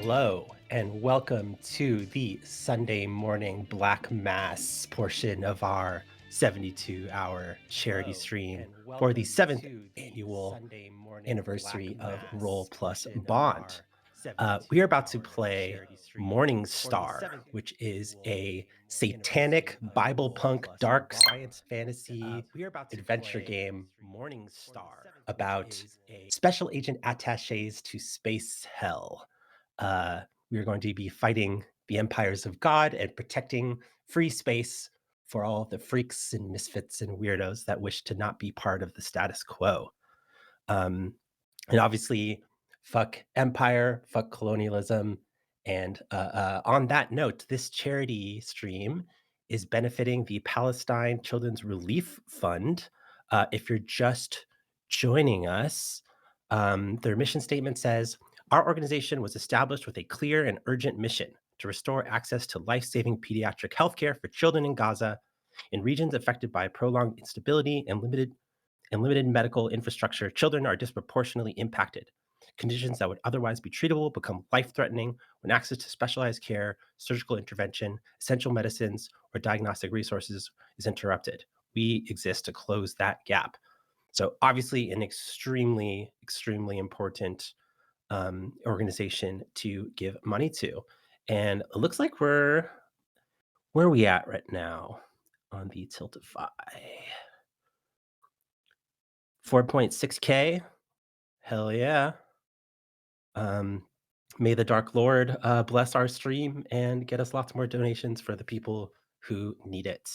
Hello, and welcome to the Sunday morning Black Mass portion of our 72-hour charity stream for the 7th annual anniversary of Roll Plus Bond. We are about to play Mourningstar, which is a satanic biblepunk dark science fantasy adventure game about special agent attachés to space hell. We are going to be fighting the empires of God and protecting free space for all the freaks and misfits and weirdos that wish to not be part of the status quo. And obviously, fuck empire, fuck colonialism. And on that note, this charity stream is benefiting the Palestine Children's Relief Fund. If you're just joining us, their mission statement says, our organization was established with a clear and urgent mission to restore access to life-saving pediatric healthcare for children in Gaza in regions affected by prolonged instability and limited medical infrastructure. Children are disproportionately impacted. Conditions that would otherwise be treatable become life-threatening when access to specialized care, surgical intervention, essential medicines, or diagnostic resources is interrupted. We exist to close that gap. So obviously an extremely, extremely important organization to give money to. And it looks like where are we at right now on the Tiltify? 4.6K. Hell yeah. May the Dark Lord bless our stream and get us lots more donations for the people who need it.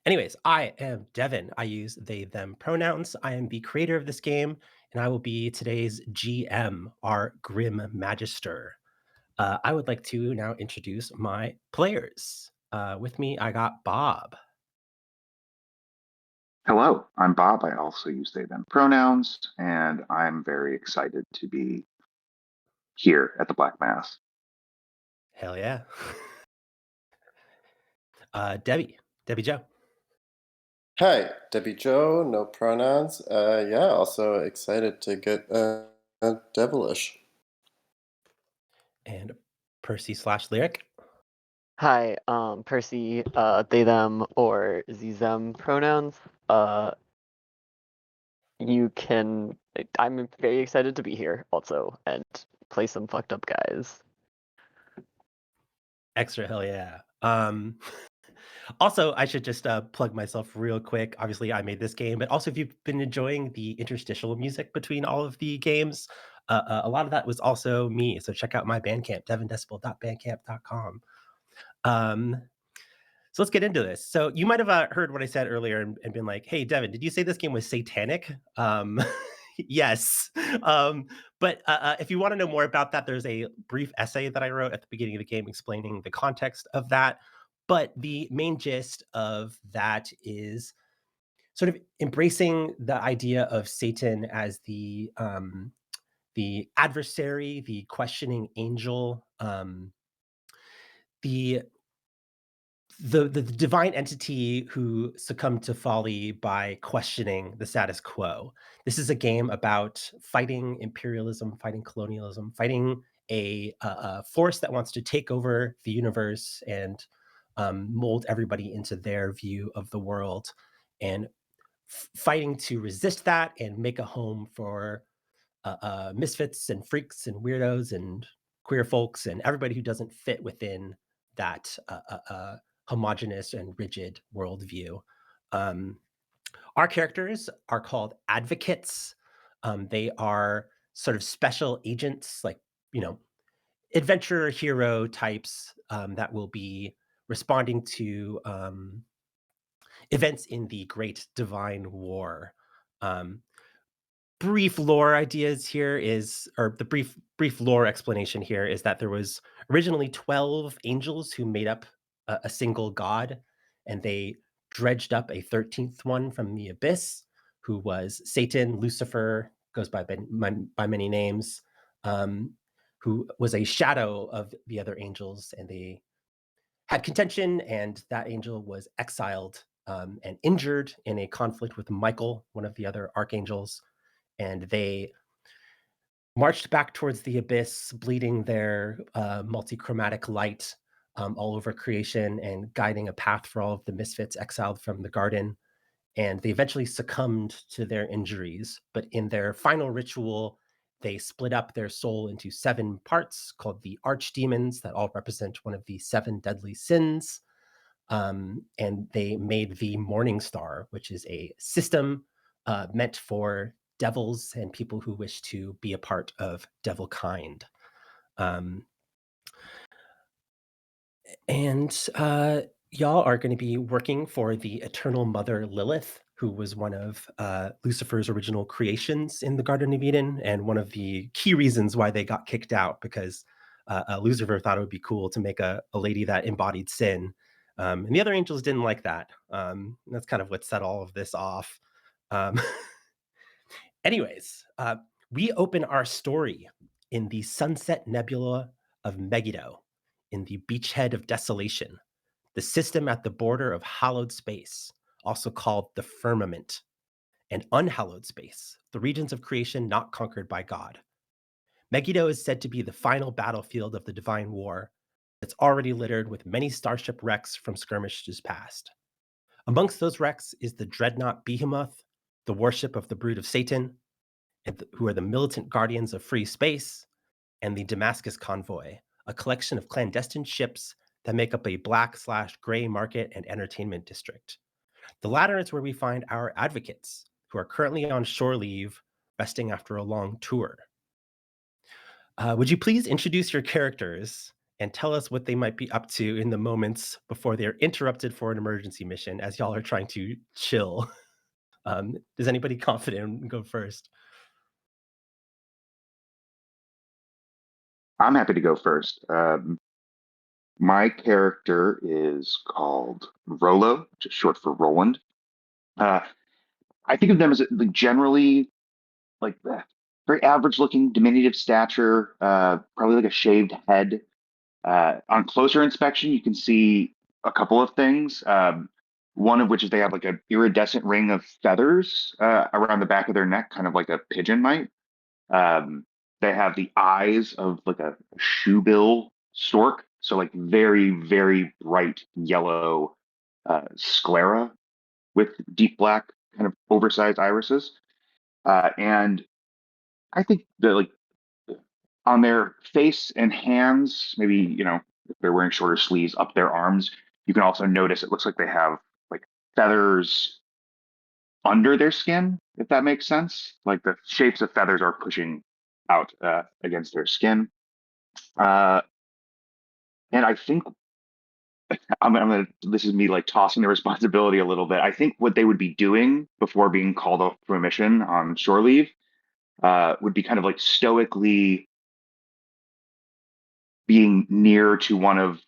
Anyways, I am Devin. I use they, them pronouns. I am the creator of this game, and I will be today's GM, our Grim Magister. I would like to now introduce my players. With me, I got Bob. Hello, I'm Bob. I also use they, them pronouns, and I'm very excited to be here at the Black Mass. Hell yeah. Debbie Joe. Hi, Debbie Joe, no pronouns. Yeah, also excited to get devilish. And Percy / Lyric. Hi, Percy, they, them, or them pronouns. I'm very excited to be here also and play some fucked up guys. Extra hell yeah. Also, I should just plug myself real quick. Obviously, I made this game, but also if you've been enjoying the interstitial music between all of the games, a lot of that was also me. So check out my Bandcamp, devindecibel.bandcamp.com. So let's get into this. So you might have heard what I said earlier and been like, hey, Devin, did you say this game was satanic? Yes. But if you want to know more about that, there's a brief essay that I wrote at the beginning of the game explaining the context of that. But the main gist of that is sort of embracing the idea of Satan as the adversary, the questioning angel, the divine entity who succumbed to folly by questioning the status quo. This is a game about fighting imperialism, fighting colonialism, fighting a force that wants to take over the universe and mold everybody into their view of the world, and fighting to resist that and make a home for misfits and freaks and weirdos and queer folks and everybody who doesn't fit within that homogenous and rigid worldview. Our characters are called advocates. They are sort of special agents, like, adventurer hero types that will be responding to events in the Great Divine War. Brief lore ideas here is, or the brief lore explanation here is that there was originally 12 angels who made up a single god, and they dredged up a 13th one from the abyss, who was Satan. Lucifer goes by many names, who was a shadow of the other angels, and they had contention, and that angel was exiled and injured in a conflict with Michael, one of the other archangels. And they marched back towards the abyss, bleeding their multichromatic light all over creation and guiding a path for all of the misfits exiled from the garden. And they eventually succumbed to their injuries. But in their final ritual, they split up their soul into 7 parts called the archdemons that all represent one of the 7 deadly sins. And they made the Mourningstar, which is a system meant for devils and people who wish to be a part of devil kind. Um, and y'all are going to be working for the Eternal Mother Lilith, who was one of Lucifer's original creations in the Garden of Eden, and one of the key reasons why they got kicked out, because Lucifer thought it would be cool to make a lady that embodied sin. And the other angels didn't like that. That's kind of what set all of this off. Um, anyways, we open our story in the Sunset Nebula of Megiddo, in the beachhead of desolation, the system at the border of hallowed space, also called the firmament, and unhallowed space, the regions of creation not conquered by God. Megiddo is said to be the final battlefield of the divine war. It's already littered with many starship wrecks from skirmishes past. Amongst those wrecks is the dreadnought Behemoth, the warship of the brood of Satan, who are the militant guardians of free space, and the Damascus Convoy, a collection of clandestine ships that make up a black/gray market and entertainment district. The latter is where we find our advocates, who are currently on shore leave, resting after a long tour. Would you please introduce your characters and tell us what they might be up to in the moments before they're interrupted for an emergency mission as y'all are trying to chill? Is anybody confident? Go first. I'm happy to go first. My character is called Rolo, which is short for Roland. Uh, I think of them as generally like very average looking, diminutive stature, probably like a shaved head. On closer inspection, you can see a couple of things. One of which is they have like an iridescent ring of feathers around the back of their neck, kind of like a pigeon might. Um, they have the eyes of like a shoebill stork, so like very, very bright yellow sclera with deep black, kind of oversized irises. And I think that like on their face and hands, maybe, if they're wearing shorter sleeves up their arms, you can also notice it looks like they have like feathers under their skin, if that makes sense. Like the shapes of feathers are pushing out against their skin. Uh, and I think this is me like tossing the responsibility a little bit. I think what they would be doing before being called off for a mission on shore leave would be kind of like stoically being near to one of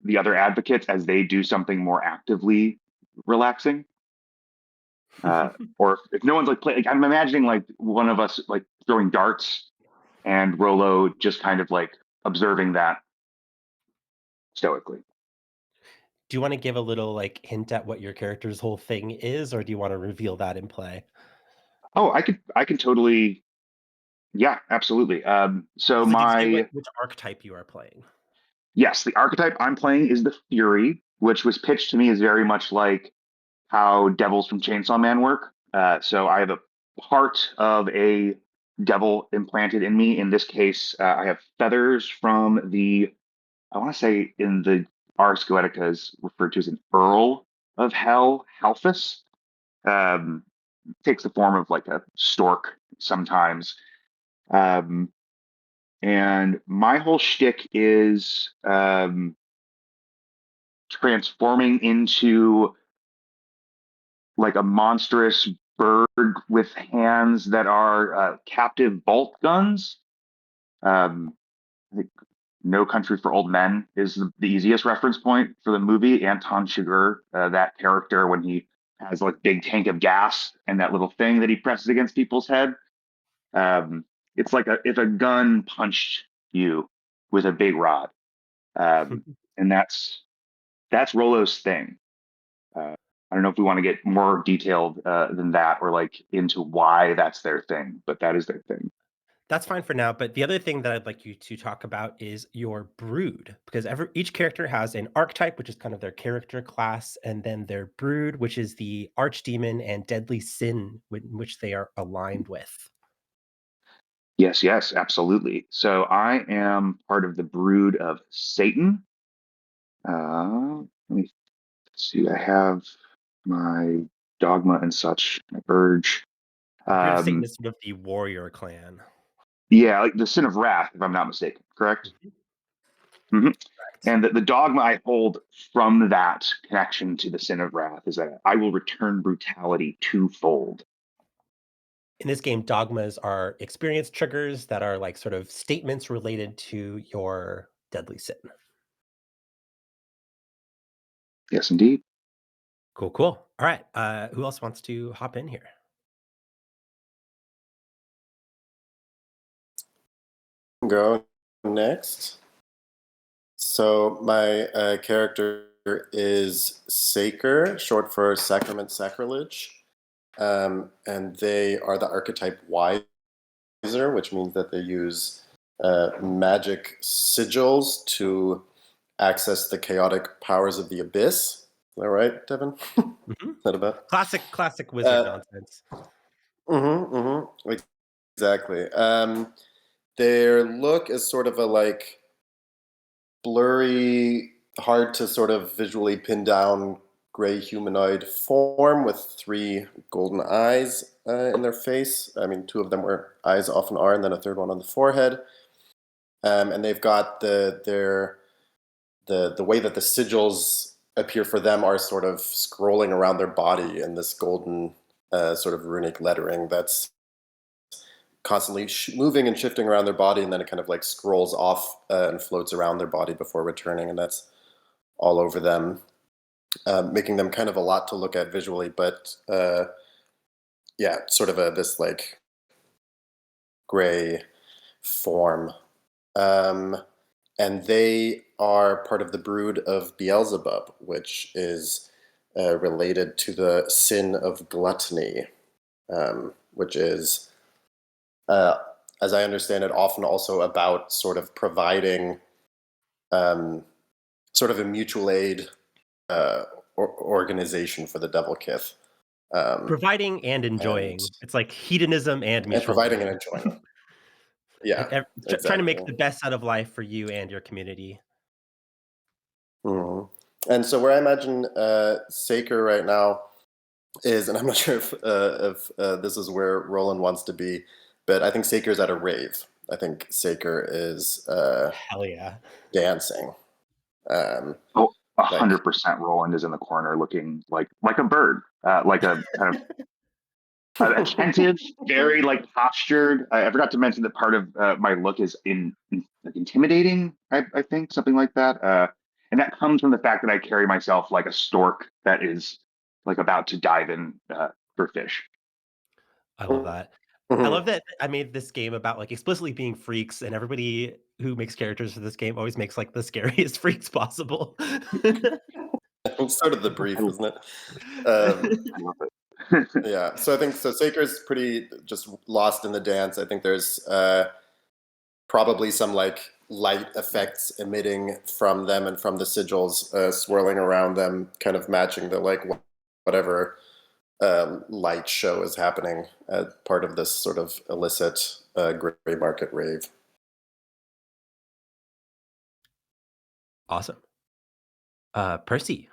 the other advocates as they do something more actively relaxing. Or if no one's like playing, like, I'm imagining like one of us like throwing darts and Rolo just kind of like observing that stoically. Do you want to give a little like hint at what your character's whole thing is, or do you want to reveal that in play? Oh, I can totally, yeah, absolutely. So Does it give you my which archetype you are playing? yes, the archetype I'm playing is the Fury, which was pitched to me as very much like how devils from Chainsaw Man work. So I have a part of a devil implanted in me. In this case, I have feathers from I want to say in the Ars Goetica is referred to as an Earl of Hell, Halphus. Um, Takes the form of like a stork sometimes. Um, and my whole shtick is transforming into like a monstrous bird with hands that are captive bolt guns. Um, I think No Country for Old Men is the easiest reference point for the movie. Anton Chigurh, that character when he has like big tank of gas and that little thing that he presses against people's head. Um, it's like if a gun punched you with a big rod, and that's Rolo's thing. I don't know if we want to get more detailed than that or like into why that's their thing, but that is their thing. That's fine for now, but the other thing that I'd like you to talk about is your brood, because each character has an archetype, which is kind of their character class, and then their brood, which is the archdemon and deadly sin which they are aligned with. Yes, yes, absolutely. So I am part of the brood of Satan. Let me see. I have my dogma and such, my urge. The brood of Satan Um, is sort of the warrior clan. yeah, like the sin of wrath, if I'm not mistaken. Correct. Mhm. Hmm. Correct. And the dogma I hold from that connection to the sin of wrath is that I will return brutality twofold. In this game, dogmas are experience triggers that are like sort of statements related to your deadly sin. Yes, indeed. Cool, cool. All right. Who else wants to hop in here? Go next. So my character is Saker, short for Sacrament Sacrilege. And they are the archetype Wiser, which means that they use magic sigils to access the chaotic powers of the abyss. Is that right, Devin? Mhm. Is that about? Classic wizard Uh, nonsense. exactly. Their look is sort of a like blurry, hard to sort of visually pin down gray humanoid form with three golden eyes in their face. I mean, two of them where eyes often are, and then a third one on the forehead. And they've got the way that the sigils appear for them are sort of scrolling around their body in this golden sort of runic lettering that's constantly moving and shifting around their body, and then it kind of like scrolls off and floats around their body before returning, and that's all over them, making them kind of a lot to look at visually. But yeah, sort of this like gray form. Um, and they are part of the brood of Beelzebub, which is related to the sin of gluttony, which is, uh, as I understand it, often also about sort of providing um, sort of a mutual aid organization for the devilkith. Providing and and enjoying. It's like hedonism and and mutual providing and aid. enjoying. Yeah, Trying to make exactly. the best out of life for you and your community. Mhm. And so where I imagine Saker right now is, and I'm not sure if this is where Roland wants to be, but I think Saker's at a rave. I think Saker is Hell yeah. dancing. Um, Oh, like 100% Roland is in the corner looking like a bird, like a kind of attentive, very like postured. I forgot to mention that part of my look is like intimidating. I think something like that, and that comes from the fact that I carry myself like a stork that is like about to dive in for fish. I love that. I love that I made this game about like explicitly being freaks, and everybody who makes characters for this game always makes like the scariest freaks possible. sort of the I, brief, isn't it? Um, I love it. yeah. So I think so. Saker's pretty just lost in the dance. I think there's probably some like light effects emitting from them and from the sigils swirling around them, kind of matching the like whatever light show is happening as part of this sort of illicit gray market rave. Awesome. Percy.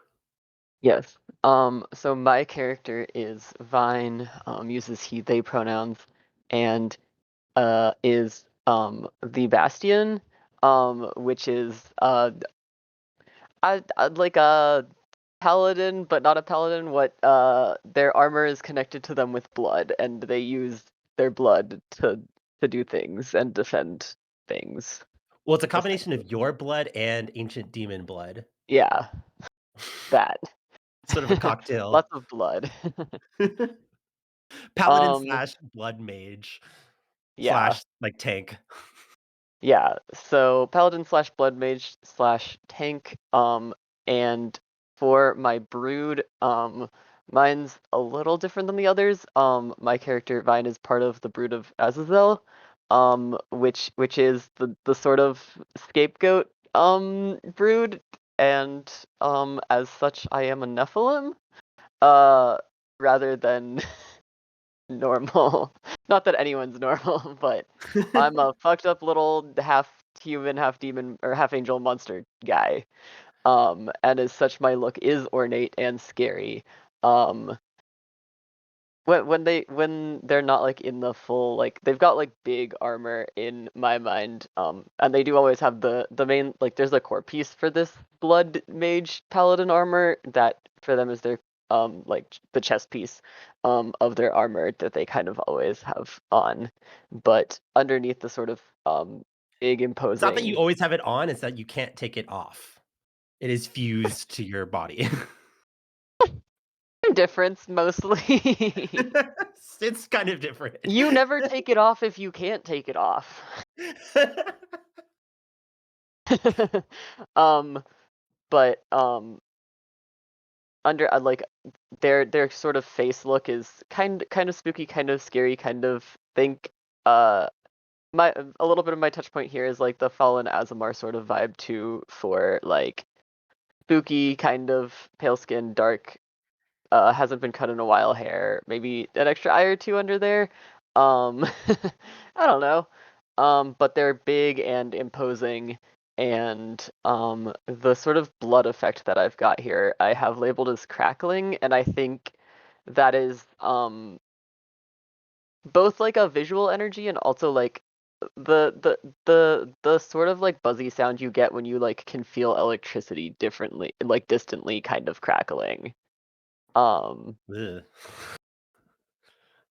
Yes. So my character is Vine, uses he, they pronouns, and is the Bastion, which is I'd like a paladin, but not a paladin. What their armor is connected to them with blood, and they use their blood to do things and defend things. Well, it's a combination of Essentially. your blood and ancient demon blood. Yeah, that. Sort of a cocktail. Lots of blood. Paladin Um, slash blood mage yeah. slash like tank. Yeah, so paladin slash blood mage slash tank. And for my brood, mine's a little different than the others. My character Vine is part of the brood of Azazel, which is the sort of scapegoat brood, and as such I am a Nephilim, rather than normal. Not that anyone's normal, but I'm a fucked up little half human, half demon, or half angel monster guy. And as such, my look is ornate and scary. When they're not like in the full, like they've got like big armor in my mind, and they do always have the main, like there's a core piece for this blood mage paladin armor that for them is their like the chest piece of their armor that they kind of always have on, but underneath the sort of big It's not that you imposing always have it on, it's that you can't take it off. It is fused to your body. difference mostly. It's kind of different. You never take it off if you can't take it off. But under like their sort of face look is kind of spooky, kind of scary, kind of think my a little bit of my touch point here is like the Fallen Azamar sort of vibe too, for like spooky, kind of pale skin, dark, hasn't been cut in a while hair, maybe an extra eye or two under there. I don't know. But they're big and imposing, and the sort of blood effect that I've got here, I have labeled as crackling, and I think that is both like a visual energy and also like the sort of like buzzy sound you get when you like can feel electricity differently, like distantly, kind of crackling. Ugh.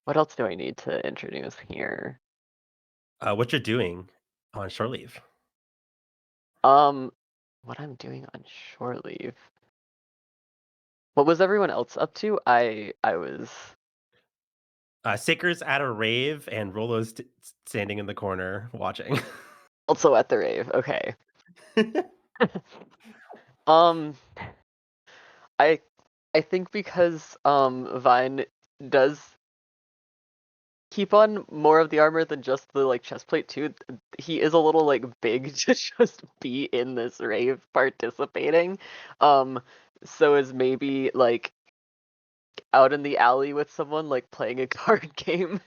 What else do I need to introduce here? What you're doing on shore leave? What I'm doing on shore leave. What was everyone else up to? I was Saker's at a rave, and Rolo's standing in the corner watching. also at the rave. Okay. Um, I think because Vine does keep on more of the armor than just the like chest plate too. He is a little like big to just be in this rave participating. So is maybe like out in the alley with someone like playing a card game.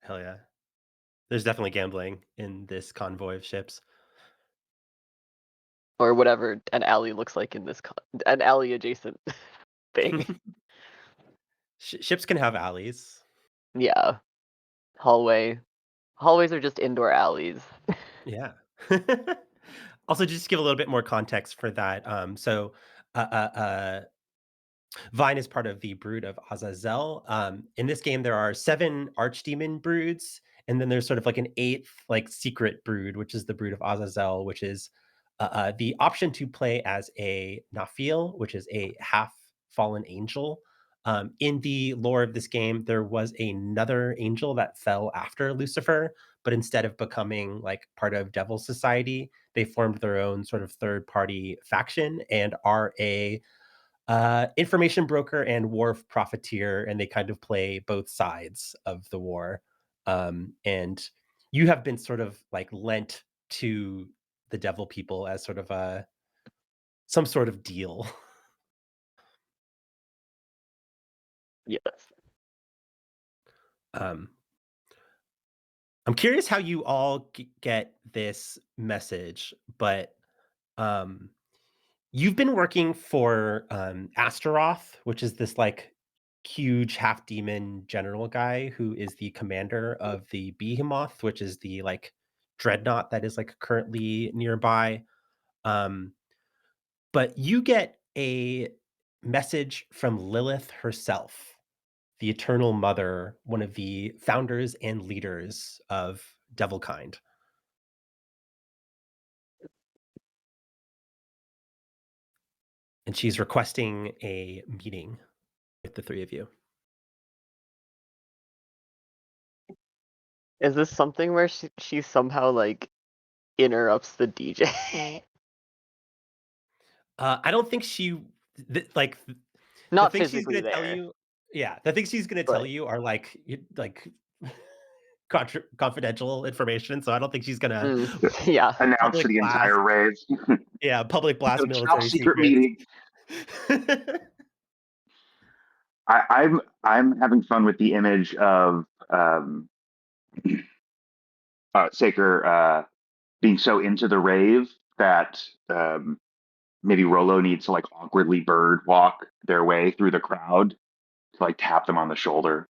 Hell yeah. There's definitely gambling in this convoy of ships. Or whatever an alley looks like in this an alley adjacent thing. Ships can have alleys. Yeah. Hallways are just indoor alleys. Yeah. Also, just to give a little bit more context for that. So Vine is part of the brood of Azazel. In this game, there are 7 archdemon broods, and then there's sort of like an 8th like secret brood, which is the brood of Azazel, which is the option to play as a Naphil, which is a half fallen angel. In the lore of this game, there was another angel that fell after Lucifer, but instead of becoming like part of Devil Society, they formed their own sort of third party faction and are a information broker and war profiteer, and they kind of play both sides of the war. And you have been sort of like lent to the devil people as sort of some sort of deal. Yes. I'm curious how you all get this message, but you've been working for Astaroth, which is this like huge half demon general guy who is the commander of the Behemoth, which is the like dreadnought that is like currently nearby. Um, but you get a message from Lilith herself, the Eternal Mother, one of the founders and leaders of Devilkind. And she's requesting a meeting with the 3 of you. Is this something where she somehow like interrupts the DJ? I don't think she like the Not things she's physically gonna tell there, you. Yeah, the things she's gonna tell but you are like confidential information, so I don't think she's gonna Yeah. Announced to public the blast. entire rave. Yeah, public blast Top military secret secrets. meeting. I'm having fun with the image of Saker being so into the rave that maybe Rolo needs to like awkwardly bird walk their way through the crowd to like tap them on the shoulder,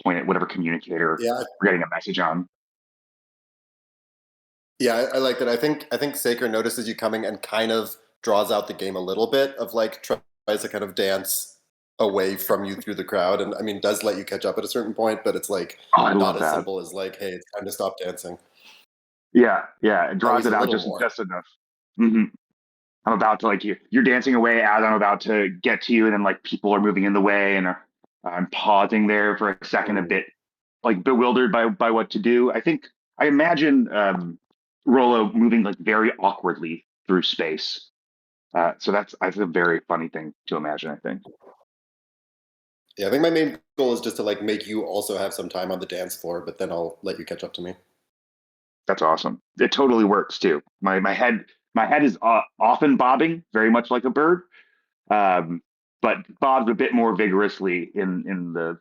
point at whatever communicator Yeah, we're getting a message on. yeah, I like that. I think Saker notices you coming and kind of draws out the game a little bit of like tries to kind of dance away from you through the crowd, and I mean does let you catch up at a certain point, but it's like Oh, I not love as that. simple as like, hey, it's time to stop dancing. Yeah, it draws Always it a out little more. just enough. Mm-hmm. I'm about to like you're dancing away as I'm about to get to you, and then like people are moving in the way, and I'm pausing there for a second, a bit like bewildered by what to do. I imagine Rolo moving like very awkwardly through space. So that's a very funny thing to imagine, I think. Yeah, I think my main goal is just to like make you also have some time on the dance floor, but then I'll let you catch up to me. That's awesome. It totally works too. My head is often bobbing, very much like a bird, but bobs a bit more vigorously in the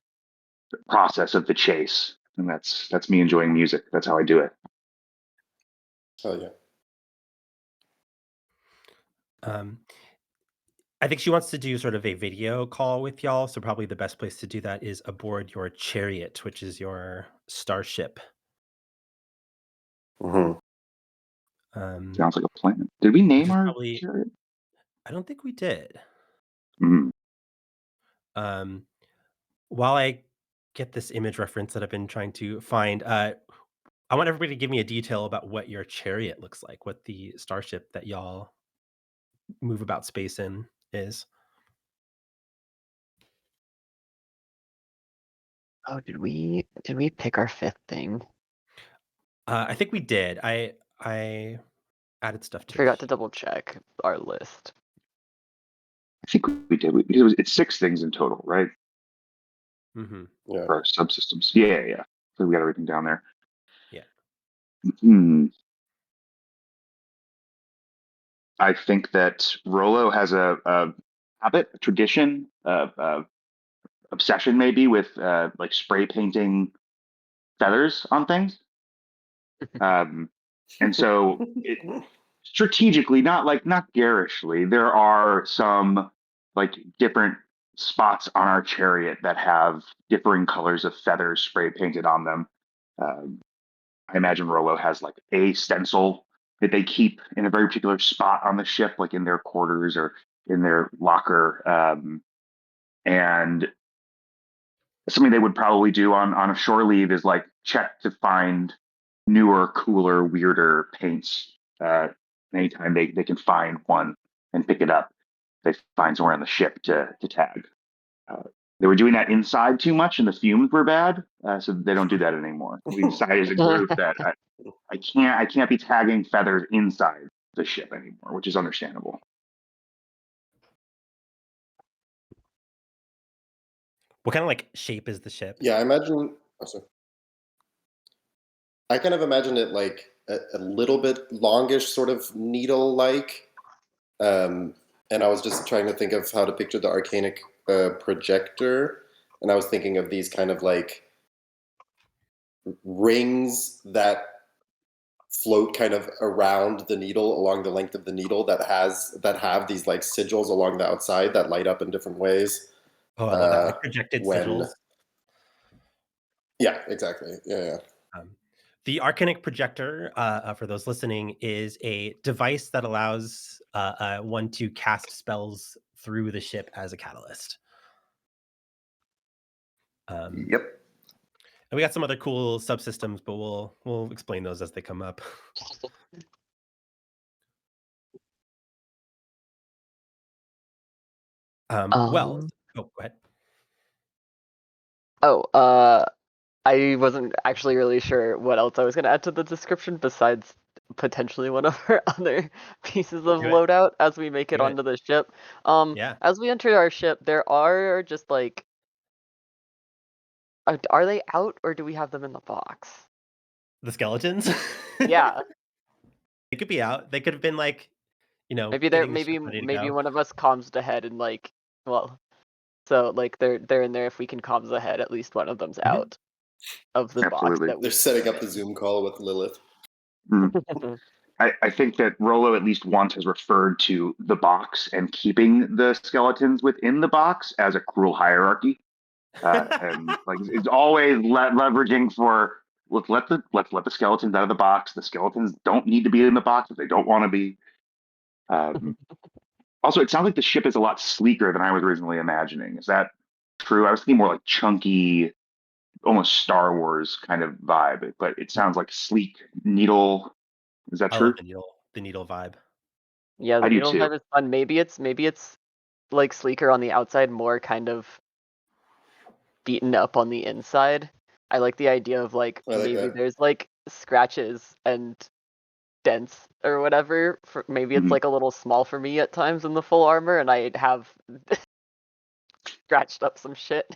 process of the chase, and that's me enjoying music. That's how I do it. Oh yeah. I think she wants to do sort of a video call with y'all, so probably the best place to do that is aboard your Chariot, which is your starship. Mm-hmm. Sounds like a plan. Did we name our probably, Chariot? I don't think we did. Mm. While I get this image reference that I've been trying to find, I want everybody to give me a detail about what your Chariot looks like, what the starship that y'all move about space in is. Oh, did we pick our fifth thing? I think we did. I added stuff I to forgot to double check our list. I think we did. It's 6 things in total, right? Mm-hmm. Yeah. For our subsystems. Yeah. So we got everything down there. Yeah. I think that Rolo has a habit, a tradition, obsession maybe with like spray painting feathers on things. And so strategically, not garishly, there are some like different spots on our Chariot that have differing colors of feathers spray painted on them. I imagine Rolo has like a stencil that they keep in a very particular spot on the ship, like in their quarters or in their locker. And something they would probably do on a shore leave is like check to find newer, cooler, weirder paints. Anytime they can find one and pick it up, they find somewhere on the ship to tag. They were doing that inside too much, and the fumes were bad, so they don't do that anymore. We decided as a group that I can't be tagging feathers inside the ship anymore, which is understandable. What kind of like shape is the ship? Yeah, I imagine. Oh, sorry. I kind of imagine it like a little bit longish, sort of needle-like. And I was just trying to think of how to picture the arcanic projector, and I was thinking of these kind of like rings that float kind of around the needle along the length of the needle that have these like sigils along the outside that light up in different ways. Oh, I love that. Like projected when sigils. Yeah, exactly. Yeah. The Arcanic projector, for those listening, is a device that allows one to cast spells through the ship as a catalyst. Yep. And we got some other cool subsystems, but we'll explain those as they come up. Well, go ahead. I wasn't actually really sure what else I was going to add to the description besides potentially one of our other pieces of loadout as we make it onto the ship. Yeah. As we enter our ship, there are just like Are they out or do we have them in the box? The skeletons? Yeah. They could be out. They could have been like, Maybe getting the ship ready to go. one of us comms ahead and like, well, so like they're in there. If we can comms ahead, at least one of them's out of the box Absolutely. that They're setting up the Zoom call with Lilith. I think that Rollo at least once has referred to the box and keeping the skeletons within the box as a cruel hierarchy, and like it's always leveraging for let's let the skeletons out of the box. The skeletons don't need to be in the box if they don't want to be. Also, it sounds like the ship is a lot sleeker than I was originally imagining. Is that true? I was thinking more like chunky, almost Star Wars kind of vibe, but it sounds like sleek needle. Is that I true? love the needle vibe. Yeah, I the do needle too. vibe is fun. Maybe it's like sleeker on the outside, more kind of beaten up on the inside. I like the idea of like I like maybe that. there's like scratches and dents or whatever. Maybe it's Mhm. like a little small for me at times in the full armor, and I have scratched up some shit.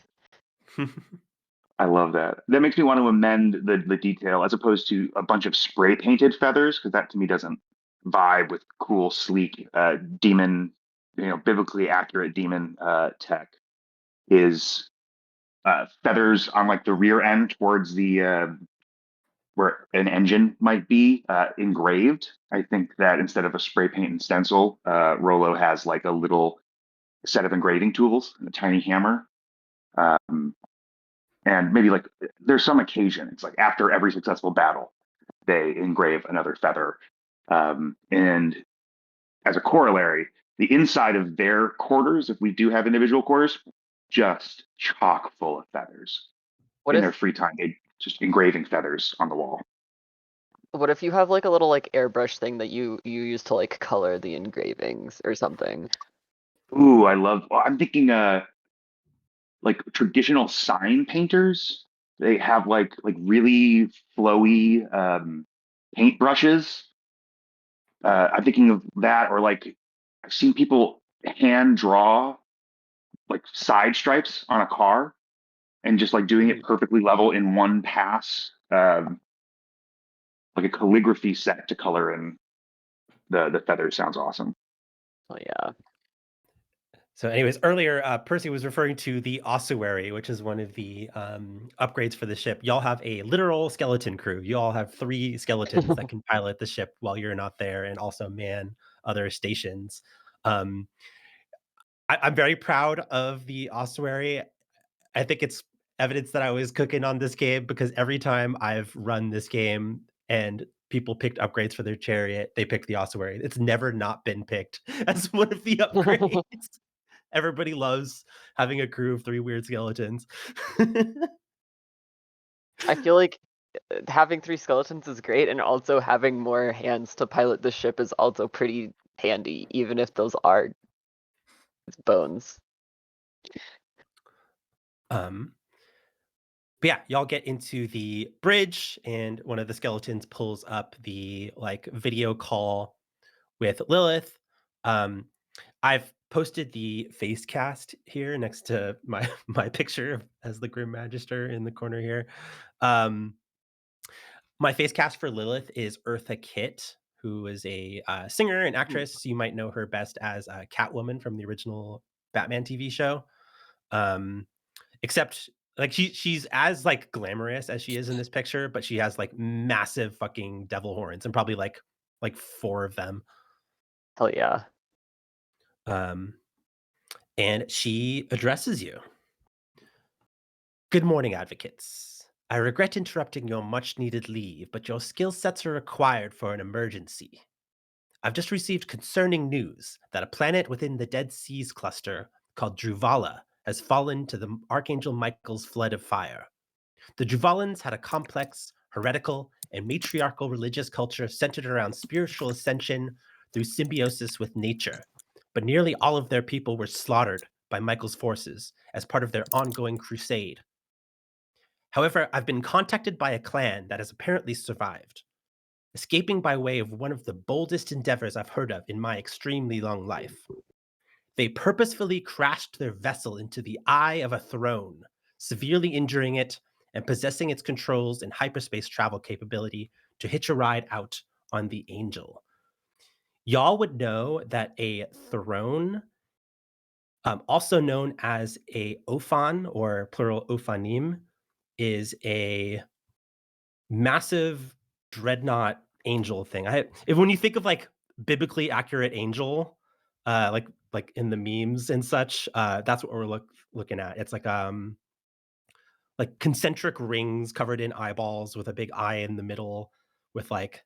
I love that. That makes me want to amend the detail as opposed to a bunch of spray painted feathers, because that to me doesn't vibe with cool, sleek demon, biblically accurate demon tech. Is feathers on like the rear end towards the where an engine might be engraved. I think that instead of a spray paint and stencil, Rollo has like a little set of engraving tools and a tiny hammer. Um, and maybe like there's some occasion, it's like after every successful battle, they engrave another feather. And as a corollary, the inside of their quarters, if we do have individual quarters, just chock full of feathers. What In their if free time, they just engraving feathers on the wall. what if you have like a little like airbrush thing that you use to like color the engravings or something? Ooh, I love. Well, I'm thinking, like traditional sign painters. They have like really flowy paint brushes. I'm thinking of that, or like I've seen people hand draw like side stripes on a car and just like doing it perfectly level in one pass, like a calligraphy set to color in the feathers. Sounds awesome. Oh yeah. So anyways, earlier, Percy was referring to the ossuary, which is one of the upgrades for the ship. Y'all have a literal skeleton crew. You all have 3 skeletons that can pilot the ship while you're not there and also man other stations. Um, I'm very proud of the ossuary. I think it's evidence that I was cooking on this game because every time I've run this game and people picked upgrades for their chariot, they picked the ossuary. It's never not been picked as one of the upgrades. Everybody loves having a crew of 3 weird skeletons. I feel like having 3 skeletons is great, and also having more hands to pilot the ship is also pretty handy, even if those are bones. But yeah, y'all get into the bridge, and one of the skeletons pulls up the like video call with Lilith. I've posted the face cast here next to my my picture as the Grim Magister in the corner here. My face cast for Lilith is Eartha Kitt, who is a singer and actress. You might know her best as Catwoman from the original Batman TV show. Except like she's as like glamorous as she is in this picture, but she has like massive fucking devil horns and probably like 4 of them. Hell yeah. And she addresses you. Good morning, advocates. I regret interrupting your much needed leave, but your skill sets are required for an emergency. I've just received concerning news that a planet within the Dead Seas cluster called Druvala has fallen to the Archangel Michael's flood of fire. The Druvalans had a complex, heretical, and matriarchal religious culture centered around spiritual ascension through symbiosis with nature, but nearly all of their people were slaughtered by Michael's forces as part of their ongoing crusade. However, I've been contacted by a clan that has apparently survived, escaping by way of one of the boldest endeavors I've heard of in my extremely long life. They purposefully crashed their vessel into the eye of a throne, severely injuring it and possessing its controls and hyperspace travel capability to hitch a ride out on the Angel. Y'all would know that a throne, also known as a Ophan or plural Ophanim, is a massive dreadnought angel thing. When you think of like biblically accurate angel, like in the memes and such, that's what we're looking at. It's like concentric rings covered in eyeballs with a big eye in the middle, with like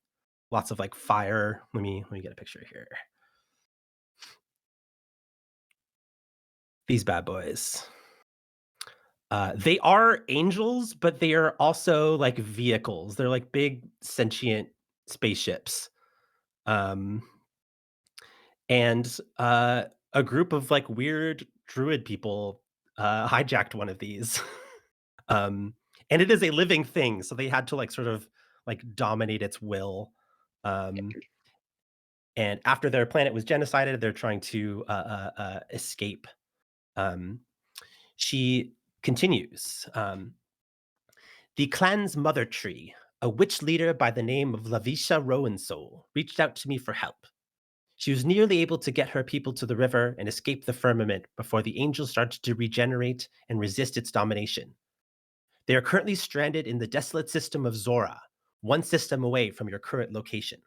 lots of like fire. Let me get a picture here. These bad boys. They are angels, but they are also like vehicles. They're like big sentient spaceships. Um, and a group of like weird druid people hijacked one of these. um, and it is a living thing, so they had to like sort of like dominate its will. Um, and after their planet was genocided, they're trying to escape. Um, she continues. The clan's mother tree, a witch leader by the name of Lavisha Rowansoul, reached out to me for help. She was nearly able to get her people to the river and escape the firmament before the angels started to regenerate and resist its domination. They are currently stranded in the desolate system of Zora, one system away from your current location.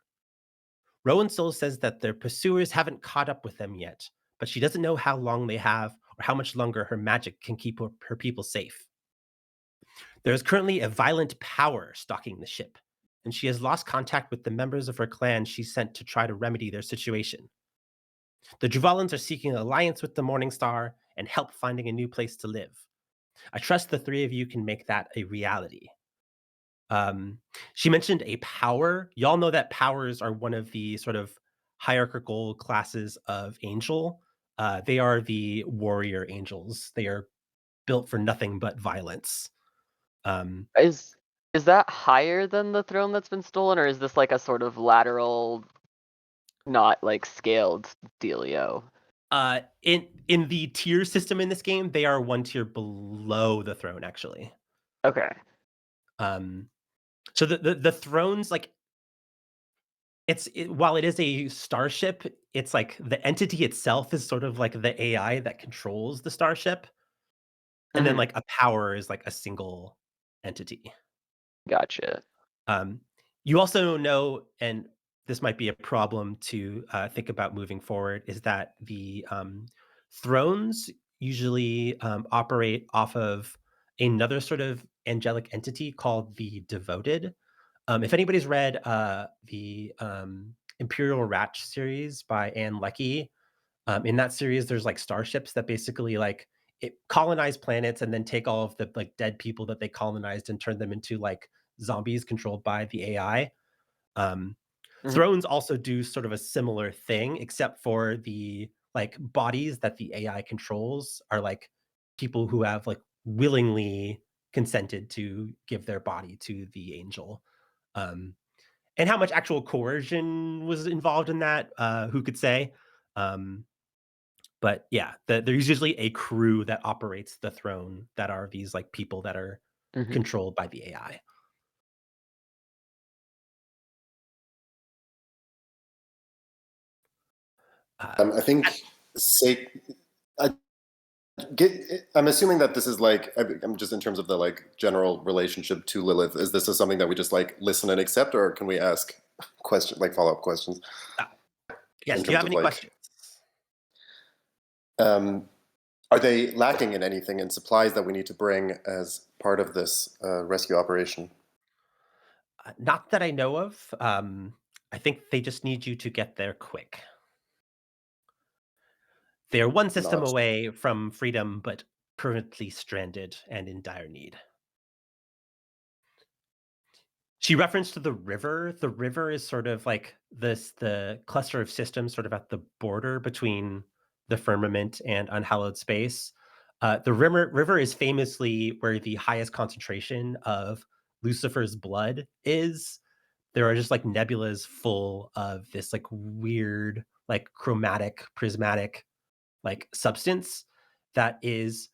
Rowansoul says that their pursuers haven't caught up with them yet, but she doesn't know how long they have or how much longer her magic can keep her people safe. There is currently a violent power stalking the ship, and she has lost contact with the members of her clan she sent to try to remedy their situation. The Juvalans are seeking an alliance with the Mourningstar and help finding a new place to live. I trust the three of you can make that a reality. She mentioned a power. Y'all know that powers are one of the sort of hierarchical classes of angel. They are the warrior angels. They are built for nothing but violence. Is that higher than the throne that's been stolen, or is this like a sort of lateral, not like scaled dealio? In the tier system in this game, they are one tier below the throne, actually. Okay. So the thrones, like while it is a starship, it's like the entity itself is sort of like the AI that controls the starship, and then Mhm. like a power is like a single entity. Gotcha. You also know, and this might be a problem to think about moving forward, is that the thrones usually operate off of another sort of angelic entity called the devoted. If anybody's read the Imperial Ratch series by Anne Leckie, in that series, there's like starships that basically like it colonize planets and then take all of the like dead people that they colonized and turn them into like zombies controlled by the AI. Um, Mhm. Thrones also do sort of a similar thing, except for the like bodies that the AI controls are like people who have like willingly consented to give their body to the angel. Um, and how much actual coercion was involved in that, who could say? Um, but yeah, there's usually a crew that operates the throne that are these like people that are Mhm. controlled by the AI. I think say I I'm assuming that this is like I'm just in terms of the like general relationship to Lilith. Is this something that we just like listen and accept, or can we ask follow up questions Uh, in yes, do you terms have of any like questions? um, are they lacking in anything in supplies that we need to bring as part of this rescue operation? Not that I know of. I think they just need you to get there quick. They are one system Knowledge. away from freedom, but permanently stranded and in dire need. She referenced the river. The river is sort of like the cluster of systems sort of at the border between the firmament and unhallowed space. The river is famously where the highest concentration of Lucifer's blood is. There are just like nebulas full of this like weird, like chromatic, prismatic, like substance that is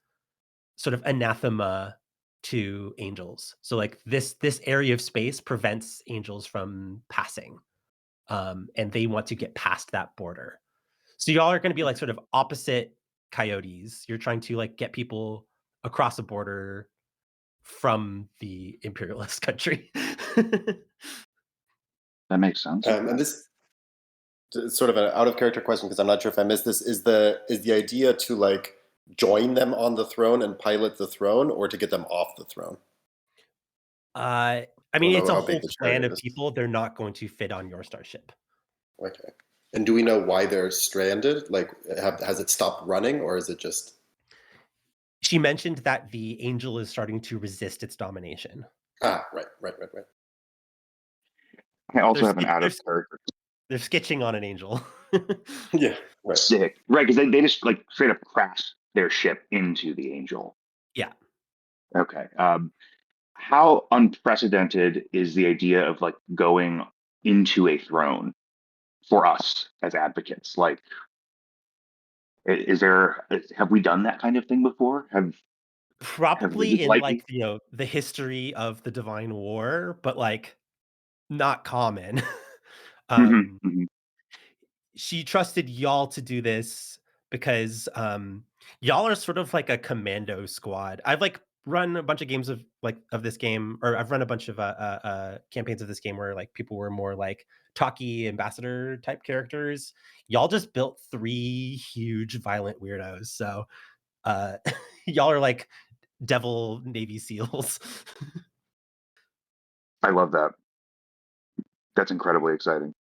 sort of anathema to angels. So like this area of space prevents angels from passing. And they want to get past that border. So y'all are going to be like sort of opposite coyotes. You're trying to like get people across a border from the imperialist country. That makes sense. And this is sort of an out of character question because I'm not sure if I missed this. Is the idea to like join them on the throne and pilot the throne, or to get them off the throne? I I mean, don't it's know a how big whole the plan chariot of is. people. They're not going to fit on your starship. Okay. And do we know why they're stranded? Like, has it stopped running, or is it just? She mentioned that the angel is starting to resist its domination. Right. I also They're have an sk- out they're of character. they're sketching on an angel. Yeah, right. Sick. Right, because they just like straight up crash their ship into the angel. Yeah. Okay. How unprecedented is the idea of like going into a throne for us as advocates? Like, have we done that kind of thing before? Have we Probably just in like? like, the history of the Divine War, but like not common. Mhm, um mhm. she trusted y'all to do this because y'all are sort of like a commando squad. I've like run a bunch of games of this game, or I've run a bunch of campaigns of this game where like people were more like talky ambassador type characters. Y'all just built 3 huge violent weirdos. So uh y'all are like devil Navy SEALs. I love that. That's incredibly exciting.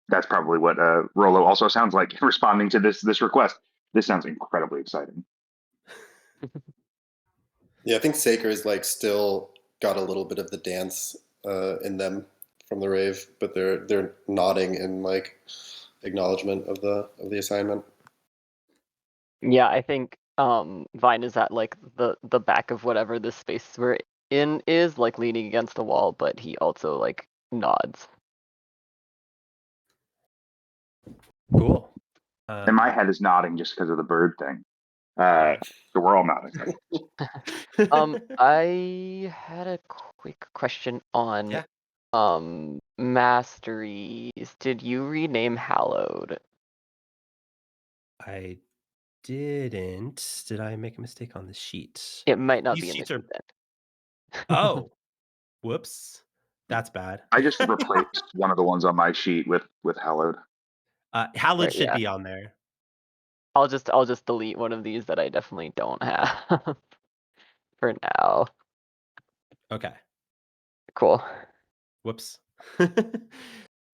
That's probably what Rolo also sounds like responding to this request. This sounds incredibly exciting. Yeah, I think Saker is like still got a little bit of the dance in them from the rave, but they're nodding in like acknowledgement of the assignment. Yeah, I think Vine is at like the back of whatever this space we're in is, like leaning against the wall, but he also like nods. Cool. And my head is nodding just because of the bird thing. Yeah. So we're all nodding. I had a quick question on Yeah. masteries. Did you rename Hallowed? I didn't. Did I make a mistake on the sheet? It might not These be in the sheets are. sheet then. Oh, whoops. That's bad. I just replaced one of the ones on my sheet with hallowed. Hallowed Right, should yeah. be on there. I'll just delete one of these that I definitely don't have for now. Okay. Cool. Whoops.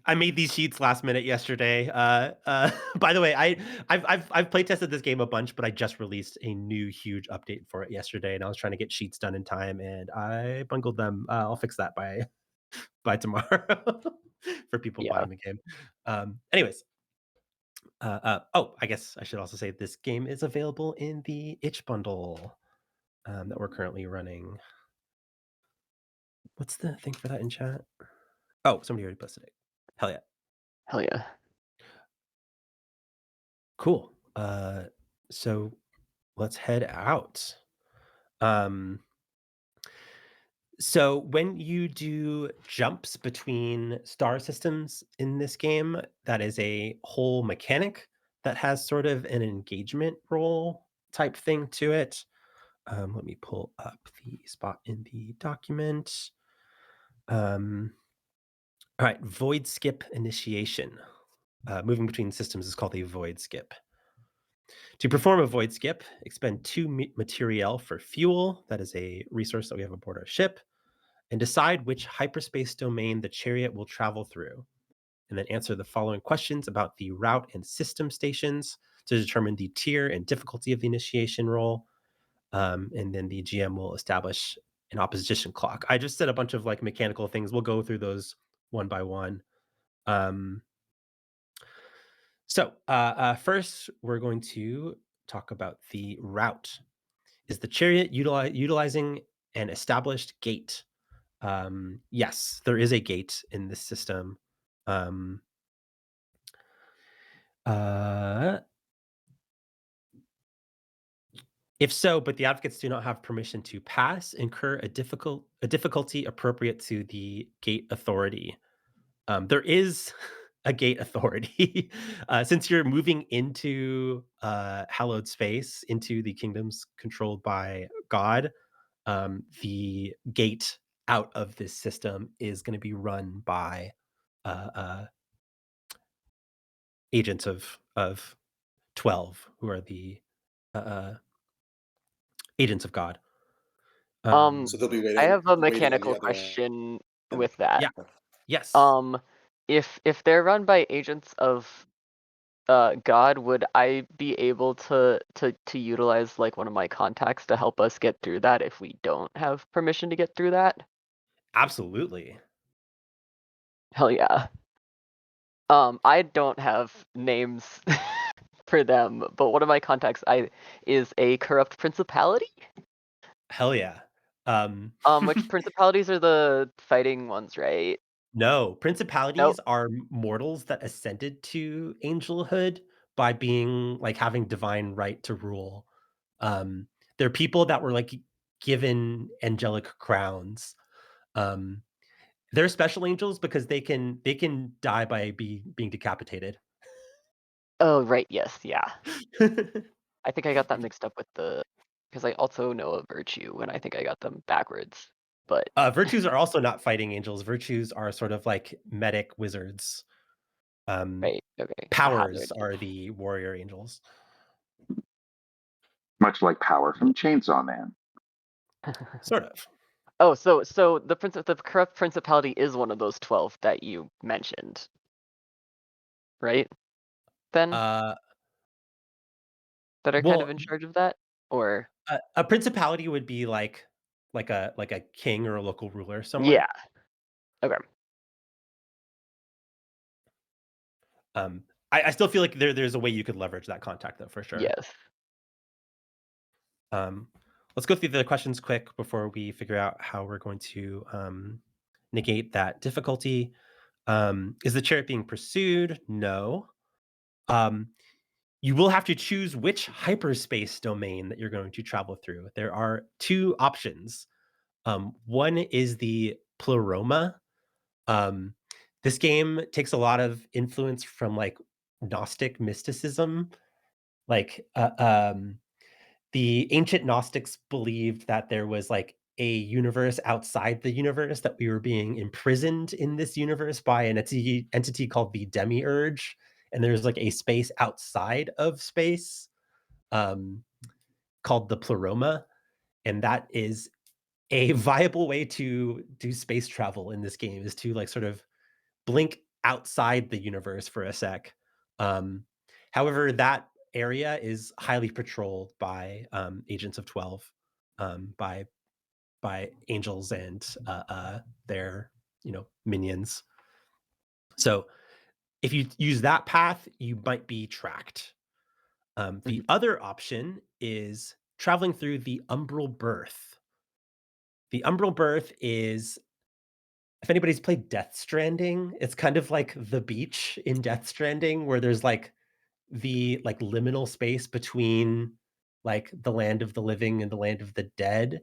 I made these sheets last minute yesterday. By the way, I've play tested this game a bunch, but I just released a new huge update for it yesterday, and I was trying to get sheets done in time, and I bungled them. I'll fix that by tomorrow for people Yeah. buying the game. Anyways, oh, I guess I should also say this game is available in the itch bundle that we're currently running. What's the thing for that in chat? Oh, somebody already posted it. Hell yeah. Hell yeah. Cool. So let's head out. Um, so when you do jumps between star systems in this game, that is a whole mechanic that has sort of an engagement role type thing to it. Let me pull up the spot in the document. All right, void skip initiation. Moving between systems is called a void skip. To perform a void skip, expend 2 materiel for fuel, that is a resource that we have aboard our ship, and decide which hyperspace domain the chariot will travel through. And then answer the following questions about the route and system stations to determine the tier and difficulty of the initiation roll. And then the GM will establish an opposition clock. I just said a bunch of like mechanical things. We'll go through those one by one. First, we're going to talk about the route. Is the chariot utilizing an established gate? Yes, there is a gate in this system. Um, uh, If so, but the advocates do not have permission to pass, incur a difficulty appropriate to the gate authority. There is a gate authority. Since you're moving into hallowed space, into the kingdoms controlled by God, the gate out of this system is going to be run by uh, uh, agents of 12, who are the uh, agents of God. So they'll be I have a waiting on the mechanical other question end. with that. Yeah. Yes. Um, if they're run by agents of God, would I be able to utilize like one of my contacts to help us get through that if we don't have permission to get through that? Absolutely. Hell yeah. I don't have names for them, but one of my contacts is a corrupt principality. Hell yeah. Which principalities are the fighting ones, right? No, Nope. principalities are mortals that ascended to angelhood by being like having divine right to rule. Um, they're people that were like given angelic crowns. Um, they're special angels because they can die by being decapitated. Oh, right. Yes. Yeah. I think I got that mixed up with because I also know a virtue, and I think I got them backwards. But Virtues are also not fighting angels. Virtues are sort of like medic wizards. right. Okay. I had no Powers idea. are the warrior angels. Much like Power from Chainsaw Man. Sort of. Oh, so the corrupt principality is one of those 12 that you mentioned, right? Then Uh, that are kind of well, in charge of that, or a principality would be like a king or a local ruler somewhere. yeah. Okay. I still feel like there's a way you could leverage that contact though, for sure. Yes. Um, let's go through the questions quick before we figure out how we're going to negate that difficulty. Is the chariot being pursued? No. Um, you will have to choose which hyperspace domain that you're going to travel through. There are two options. One is the pleroma. Um, this game takes a lot of influence from like Gnostic mysticism. Like the ancient Gnostics believed that there was like a universe outside the universe, that we were being imprisoned in this universe by an entity called the demiurge, and there's like a space outside of space um, called the pleroma, and that is a viable way to do space travel in this game, is to like sort of blink outside the universe for a sec. Um, however, that area is highly patrolled by agents of 12, by angels and their minions. So if you use that path, you might be tracked. The other option is traveling through the umbral birth. The umbral birth is, if anybody's played Death Stranding, it's kind of like the beach in Death Stranding, where there's like the like liminal space between like the land of the living and the land of the dead,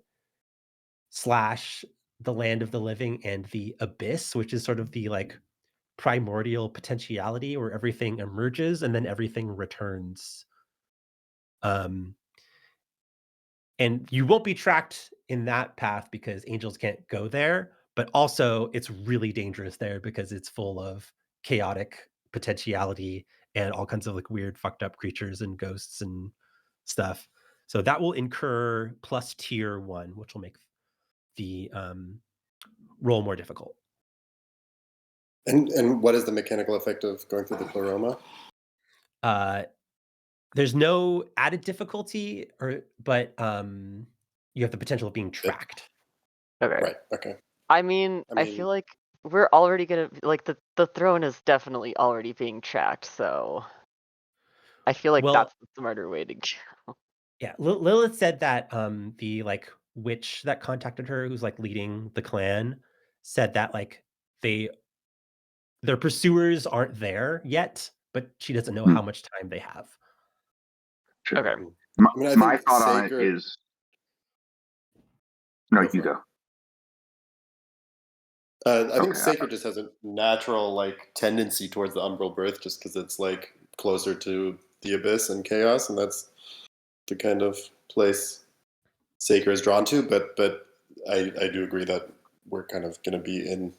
slash the land of the living and the abyss, which is sort of the like primordial potentiality where everything emerges and then everything returns. Um, and you won't be tracked in that path because angels can't go there, but also it's really dangerous there because it's full of chaotic potentiality and all kinds of like weird fucked up creatures and ghosts and stuff. So that will incur plus tier 1, which will make the roll more difficult. And what is the mechanical effect of going through the pleroma? There's no added difficulty, but you have the potential of being It, tracked. Okay. right. Okay. I mean, I feel like we're already gonna like the throne is definitely already being tracked, so I feel like Well, that's the smarter way to go. yeah, Lilith said that the like witch that contacted her, who's like leading the clan, said that like they their pursuers aren't there yet, but she doesn't know Hmm, how much time they have. sure. Okay. My, I mean, I my think thought on it sacred. is no, Go you for it. go. I think Okay. sacred just has a natural like tendency towards the umbral birth, just because it's like closer to the abyss and chaos, and that's the kind of place sacred is drawn to. But I do agree that we're kind of going to be in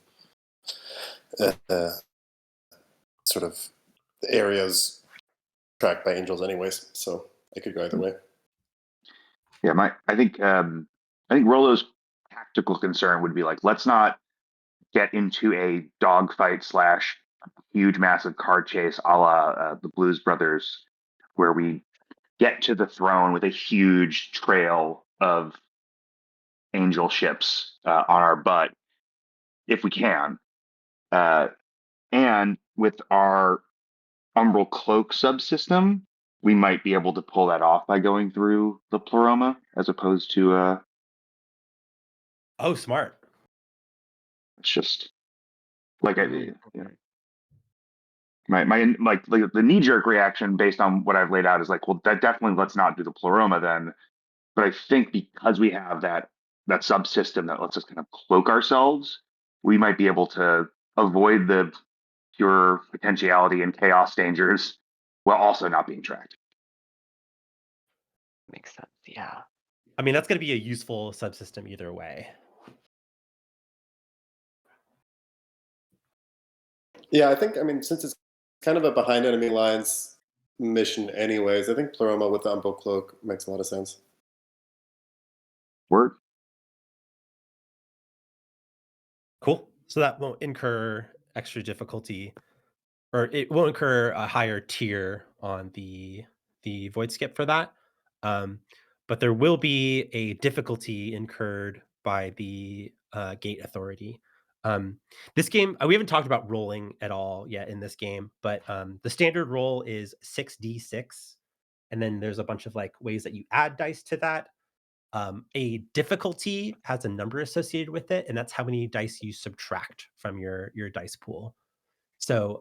sort of areas tracked by angels, anyways. So I could go either way. Yeah, I think Rollo's tactical concern would be like, let's not get into a dogfight slash huge massive car chase a la the Blues Brothers, where we get to the throne with a huge trail of angel ships on our butt if we can. And with our umbral cloak subsystem, we might be able to pull that off by going through the pleroma as opposed to Oh, smart. it's just like my like the knee jerk reaction based on what I've laid out is like, well, that definitely let's not do the pleroma then. But I think because we have that subsystem that lets us kind of cloak ourselves, we might be able to avoid the pure potentiality and chaos dangers while also not being tracked. Makes sense. Yeah. I mean, that's going to be a useful subsystem either way. Yeah, I mean, since it's kind of a behind enemy lines mission, anyways, I think Pleroma with the umbral cloak makes a lot of sense. Word. Cool. So that won't incur extra difficulty, or it won't incur a higher tier on the void skip for that. But there will be a difficulty incurred by the gate authority. This game, we haven't talked about rolling at all yet in this game, but the standard roll is 6d6, and then there's a bunch of like ways that you add dice to that. A difficulty has a number associated with it, and that's how many dice you subtract from your dice pool. So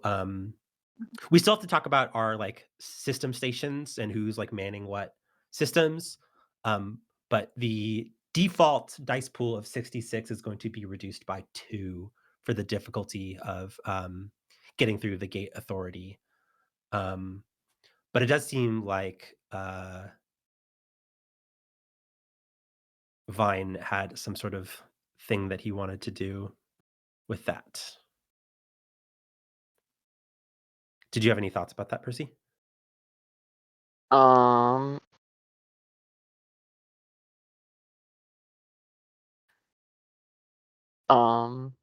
we still have to talk about our like system stations and who's like manning what systems. But the default dice pool of 66 is going to be reduced by 2 for the difficulty of getting through the gate authority. But it does seem like Vine had some sort of thing that he wanted to do with that. Did you have any thoughts about that, Percy? Um. Um.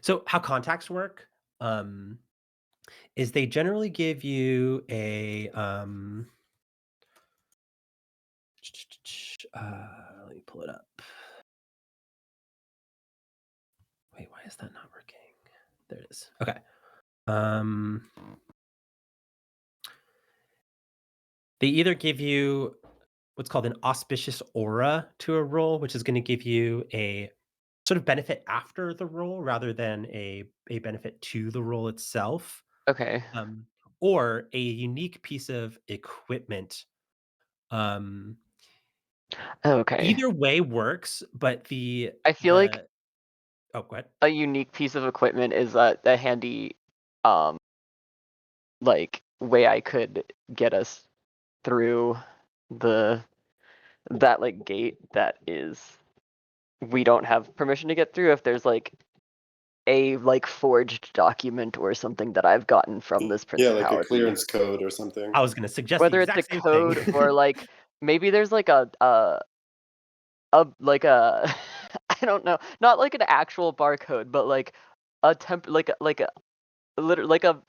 So how contacts work is they generally give you a let me pull it up. Wait, why is that not working? There it is. Okay. They either give you what's called an auspicious aura to a roll, which is going to give you a sort of benefit after the roll rather than a benefit to the roll itself. Okay. Or a unique piece of equipment. Okay. Either way works, but I feel like oh, go ahead. a unique piece of equipment is a handy, um, like way I could get us through that like gate that is we don't have permission to get through if there's like a like forged document or something that I've gotten from this Yeah, like a principality. clearance code or something. I was going to suggest the Whether it's a exact same code thing. or like maybe there's like a like a I don't know, not like an actual barcode, but like a like a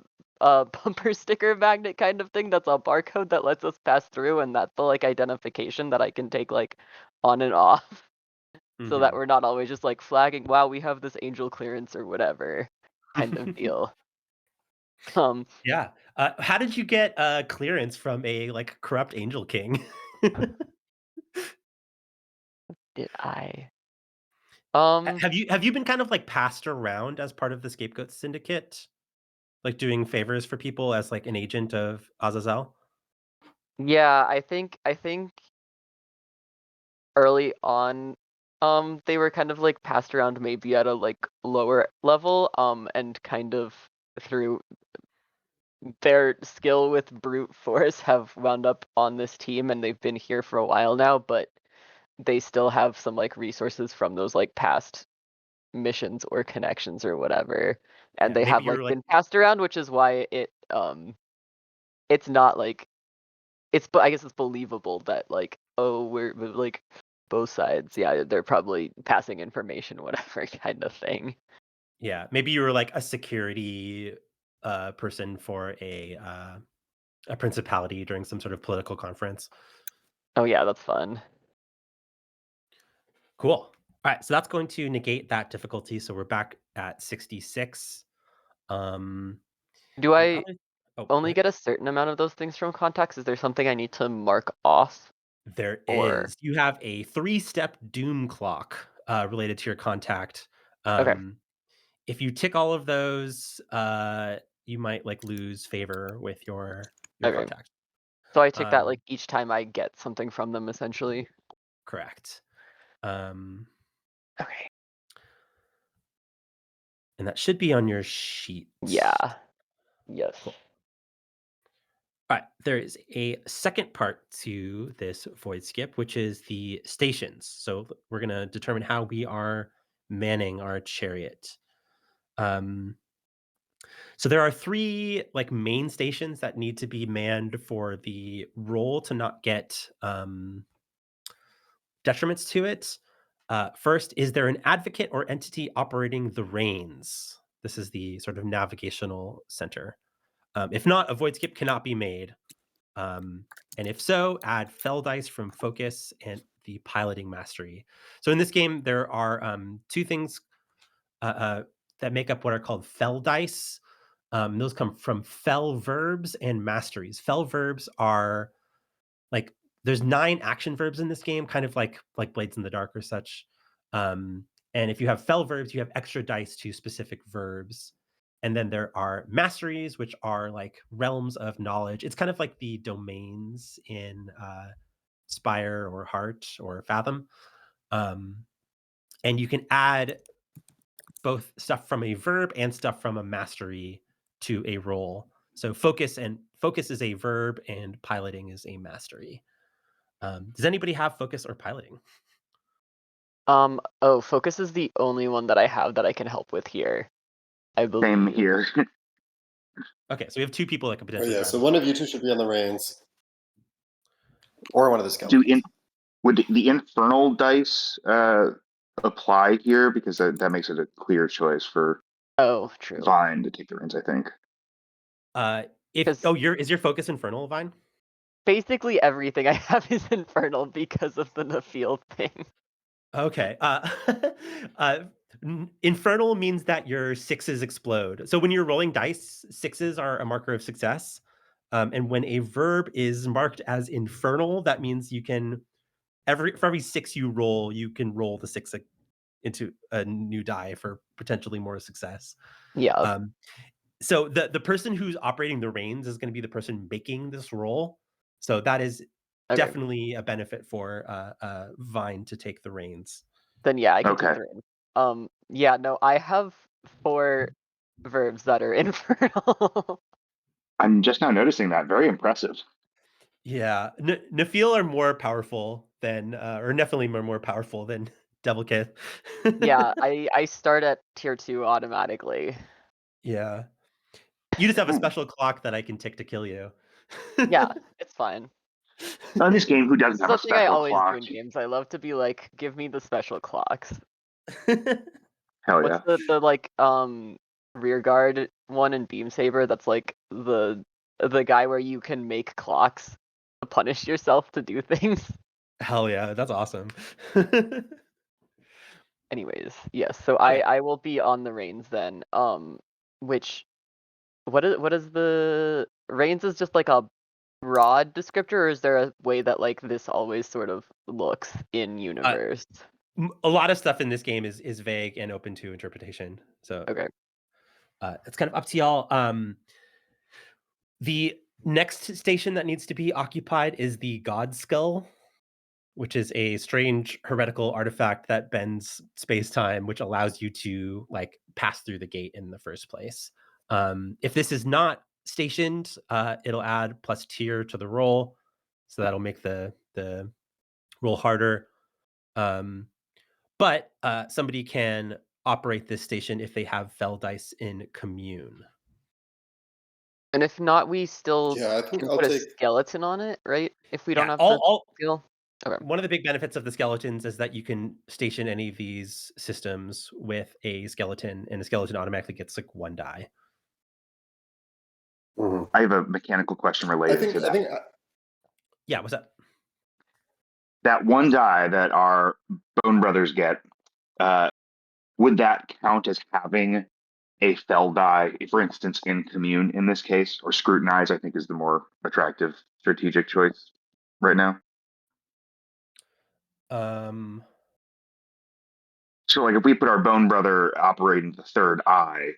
bumper sticker magnet kind of thing that's a barcode that lets us pass through, and that's the like identification that I can take like on and off, so that we're not always just like flagging, wow, we have this angel clearance or whatever kind of deal. Yeah. How did you get clearance from a like corrupt angel king? Did I? Have you been kind of like passed around as part of the scapegoat syndicate? like doing favors for people as like an agent of Azazel? Yeah, I think early on, they were kind of like passed around maybe at a like lower level, and kind of through their skill with brute force have wound up on this team, and they've been here for a while now, but they still have some like resources from those like past missions or connections or whatever, and Yeah, they maybe have you like were like been passed around, which is why it's not like I guess it's believable that like, oh, we're like both sides, yeah, they're probably passing information, whatever kind of thing. yeah, maybe you were like a security person for a principality during some sort of political conference. Oh yeah, that's fun. Cool. All right, so that's going to negate that difficulty. So we're back at 66. Um, Do the I other, oh, go only ahead. get a certain amount of those things from contacts? Is there something I need to mark off? There Or is. You have a 3-step doom clock related to your contact. okay, Um, if you tick all of those, you might like lose favor with your okay. contact. So I tick that like Um, each time I get something from them, essentially. correct. Um, Okay. and that should be on your sheet. Yeah. Yes. Cool. All right, there is a second part to this void skip, which is the stations. So we're going to determine how we are manning our chariot. Um, so there are 3 like main stations that need to be manned for the role to not get detriments to it. First, is there an advocate or entity operating the reins? This is the sort of navigational center. If not, a void skip cannot be made. And if so, add fell dice from focus and the piloting mastery. So in this game, there are 2 things that make up what are called fell dice. Those come from fell verbs and masteries. Fell verbs are like there's 9 action verbs in this game, kind of like Blades in the Dark or such. Um, and if you have fell verbs, you have extra dice to specific verbs. And then there are masteries, which are like realms of knowledge. It's kind of like the domains in Spire or Heart or Fathom. Um, and you can add both stuff from a verb and stuff from a mastery to a role. So focus is a verb and piloting is a mastery. Does anybody have focus or piloting? Oh, focus is the only one that I have that I can help with here, I Same believe. here. Okay, so we have 2 people that could Oh potentially yeah, drive so this. one of you two should be on the reins, or one of the Do skeletons. in would the infernal dice apply here because that makes it a clear choice for Oh, true. Vine to take the reins, I think. If Because is your focus infernal, Vine? basically everything I have is infernal because of the Nafeel thing. Okay. Uh, infernal means that your 6s explode. So when you're rolling dice, 6s are a marker of success. And when a verb is marked as infernal, that means you can for every 6 you roll, you can roll the 6 into a new die for potentially more success. Yeah. Um, so the person who's operating the reins is going to be the person making this roll. So that is Okay. definitely a benefit for Vine to take the reins. Then yeah, I can take Okay. the reins. Yeah, no, I have 4 verbs that are infernal. I'm just now noticing that. Very impressive. Yeah, Nafeel are more powerful than, or definitely more powerful than devilkith. Yeah, I start at tier 2 automatically. Yeah, you just have a Hmm. special clock that I can tick to kill you. Yeah, it's fine. Now, in this game, who This doesn't is have a something I special always do clock? in games. I love to be like, give me the special clocks. Hell What's yeah. the like rear guard one in Beam Saber that's like the guy where you can make clocks to punish yourself to do things? Hell yeah, that's awesome. Anyways, yes, so Okay. I will be on the reins then. Which what is the reins is just like a broad descriptor, or is there a way that like this always sort of looks in Uh, universe? a lot of stuff in this game is vague and open to interpretation. So Okay. It's kind of up to y'all. The next station that needs to be occupied is the God Skull, which is a strange heretical artifact that bends space-time, which allows you to like pass through the gate in the first place. If this is not stationed, it'll add plus tier to the roll, so that'll make the roll harder. But somebody can operate this station if they have fell dice in commune. And if not, we still Yeah, I think can I'll put a take. skeleton on it, right? If we don't Yeah, have the skill. Okay. one of the big benefits of the skeletons is that you can station any of these systems with a skeleton, and the skeleton automatically gets like 1 die. Mhm. I have a mechanical question related to that. Yeah, what's up? That 1 die that our bone brothers get, would that count as having a fell die, for instance, in commune in this case, or scrutinize? I think is the more attractive strategic choice right now. So, like, if we put our bone brother operating the third eye,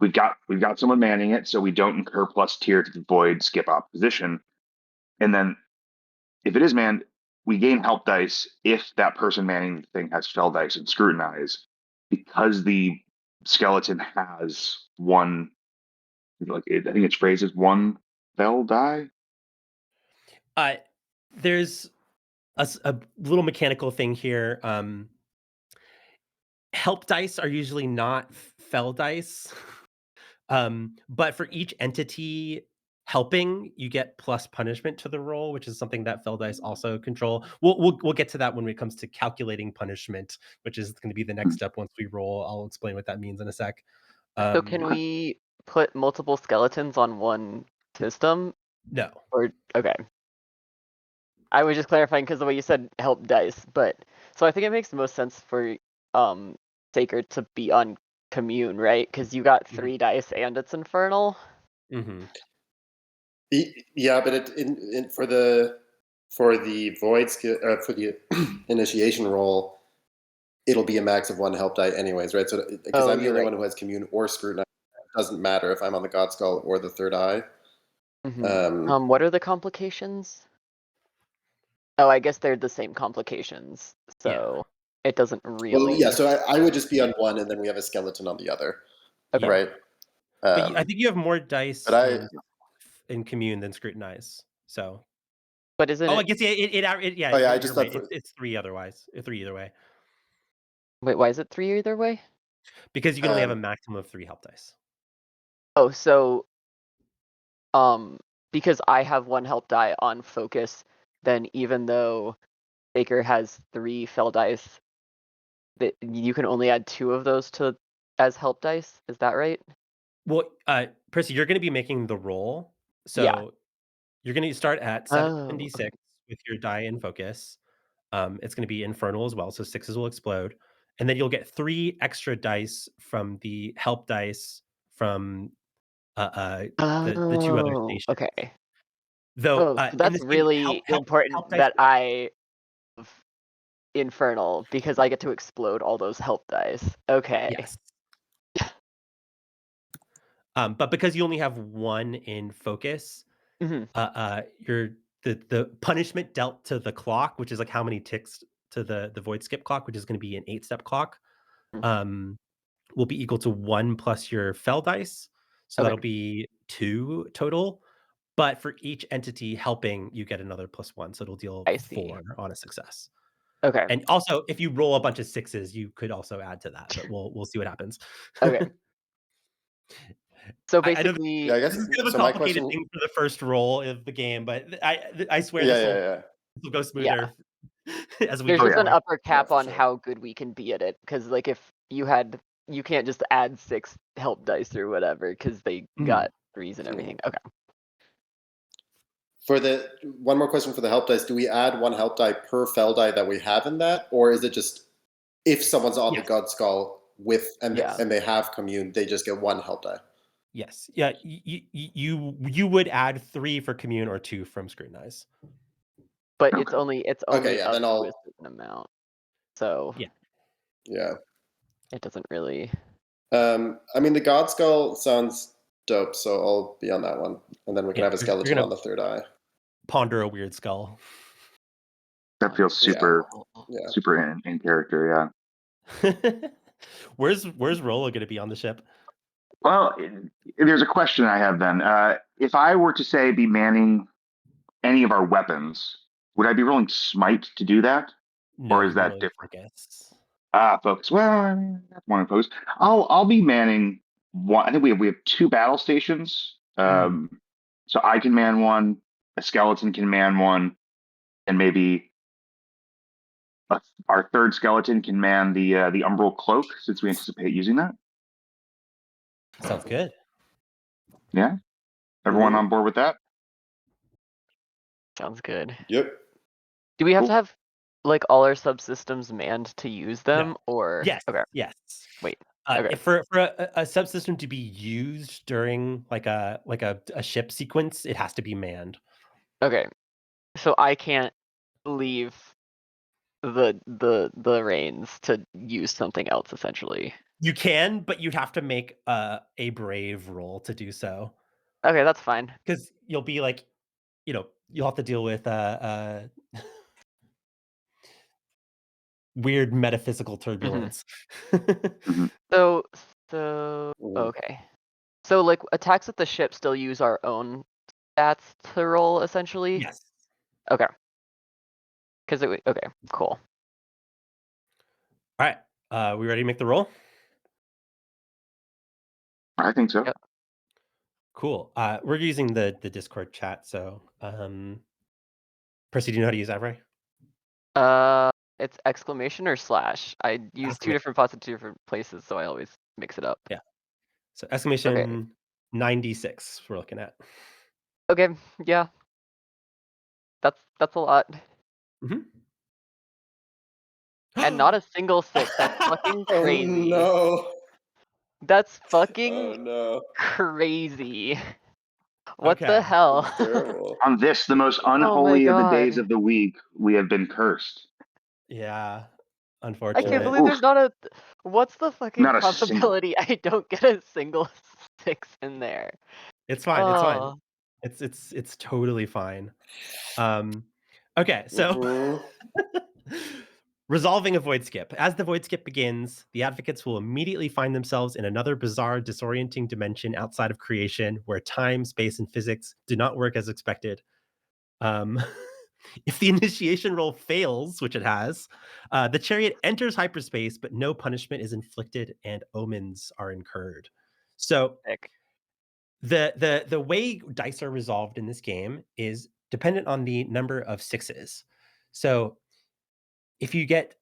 we've got someone manning it, so we don't incur plus tier to avoid skip opposition, and then if it is manned, we gain help dice if that person manning the thing has fell dice and scrutinize, because the skeleton has 1. I think its phrase is 1 fell die. There's a little mechanical thing here. Help dice are usually not fell dice. But for each entity helping, you get plus punishment to the roll, which is something that fell dice also control. We'll get to that when it comes to calculating punishment, which is going to be the next step once we roll. I'll explain what that means in a sec. So can we put multiple skeletons on one system? No. Or okay. I was just clarifying because the way you said help dice, but so I think it makes the most sense for Saker to be on commune, right? Because you got 3 dice and it's infernal. Mm-hmm. Yeah, but for the void skill for the initiation roll, it'll be a max of 1 help die anyways, right? So because I'm the only one who has commune or scrutinize, it doesn't matter if I'm on the God Skull or the third eye. Mm-hmm. What are the complications? Oh, I guess they're the same complications, so it doesn't really. Well, yeah. So I would just be on one, and then we have a skeleton on the other, Okay. right? But I think you have more dice in commune than scrutinize. So, but isn't? I guess yeah. Oh yeah, I just thought it's 3 otherwise. 3 either way. Wait, why is it 3 either way? Because you can only have a maximum of 3 help dice. Oh, so because I have 1 help die on focus, then even though Baker has 3 fell dice, that you can only add 2 of those as help dice. Is that right? Well, Percy, you're going to be making the roll, so you're going to start at 76 with your die in focus. It's going to be infernal as well, so 6s will explode, and then you'll get 3 extra dice from the help dice from the 2 other stations. Okay. Though so that's really important that I have infernal because I get to explode all those help dice. Okay. Yes. But because you only have 1 in focus, the punishment dealt to the clock, which is like how many ticks to the void skip clock, which is going to be an 8-step clock, will be equal to 1 plus your fell dice. So that'll be 2 total. But for each entity helping, you get another +1, so it'll deal 4 on a success. Okay. And also, if you roll a bunch of 6s, you could also add to that, but we'll see what happens. Okay. So basically, I guess this is kind of a complicated thing for the first roll of the game, but I swear this will go smoother as we there's go. just an upper cap on how good we can be at it, because like if you can't just add 6 help dice or whatever because they got 3s and everything. Okay. For the one more question for the help dice, do we add 1 help die per fell die that we have in that, or is it just if someone's on the God Skull and they have commune, they just get 1 help die? Yes. Yeah. You would add 3 for commune or 2 from scrutinize. But it's only okay. Yeah. up Then to a certain amount. So yeah. It doesn't really. I mean, the God Skull sounds dope, so I'll be on that one, and then we can Yeah, have a you're skeleton gonna on the third eye. ponder a weird skull. That feels Yeah. super Yeah. super in character. Yeah. Where's Rolo gonna be on the ship? Well, there's a question I have then. If I were to say be manning any of our weapons, would I be rolling smite to do that, No, or is you'd be that rolling different? focus. Focus. Well, I mean, that's one of focus. I'll be manning one. I think we have two battle stations. Mhm. So I can man one. A skeleton can man one, and maybe our third skeleton can man the umbral cloak, since we anticipate using that. Sounds good. Yeah, everyone Mm-hmm. on board with that? Sounds good. Yep. Do we have Cool. to have like all our subsystems manned to use them, or Yes. okay? Yes. Wait. Okay. For a subsystem to be used during like a ship sequence, it has to be manned. Okay. So I can't leave the reins to use something else, essentially. You can, but you'd have to make a brave roll to do so, Okay, that's fine. because you'll be like, you'll have to deal with weird metaphysical turbulence. Hmm. So Mhm. okay. So like attacks with the ship still use our own stats to roll, essentially. Yes. Okay. Because okay, cool. All right. We ready to make the roll? I think so. Yep. Cool. We're using the Discord chat, so Percy, do you know how to use Avray? It's exclamation or slash. I use two different pots in two different places, so I always mix it up. Yeah. So Okay. exclamation 96 we're looking at. Okay. Yeah. That's a lot. Mhm. And not a single 6. That's fucking Oh crazy. no. That's Oh fucking no. crazy. What the Okay. hell? That's terrible. On this, the most Oh my unholy of the days god. of the week, we have been cursed. Yeah. I can't Unfortunate. believe Oof, there's not a. What's the fucking not a single. possibility I don't get a single 6 in there? It's fine. It's fine. Oh. It's totally fine. Okay, so Mm-hmm. resolving a void skip. As the void skip begins, the advocates will immediately find themselves in another bizarre, disorienting dimension outside of creation where time, space, and physics do not work as expected. Um, if the initiation roll fails, which it has, the chariot enters hyperspace, but no punishment is inflicted and omens are incurred. So Sick. the way dice are resolved in this game is dependent on the number of sixes. So if you get,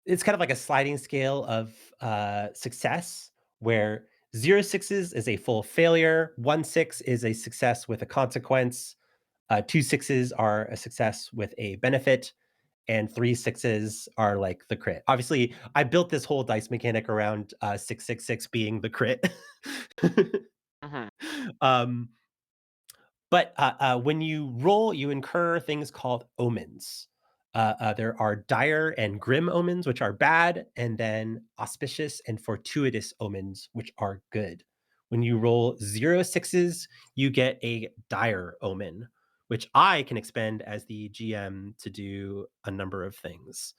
it's kind of like a sliding scale of success, where 0 sixes is a full failure, 1 6 is a success with a consequence, 2 sixes are a success with a benefit, and 3 sixes are like the crit. Obviously, I built this whole dice mechanic around 666 being the crit. Mhm. um, But when you roll, you incur things called omens. There are dire and grim omens, which are bad, and then auspicious and fortuitous omens, which are good. When you roll 0 sixes, you get a dire omen, which I can expend as the GM to do a number of things.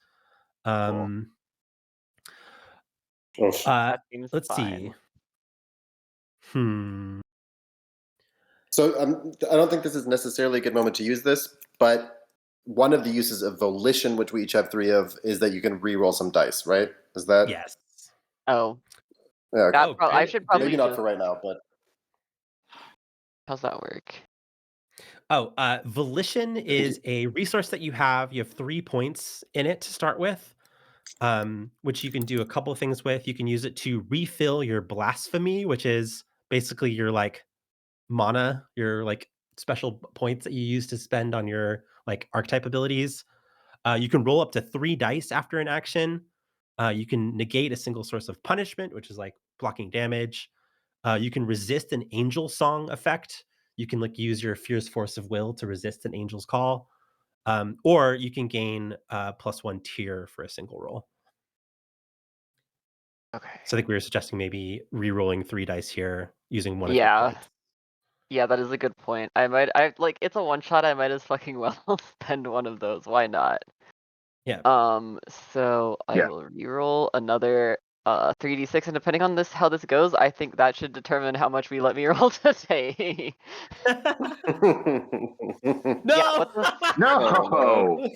Cool. Um, Oof. uh, That seems let's see. fine. Hmm. So I don't think this is necessarily a good moment to use this, but one of the uses of volition, which we each have 3 of, is that you can re-roll some dice, right? Is that? Yes. Oh, Yeah, okay. Oh, I good. should Good. Maybe probably not for just. right now, but How's that work? Oh, volition is a resource that you have. You have 3 points in it to start with, which you can do a couple of things with. You can use it to refill your blasphemy, which is basically your like mana, your like special points that you use to spend on your like archetype abilities. You can roll up to 3 dice after an action. You can negate a single source of punishment, which is like blocking damage. You can resist an angel song effect. You can like use your fierce force of will to resist an angel's call, or you can gain +1 tier for a single roll. Okay. So I think we were suggesting maybe re-rolling 3 dice here using one of your Yeah. points. Yeah, that is a good point. I like it's a one shot. I might as fucking well spend one of those. Why not? Yeah. So I Yeah. will reroll another 3d6, and depending on how this goes, I think that should determine how much we let me roll today. Yeah, No! what the? No. Oh,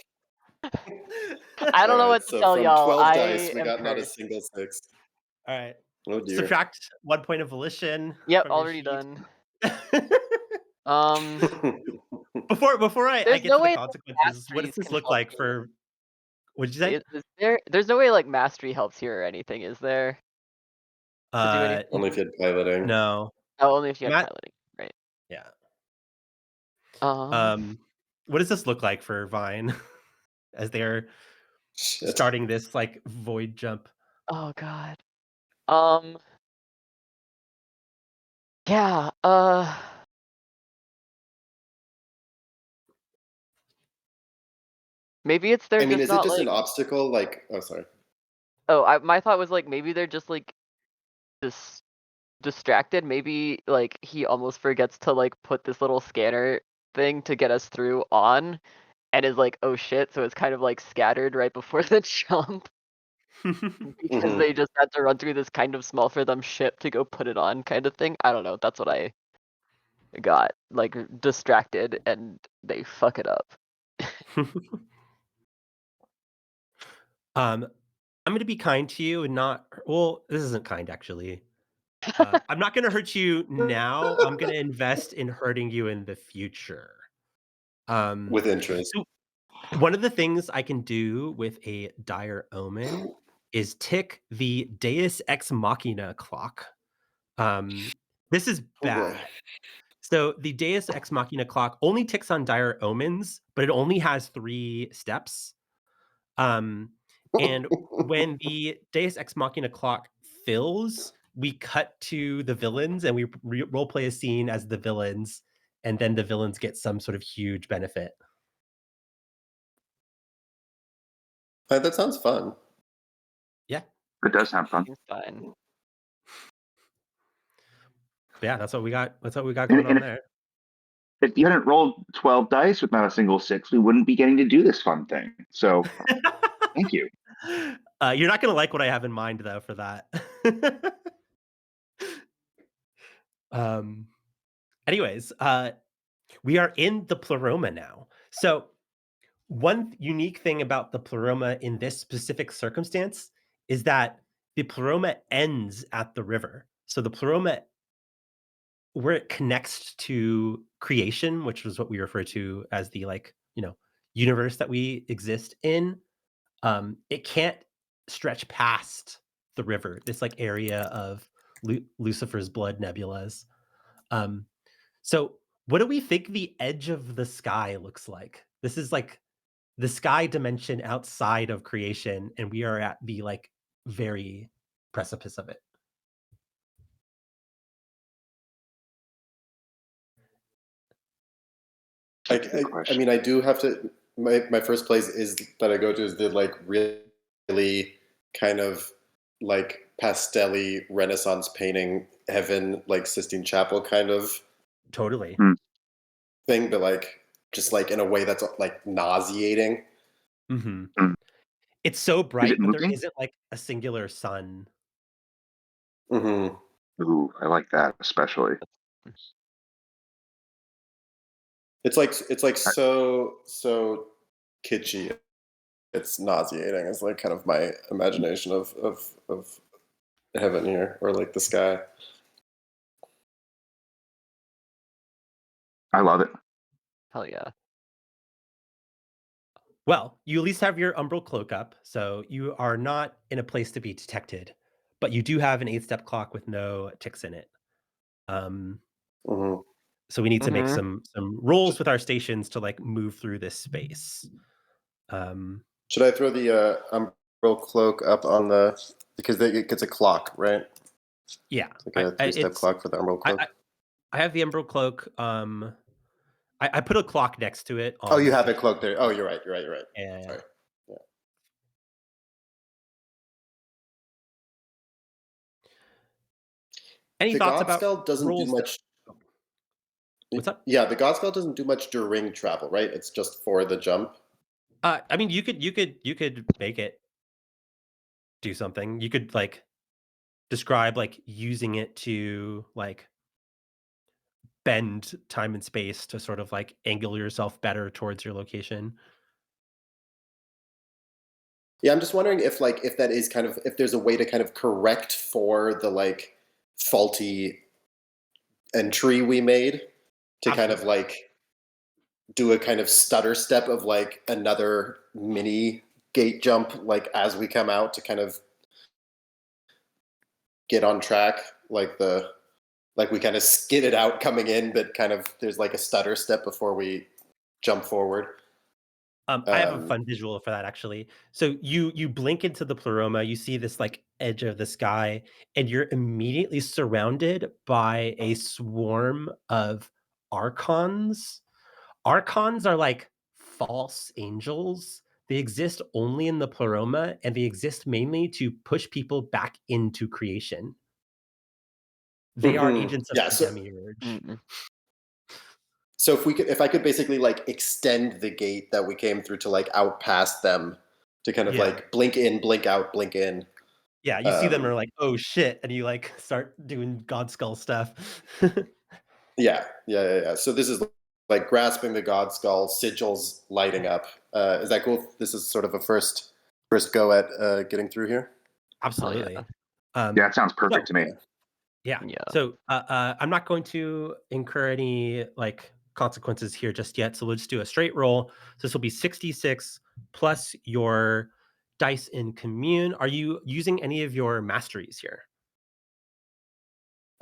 I don't know Alright, what to so tell from y'all. 12 I dice, we am got not a cursed. single 6. All right. Oh dear. Subtract 1 point of volition Yep, from your already sheet. done. Um, Before I there's get no to the way consequences, what does masteries this can look help like here. for... What'd you say? Is there? There's no way like mastery helps here or anything, is there? To do anything? Only if you had piloting. No. Oh, only if you had Matt, piloting, right? yeah. Um, What does this look like for Vine as they're Shit. starting this like void jump? Oh god. Yeah. Maybe it's they're I mean, just is it not just like. an obstacle? Like, oh, sorry. Oh, my thought was like maybe they're just like distracted. Maybe like he almost forgets to like put this little scanner thing to get us through on, and is like, oh shit. So it's kind of like scattered right before the jump because Mhm. they just had to run through this kind of small for them ship to go put it on kind of thing. I don't know. That's what I got, like distracted and they fuck it up. I'm going to be kind to you and not... Well, this isn't kind, actually. I'm not going to hurt you now. I'm going to invest in hurting you in the future. With interest. So one of the things I can do with a dire omen is tick the Deus Ex Machina clock. This is Oh boy. bad. So the Deus Ex Machina clock only ticks on dire omens, but it only has 3 steps. And when the Deus Ex Machina clock fills, we cut to the villains and we role play a scene as the villains, and then the villains get some sort of huge benefit. That sounds fun. Yeah. It does sound fun. Seems fine. Yeah, that's what we got. That's what we got And, going and on there. if you hadn't rolled 12 dice with not a single 6, we wouldn't be getting to do this fun thing. So thank you. You're not going to like what I have in mind, though, for that. Anyways, we are in the pleroma now. So one unique thing about the pleroma in this specific circumstance is that the pleroma ends at the river. So the pleroma, where it connects to creation, which was what we refer to as the universe that we exist in, it can't stretch past the river, this like area of Lucifer's blood nebulas. So what do we think the edge of the sky looks like? This is like the sky dimension outside of creation, and we are at the like very precipice of it. That's a good I question. mean, I do have to. My first place is that I go to is the like really kind of like pastel-y Renaissance painting heaven, like Sistine Chapel kind of Totally. thing, but like just like in a way that's like nauseating. Mm-hmm. Mm. It's so Is bright, it but there moving? isn't like a singular sun. Mm-hmm. Ooh, I like that especially. It's like I, so kitschy. It's nauseating. It's like kind of my imagination of heaven here, or like the sky. I love it. Hell yeah. Well, you at least have your umbral cloak up, so you are not in a place to be detected, but you do have an 8-step clock with no ticks in it. Mm-hmm. So we need to make Mhm. some rolls with our stations to like move through this space. Should I throw the umbral cloak up on the because it gets a clock, right? Yeah, It's like a 3-step clock for the umbral cloak. I have the umbral cloak. I put a clock next to it. Oh, you have a cloak there. Oh, you're right. Yeah. Sorry. Yeah. Any The thoughts God about Skull doesn't do rules that? much. What's up? Yeah, the God Skull doesn't do much during travel, right? It's just for the jump. I mean, you could make it do something. You could like describe like using it to like bend time and space to sort of like angle yourself better towards your location. Yeah, I'm just wondering if that is kind of if there's a way to kind of correct for the like faulty entry we made to kind of Absolutely. like do a kind of stutter step of like another mini gate jump like as we come out to kind of get on track like we kind of skid it out coming in but kind of there's like a stutter step before we jump forward. I have a um fun visual for that actually. So you blink into the pleroma, you see this like edge of the sky, and you're immediately surrounded by a swarm of archons. Archons are like false angels. They exist only in the pleroma, and they exist mainly to push people back into creation. They are agents of yeah, the so demiurge. Mm. so if I could basically like extend the gate that we came through to like out past them to kind of Yeah. like blink in, blink out, blink in. Yeah, you see them and are like, "Oh shit," and you like start doing God Skull stuff. Yeah. So this is like grasping the God Skull, sigils lighting up. Is that cool? This is sort of a first go at getting through here. Oh Absolutely. yeah. Yeah, Um, that sounds perfect so to me. yeah. Yeah. So I'm not going to incur any like consequences here just yet. So we'll just do a straight roll. So this will be 66 plus your dice in commune. Are you using any of your masteries here?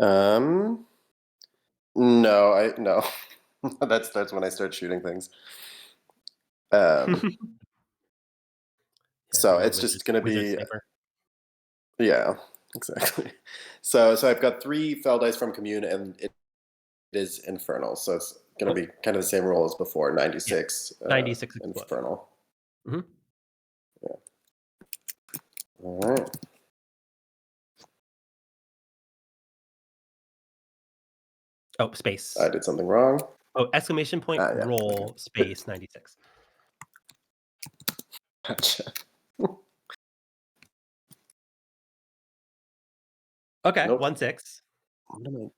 Um, no. That's when I start shooting things. Um, Yeah, so big old it's just gonna wizard be sniper. yeah, exactly. So I've got 3 fell dice from commune, and it is infernal. So it's gonna Cool. be kind of the same roll as before, Yeah, 96 96 explode. infernal. Mhm. Yeah. All right. Oh, I space. did something wrong. Oh, exclamation point, Yeah. Okay. roll, space, 96. Gotcha. Okay, Nope. 1-6. What am I?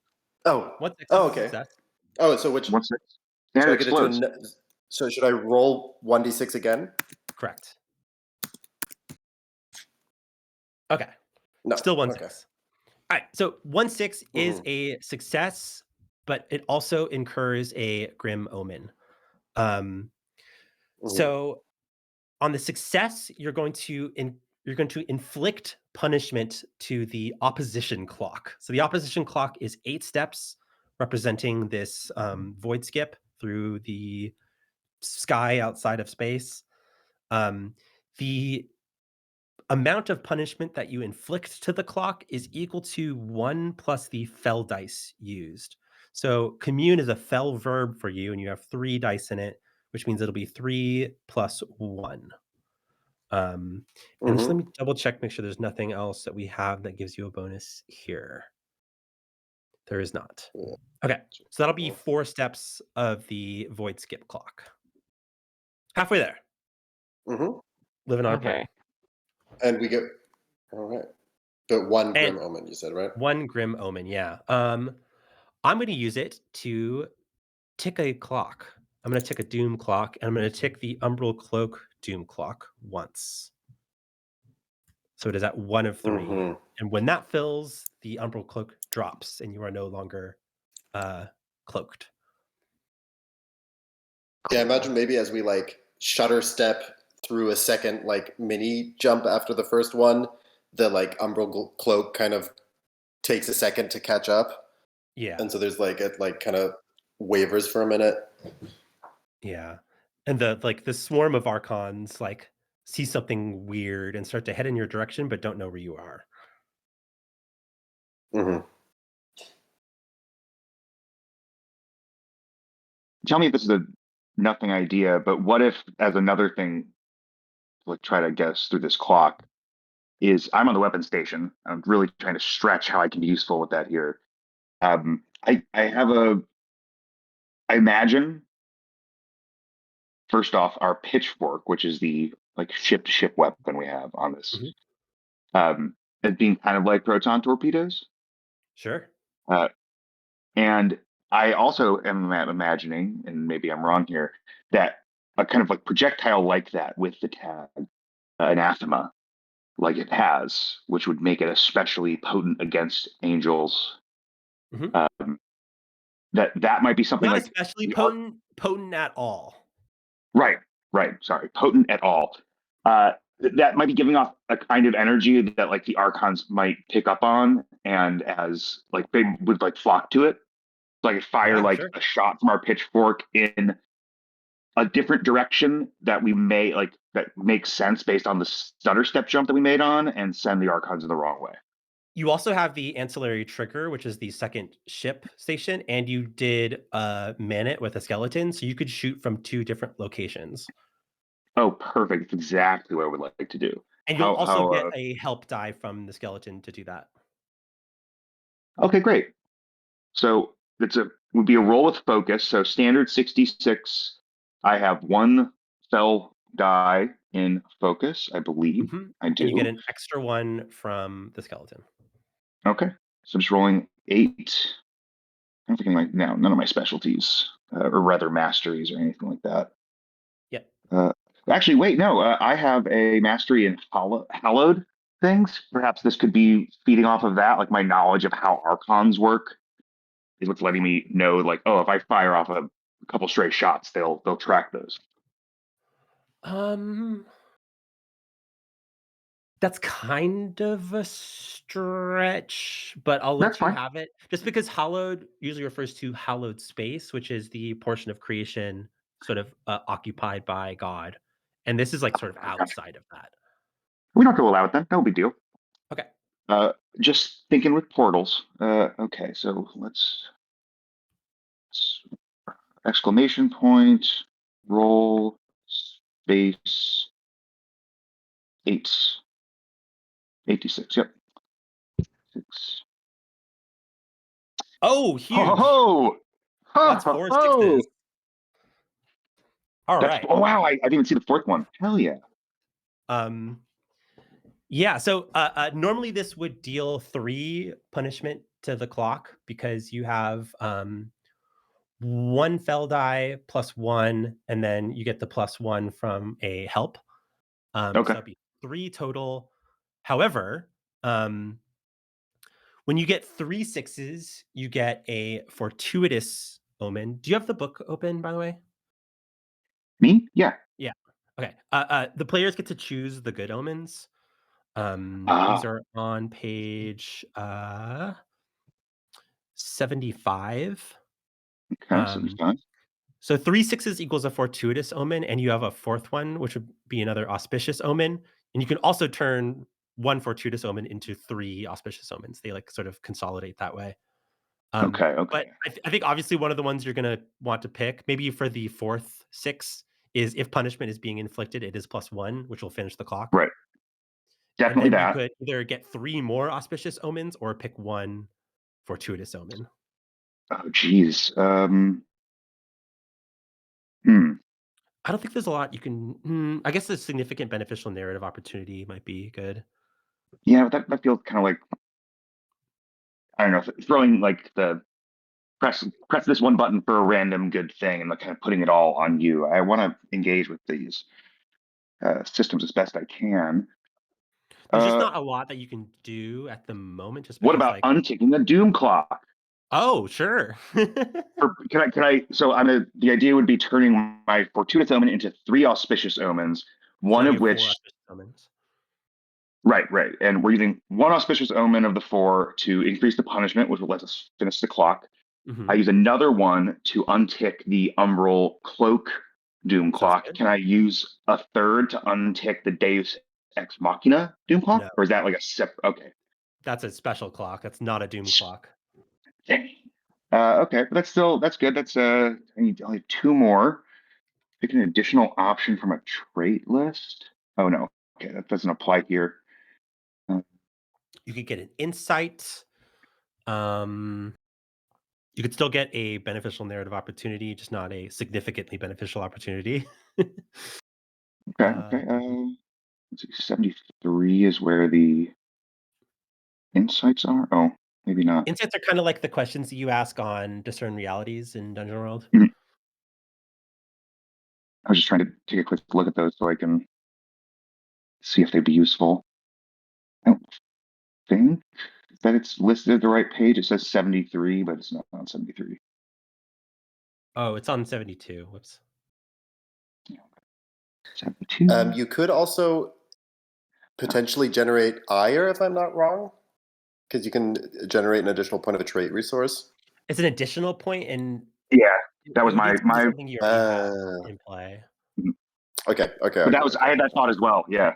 Oh. 1-6 is Oh, a okay. success. Oh, so which Once it, and should it I get it to explodes. so should I roll 1d6 again? Correct. Okay, No. still Okay. 1-6. All right, so 1-6 is Mm-hmm. a success, but it also incurs a grim omen. Um, Mm-hmm. so on the success, you're going to inflict punishment to the opposition clock. So the opposition clock is 8 steps, representing this void skip through the sky outside of space. The amount of punishment that you inflict to the clock is equal to 1 plus the fell dice used. So commune is a fell verb for you, and you have 3 dice in it, which means it'll be 3 plus 1. And just let Mm-hmm. me double check, make sure there's nothing else that we have that gives you a bonus here. There is not. Yeah. Okay, so that'll be 4 steps of the void skip clock. Halfway there. Mm-hmm. Living on a prayer. Okay. And we get all right. But 1 And grim omen, you said, right? 1 grim omen, yeah. I'm going to use it to tick a clock. I'm going to tick a doom clock, and I'm going to tick the umbral cloak doom clock once. So it is at 1 of 3. Mm-hmm. And when that fills, the umbral cloak drops, and you are no longer cloaked. Yeah, Cool. imagine maybe as we like shutter step through a second like mini jump after the first one, the like umbral cloak kind of takes a second to catch up. Yeah, And so there's like it like kind of wavers for a minute. yeah. And the swarm of archons like see something weird and start to head in your direction, but don't know where you are. Mm-hmm. Tell me if this is a nothing idea, but what if, as another thing, like try to guess through this clock, is I'm on the weapon station. I'm really trying to stretch how I can be useful with that here. I imagine first off our pitchfork, which is the like ship to ship weapon we have on this, um, as being kind of like proton torpedoes. Sure. Uh, and I also am imagining, and maybe I'm wrong here, that a kind of like projectile like that with the tag anathema, like it has, which would make it especially potent against angels. Mhm. That might be something Not like especially the potent at all. right, right. Sorry, potent at all. That might be giving off a kind of energy that like the archons might pick up on, and as like they would like flock to it. Like fire Yeah, like sure. a shot from our pitchfork in a different direction that we may like that makes sense based on the stutter step jump that we made on, and send the archons in the wrong way. You also have the ancillary trigger, which is the second ship station, and you did man it with a skeleton, so you could shoot from 2 different locations. Oh, perfect. It's exactly what I would like to do. And you'll also How get a help die from the skeleton to do that. okay, great. So it's a would be a roll with focus. So standard 66. I have one fell die in focus, I believe. Mhm. I And you get do. an extra 1 from the skeleton. Okay. So I'm just rolling 8. I'm thinking like no, none of my specialties, or rather masteries or anything like that. Yep. Uh, actually, wait, no, I have a mastery in hallowed things. Perhaps this could be feeding off of that. Like my knowledge of how archons work is what's letting me know, like, oh, if I fire off a couple stray shots, they'll track those. Um, that's kind of a stretch, but I'll That's let you fine. have it. Just because hallowed usually refers to hallowed space, which is the portion of creation sort of occupied by God. And this is like sort of Gotcha. outside of that. We don't have to allow it then. No big deal. Okay. Uh, just thinking with portals. Okay, so let's exclamation point, roll, space, 8, 86. Yep. 6. Oh, Ho ho huge. ho! Ho That's ho 4 ho! sixes. All That's right. oh wow! I didn't even see the fourth one. Hell yeah! Um, yeah, so normally this would deal 3 punishment to the clock because you have 1 fell die plus 1, and then you get the plus 1 from a help. So Okay, that'd be 3 total. However, um, when you get 3 sixes, you get a fortuitous omen. Do you have the book open, by the way? me? Yeah. Yeah. Okay. The players get to choose the good omens. These Ah, are on page 75. okay. Um, 75. so 3 sixes equals a fortuitous omen, and you have a fourth one, which would be another auspicious omen. And you can also turn 1 fortuitous omen into 3 auspicious omens. They like sort of consolidate that way. Okay, okay. But I think obviously one of the ones you're gonna want to pick, maybe for the fourth 6, is if punishment is being inflicted, it is plus 1, which will finish the clock. Right. And Definitely then you that. could either get 3 more auspicious omens or pick 1 fortuitous omen. Oh, geez. Hmm. I don't think there's a lot you can I guess the significant beneficial narrative opportunity might be good. Yeah, but that feels kind of like I don't know, throwing like the press this one button for a random good thing and like kind of putting it all on you. I want to engage with these systems as best I can. There's just Uh, not a lot that you can do at the moment just what because, about like unticking the doom clock? oh, sure. Or can I so the idea would be turning my fortuitous omen into 3 auspicious omens, So one now you of have 4 which auspicious omens. right, and we're using 1 auspicious omen of the 4 to increase the punishment, which will let us finish the clock. I Mhm. use another one to untick the umbral cloak doom Sounds clock. good. Can I use a third to untick the Deus Ex Machina doom clock, No, or is that like a separate? Okay, that's a special clock. That's not a doom clock. dang. Okay, but that's good. That's I need only 2 more. Pick an additional option from a trait list. Oh no, okay, that doesn't apply here. Uh, You could get an insight. Um, You could still get a beneficial narrative opportunity, just not a significantly beneficial opportunity. Okay, Uh, okay. Let's see, 73 is where the insights are. Oh, maybe not. Insights are kind of like the questions that you ask on Discern Realities in Dungeon World. Mhm. I was just trying to take a quick look at those so I can see if they'd be useful. I don't think that it's listed at the right page. It says 73, but it's not on 73. Oh, it's on 72. Whoops. 72. You could also potentially generate ire, if I'm not wrong, because you can generate an additional point of a trait resource. It's an additional point, and Yeah, that it was would need to be my. something you already have in play. Okay. But that was I had that thought as well. Yeah.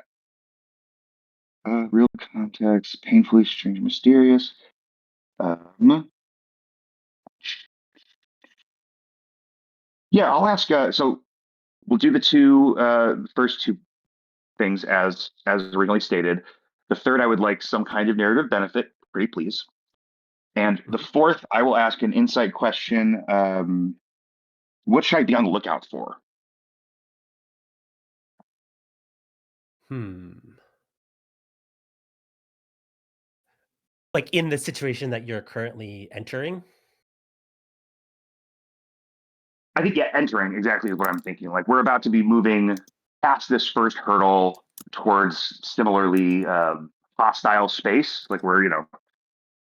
Real context, painfully strange, mysterious. Yeah, I'll ask. So we'll do the first two things as originally stated. The third, I would like some kind of narrative benefit. Pretty please. And the fourth, I will ask an insight question. What should I be on the lookout for? Like in the situation that you're currently entering? I think entering exactly is what I'm thinking. Like we're about to be moving past this first hurdle towards similarly hostile space. Like we're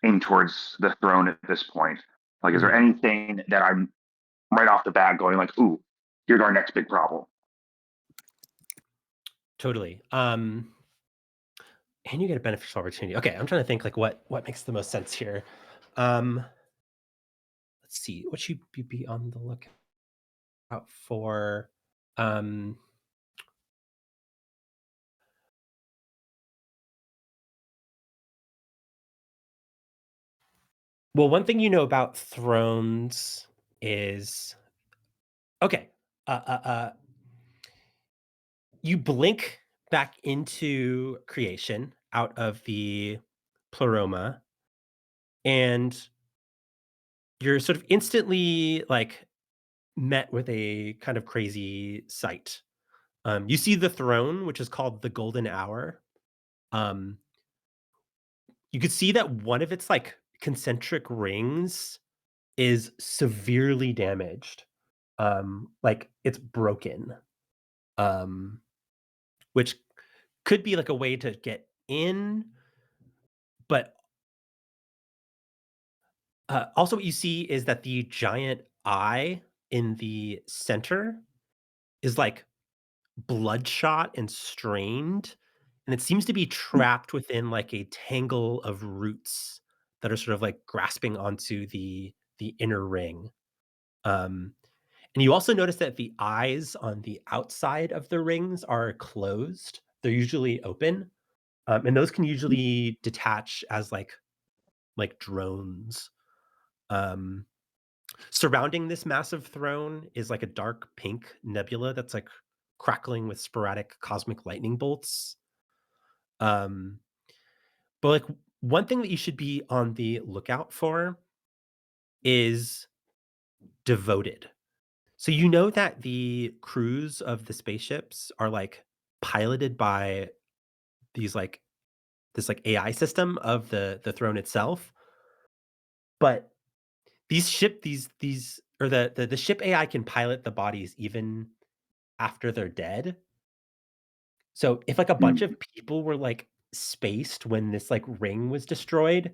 aiming towards the throne at this point. Like, is there anything that I'm right off the bat going like, ooh, here's our next big problem? Totally. And you get a beneficial opportunity. Okay, I'm trying to think like what makes the most sense here. Let's see. What should you be on the lookout for? Well, one thing you know about thrones is okay. You blink back into creation out of the pleroma, and you're sort of instantly like met with a kind of crazy sight. You see the throne, which is called the Golden Hour. Um, you could see that one of its like concentric rings is severely damaged. Like it's broken. Um, which could be like a way to get in, but also what you see is that the giant eye in the center is like bloodshot and strained, and it seems to be trapped within like a tangle of roots that are sort of like grasping onto the inner ring. Um, and you also notice that the eyes on the outside of the rings are closed. They're usually open, and those can usually detach as like drones. Um, Surrounding this massive throne is like a dark pink nebula that's like crackling with sporadic cosmic lightning bolts. Um, but like one thing that you should be on the lookout for is devoted. So you know that the crews of the spaceships are like piloted by these like this like AI system of the throne itself, but these or the ship AI can pilot the bodies even after they're dead. So if like a bunch of people were like spaced when this like ring was destroyed,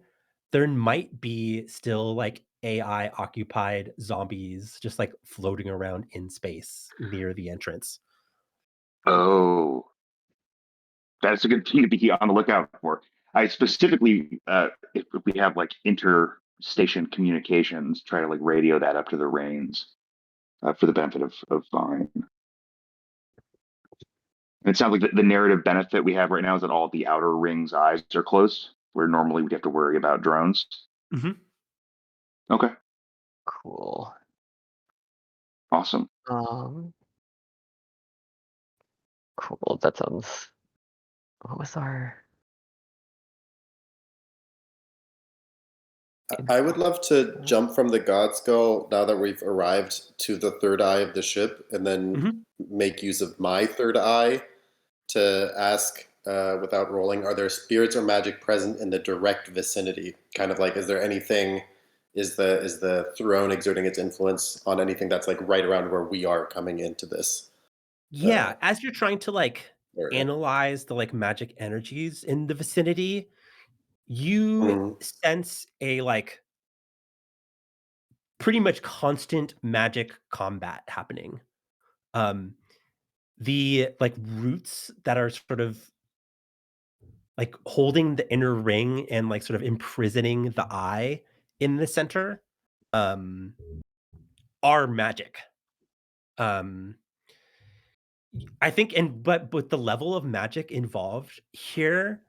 there might be still like AI occupied zombies just like floating around in space near the entrance. Oh, that's a good thing to be on the lookout for. I specifically, if we have like interstation communications, try to like radio that up to the reins for the benefit of Vine. And it sounds like the narrative benefit we have right now is that all the outer rings' eyes are closed, where normally we'd have to worry about drones. Mhm. Okay, Cool. awesome. Cool. That sounds. What was our? I would love to jump from the God skull now that we've arrived to the third eye of the ship, and then make use of my third eye to ask, without rolling, are there spirits or magic present in the direct vicinity? Kind of like, is there anything? Is the throne exerting its influence on anything that's like right around where we are coming into this? Yeah, as you're trying to like Area? analyze the like magic energies in the vicinity, you sense a like pretty much constant magic combat happening. The like roots that are sort of like holding the inner ring and like sort of imprisoning the eye in the center are magic. Um I think, and but with the level of magic involved here,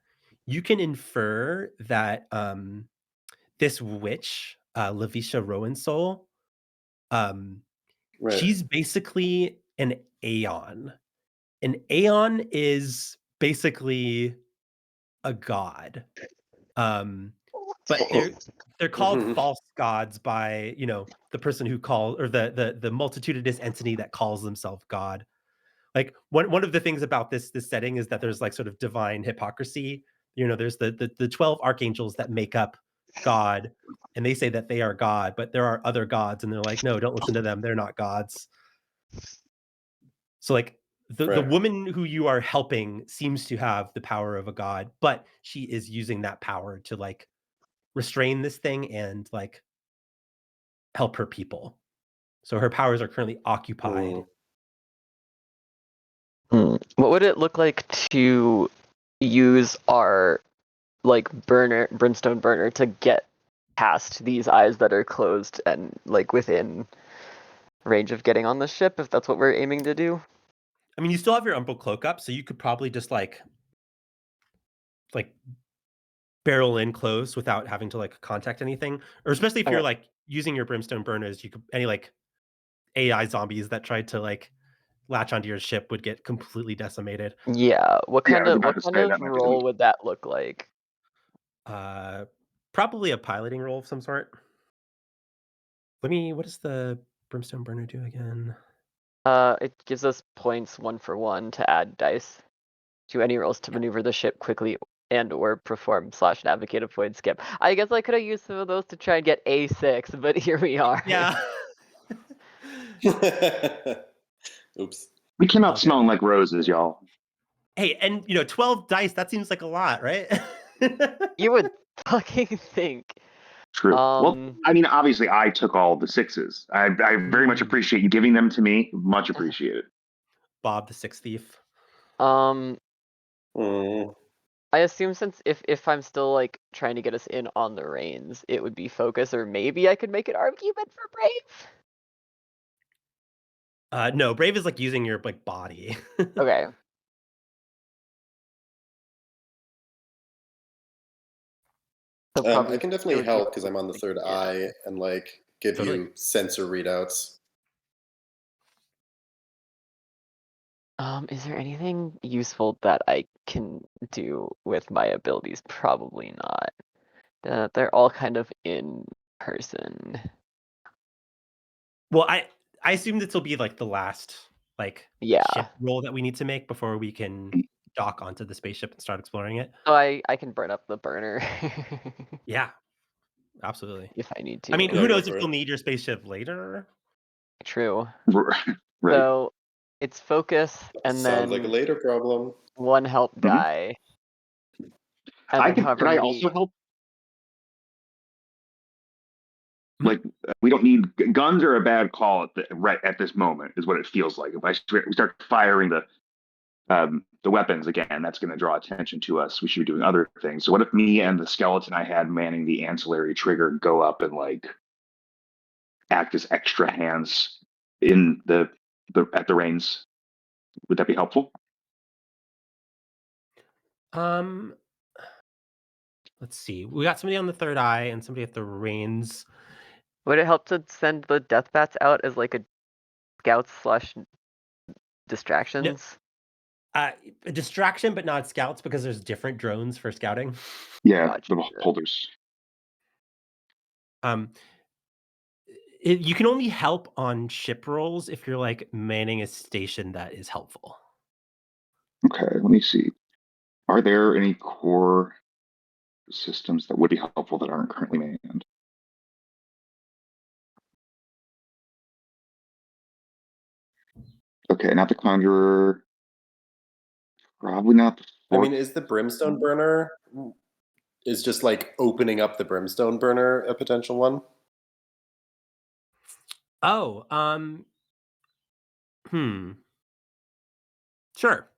you can infer that this witch, Lavisha Rowansoul, um, Right. she's basically an aeon. An aeon is basically a god. But they're called false gods by, the person who calls, or the multitudinous entity that calls themselves God. Like one of the things about this setting is that there's like sort of divine hypocrisy. There's the 12 archangels that make up God, and they say that they are God, but there are other gods, and they're like, no, don't listen to them. They're not gods. So like the Right. woman who you are helping seems to have the power of a god, but she is using that power to like restrain this thing and like help her people. So her powers are currently occupied. What would it look like to use our like brimstone burner to get past these eyes that are closed and like within range of getting on the ship, if that's what we're aiming to do? I mean, you still have your umbral cloak up, so you could probably just like barrel in close without having to like contact anything. Or especially if you're Okay. like using your brimstone burners, you could any like AI zombies that tried to like latch onto your ship would get completely decimated. Yeah. What Yeah, I kind was of about what to kind say of that might be role would that look like? Probably a piloting role of some sort. What does the brimstone burner do again? It gives us points 1 for 1 to add dice to any rolls to maneuver the ship quickly and or perform / navigate a void skip. I guess I could have used some of those to try and get A6, but here we are. Yeah. Oops. We came out Okay. smelling like roses, y'all. Hey, and 12 dice, that seems like a lot, right? You would fucking think. True. Well, I mean, obviously, I took all the sixes. I very much appreciate you giving them to me. Much appreciated. Bob the Sixth Thief. I assume since if I'm still like trying to get us in on the reins, it would be focus, or maybe I could make an argument for brave. No, brave is like using your like body. Okay. So I probably can it definitely would be help because I'm on the like, third yeah. eye and like give Totally. you sensor readouts. Is there anything useful that I can do with my abilities? Probably not. They're all kind of in person. Well, I assume this will be like the last like Yeah. ship roll that we need to make before we can dock onto the spaceship and start exploring it. So I can burn up the burner Yeah, absolutely. if I need I mean, to. Yeah, who go knows if for you'll it. need your spaceship later? True. Right. So it's focus and Sounds like a then later problem. 1 help die. And then however Could I many. also help? Like, we don't need guns are a bad call right at this moment, is what it feels like. If we start firing the weapons again, that's going to draw attention to us. We should be doing other things. So what if me and the skeleton I had manning the ancillary trigger go up and like act as extra hands in the at the reins? Would that be helpful? Let's see. We got somebody on the third eye and somebody at the reins. Would it help to send the death bats out as like a scouts / distractions? A distraction, but not scouts, because there's different drones for scouting. Yeah, Gotcha. the holders. You can only help on ship rolls if you're like manning a station that is helpful. Okay, let me see. Are there any core systems that would be helpful that aren't currently manned? Okay, not the Conjurer. Probably not the I fourth. mean, is the Brimstone Burner is just like opening up the Brimstone Burner a potential one? Oh, sure.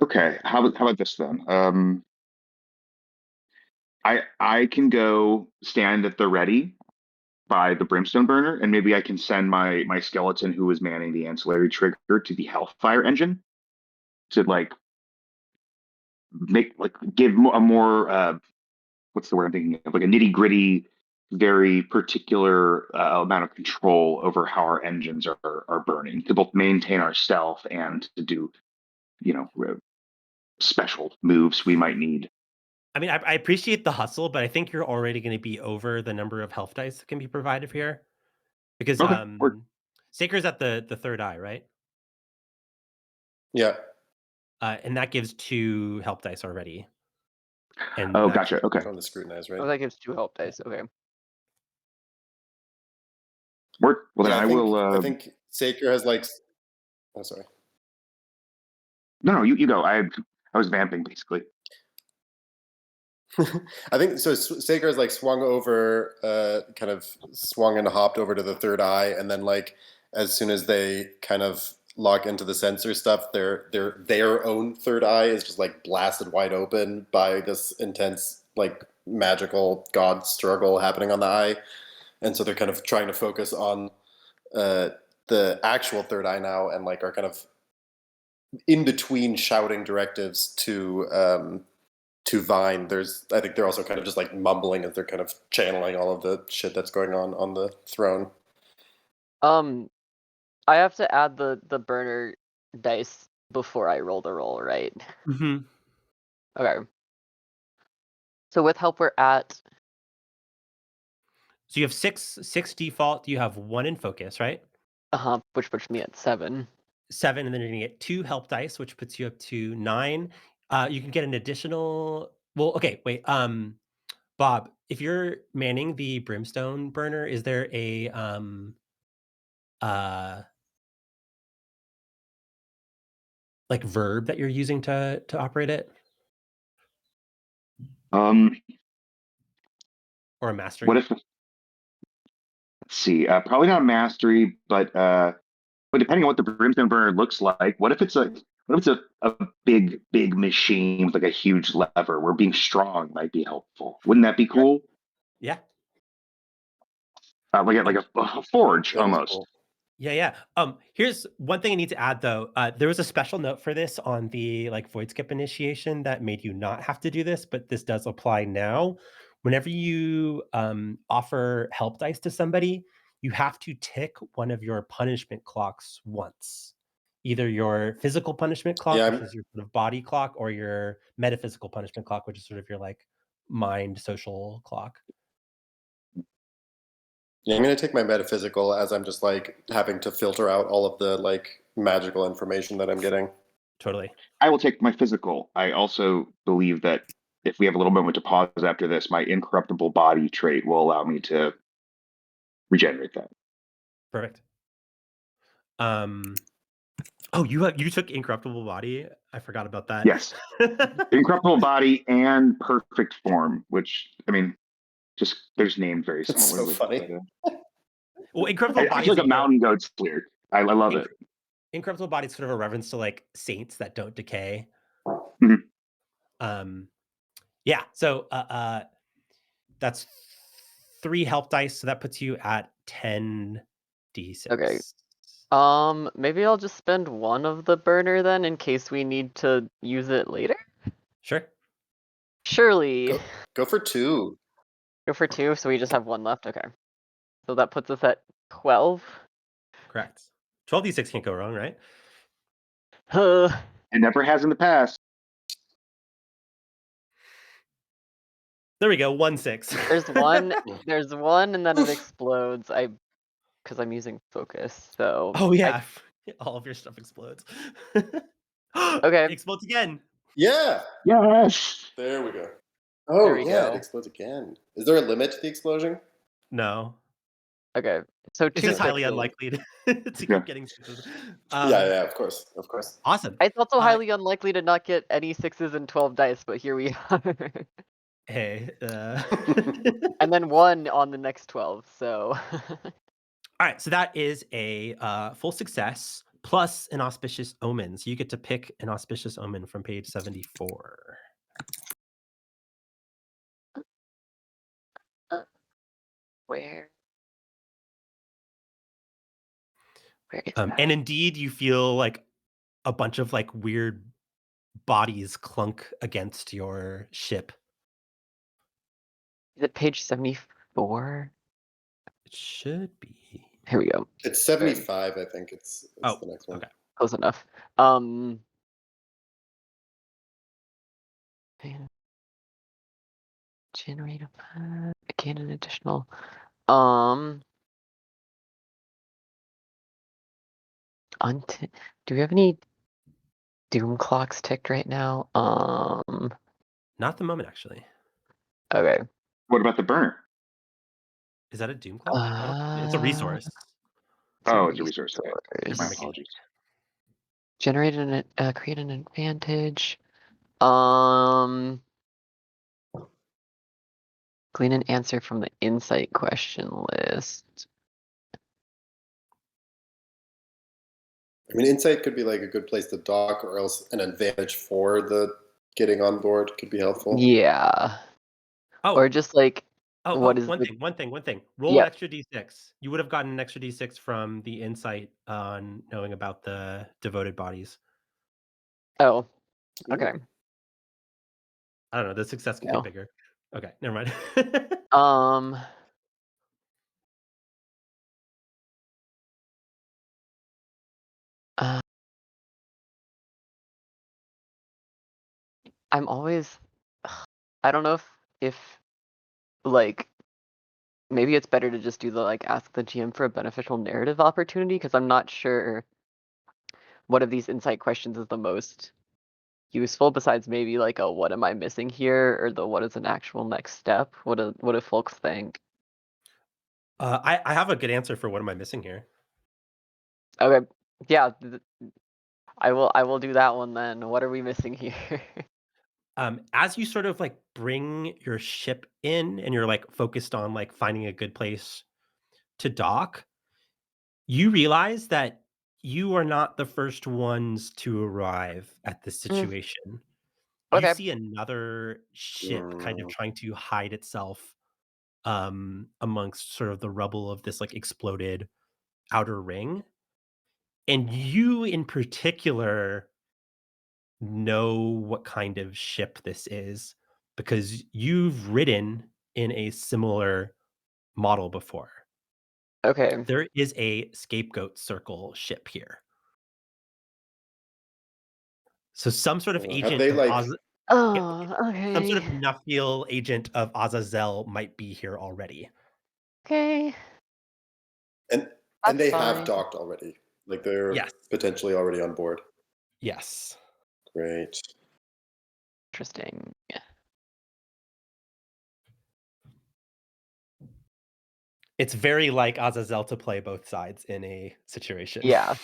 Okay, how about this then? I can go stand at the ready by the Brimstone Burner, and maybe I can send my skeleton who is manning the ancillary trigger to the Hellfire engine to like give a more what's the word I'm thinking of, like a nitty gritty, very particular amount of control over how our engines are burning to both maintain our stealth and to do special moves we might need. I mean, I appreciate the hustle, but I think you're already going to be over the number of health dice that can be provided here, because Okay, Saker's at the third eye, right? Yeah. And that gives 2 help dice already. And oh, that's gotcha. Okay, From the scrutinize, right? Oh, that gives 2 help dice. Okay. well then Yeah, I will. I think Saker has like. Oh, sorry. No, you go. I was vamping basically. I think so. Saker has like swung over, kind of swung and hopped over to the third eye, and then like as soon as they kind of lock into the sensor stuff, their own third eye is just like blasted wide open by this intense like magical god struggle happening on the eye, and so they're kind of trying to focus on the actual third eye now, and like are kind of in between shouting directives to Vine. I think they're also kind of just like mumbling as they're kind of channeling all of the shit that's going on the throne. I have to add the burner dice before I roll the roll, right? Mm-hmm. Okay. So with help, we're at. So you have six default. You have 1 in focus, right? Which puts me at 7. 7, and then you're gonna get 2 help dice, which puts you up to 9. You can get an additional. Well, okay, wait. Bob, if you're manning the Brimstone Burner, is there a like verb that you're using to operate it, Um, or a mastery? what if? Let's see. Probably not mastery, but depending on what the Brimstone Burner looks like, what if it's a big machine with like a huge lever where being strong might be helpful? Wouldn't that be cool? Yeah. Like a forge That is almost. cool. Yeah. Here's one thing I need to add though. There was a special note for this on the like void skip initiation that made you not have to do this, but this does apply now. Whenever you offer help dice to somebody, you have to tick one of your punishment clocks once. Either your physical punishment clock, Yeah, which is your sort of body clock, or your metaphysical punishment clock, which is sort of your like mind social clock. I'm gonna take my metaphysical as I'm just like having to filter out all of the like magical information that I'm getting. Totally. I will take my physical. I also believe that if we have a little moment to pause after this, my incorruptible body trait will allow me to regenerate that. Perfect. Oh, you took incorruptible body? I forgot about that. Yes. Incorruptible body and perfect form, which I mean, just there's named very It's so similarly. funny. Well, incorruptible I body feel is like a mountain goat's weird. I love it. Incorruptible body is sort of a reference to like saints that don't decay. Mhm. Yeah. So that's 3 help dice, so that puts you at 10d6. Okay. Maybe I'll just spend 1 of the burner then in case we need to use it later. Sure. Surely. Go for 2. Go for 2, so we just have 1 left. Okay. So that puts us at 12. Correct. 12d6 can't go wrong, right? It never has in the past. There we go. 1-6. There's one, and then it explodes. Because I'm using focus, so Oh yeah, all of your stuff explodes. Okay. It explodes again. Yeah. Yes. There we go. There Oh we yeah, go. it explodes again. Is there a limit to the explosion? No, Okay, so it's two just highly sixes. unlikely to Yeah. keep getting sixes. Yeah, of course. Awesome. It's also highly unlikely to not get any 6s and 12 dice, but here we are. Hey. And then 1 on the next 12, so. All right, so that is a full success plus an auspicious omen. So you get to pick an auspicious omen from page 74. Where is And that? indeed, you feel like a bunch of like weird bodies clunk against your ship. Is it page 74? It should be. Here we go. It's 75, I think. It's the next one. Okay. Close enough. Generate again an additional. Do we have any doom clocks ticked right now? Not at the moment, actually. Okay. What about the burner? Is that a doom clock? It's a resource. Oh, it's a resource. Okay. My Resource. apologies. Generate create an advantage. Glean an answer from the insight question list. I mean, insight could be like a good place to dock, or else an advantage for the getting on board could be helpful. Yeah. Oh, Or just like one thing. Roll an extra d6. You would have gotten an extra d6 from the insight on knowing about the devoted bodies. Oh, okay. I don't know. The success could get bigger. Okay, never mind. I'm always. I don't know if like maybe it's better to just do the like ask the GM for a beneficial narrative opportunity, because I'm not sure what of these insight questions is the most useful, besides maybe like a what am I missing here, or the what is an actual next step. What do folks think? I have a good answer for what am I missing here. Okay, yeah, I will do that one then. What are we missing here? As you sort of like bring your ship in and you're like focused on like finding a good place to dock, you realize that you are not the first ones to arrive at this situation. You Okay. see another ship kind of trying to hide itself amongst sort of the rubble of this like exploded outer ring. And you in particular know what kind of ship this is because you've ridden in a similar model before. Okay. There is a scapegoat circle ship here. So some sort of agent they of like? Oh, some sort okay. of Nuphiel agent of Azazel might be here already. Okay. And they have docked already. Like they're potentially already on board. Yes. Great. Interesting. It's very like Azazel to play both sides in a situation. Yeah.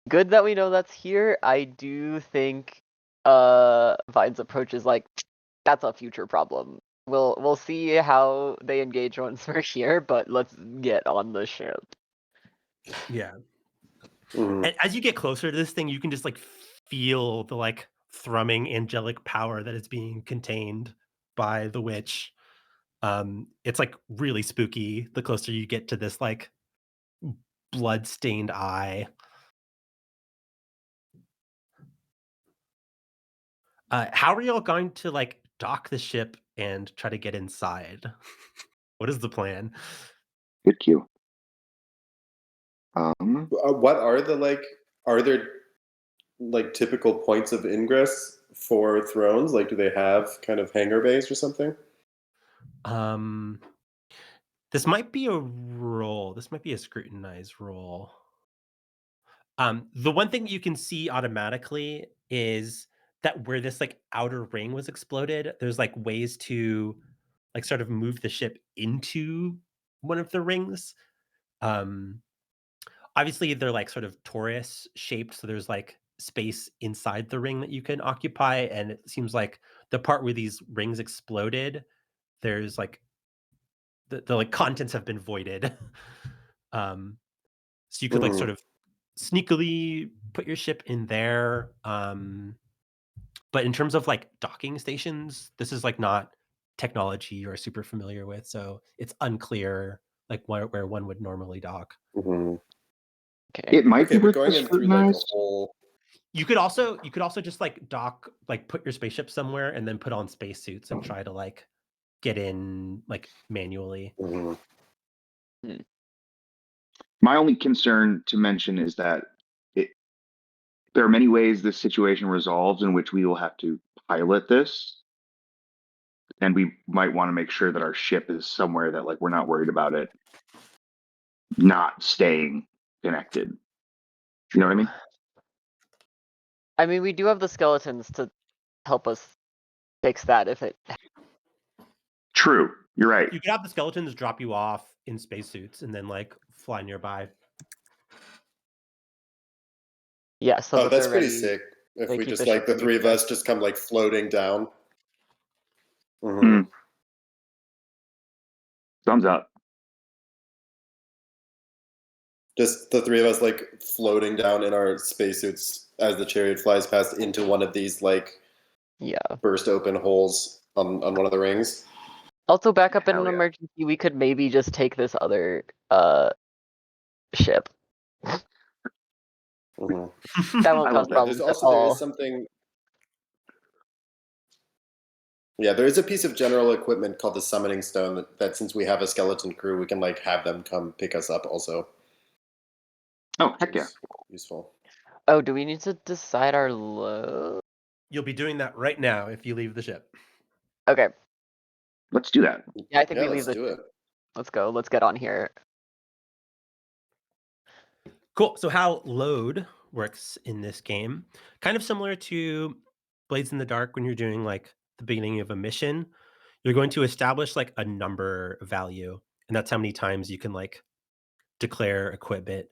Good that we know that's here. I do think Vine's approach is like, that's a future problem. We'll see how they engage once we're here, but let's get on the ship. Yeah. And as you get closer to this thing, you can just like feel the like thrumming angelic power that is being contained by the witch. It's like really spooky the closer you get to this like blood-stained eye. How are y'all going to like dock the ship and try to get inside? What is the plan? Good cue. What are the like Are there like typical points of ingress for thrones? Like, do they have kind of hangar bays or something? This might be a roll. This might be a scrutinized roll. The one thing you can see automatically is that where this like outer ring was exploded, there's like ways to like sort of move the ship into one of the rings. Obviously they're like sort of torus shaped, so there's like space inside the ring that you can occupy, and it seems like the part where these rings exploded, there's like the like contents have been voided. So you could like sort of sneakily put your ship in there. But in terms of like docking stations, this is like not technology you're super familiar with, so it's unclear like where one would normally dock. Mm-hmm. Okay. It might Okay, be but worth going the in through like a scrutinized. whole. You could also just like dock, like put your spaceship somewhere and then put on spacesuits and try to like get in like manually. Mhm. My only concern to mention is that there are many ways this situation resolves in which we will have to pilot this. And we might want to make sure that our ship is somewhere that like we're not worried about it not staying connected. You know what I mean? I mean, we do have the skeletons to help us fix that if it. True. You're right. You could have the skeletons drop you off in spacesuits and then like fly nearby. Yeah, so Oh, that that's they're pretty ready. sick. If They we keep just the like ship the ready three for of them. us just come like floating down. Mm. Thumbs up. Just the three of us like floating down in our spacesuits as the chariot flies past into one of these like Yeah. burst open holes on one of the rings. Also, back up in Hell an yeah. emergency, we could maybe just take this other ship. Mm-hmm. That won't I cause love that. There's problems at also there is all. something. Yeah, there is a piece of general equipment called the summoning stone that since we have a skeleton crew, we can like have them come pick us up also. Oh, heck yeah. Useful. Oh, do we need to decide our load? You'll be doing that right now if you leave the ship. Okay. Let's do that. Yeah, I think Yeah, we leave let's the do ship. it. Let's go. Let's get on here. Cool. So how load works in this game, kind of similar to Blades in the Dark when you're doing like the beginning of a mission, you're going to establish like a number value, and that's how many times you can like declare equipment.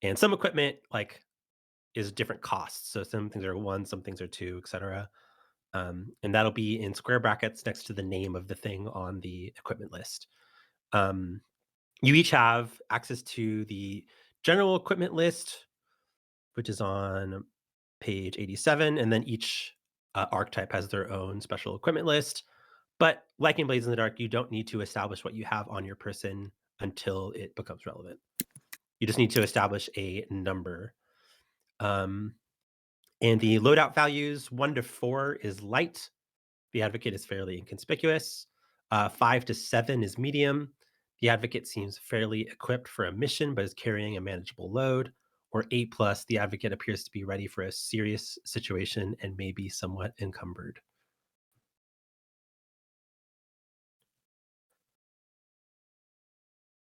And some equipment like is different costs. So some things are 1, some things are 2, etc. And that'll be in square brackets next to the name of the thing on the equipment list. You each have access to the general equipment list, which is on page 87, and then each archetype has their own special equipment list. But like in Blades in the Dark, you don't need to establish what you have on your person until it becomes relevant. You just need to establish a number. And the loadout values 1 to 4 is light. The Advocate is fairly inconspicuous. 5 to 7 is medium. The Advocate seems fairly equipped for a mission, but is carrying a manageable load. Or 8 plus, the Advocate appears to be ready for a serious situation and may be somewhat encumbered.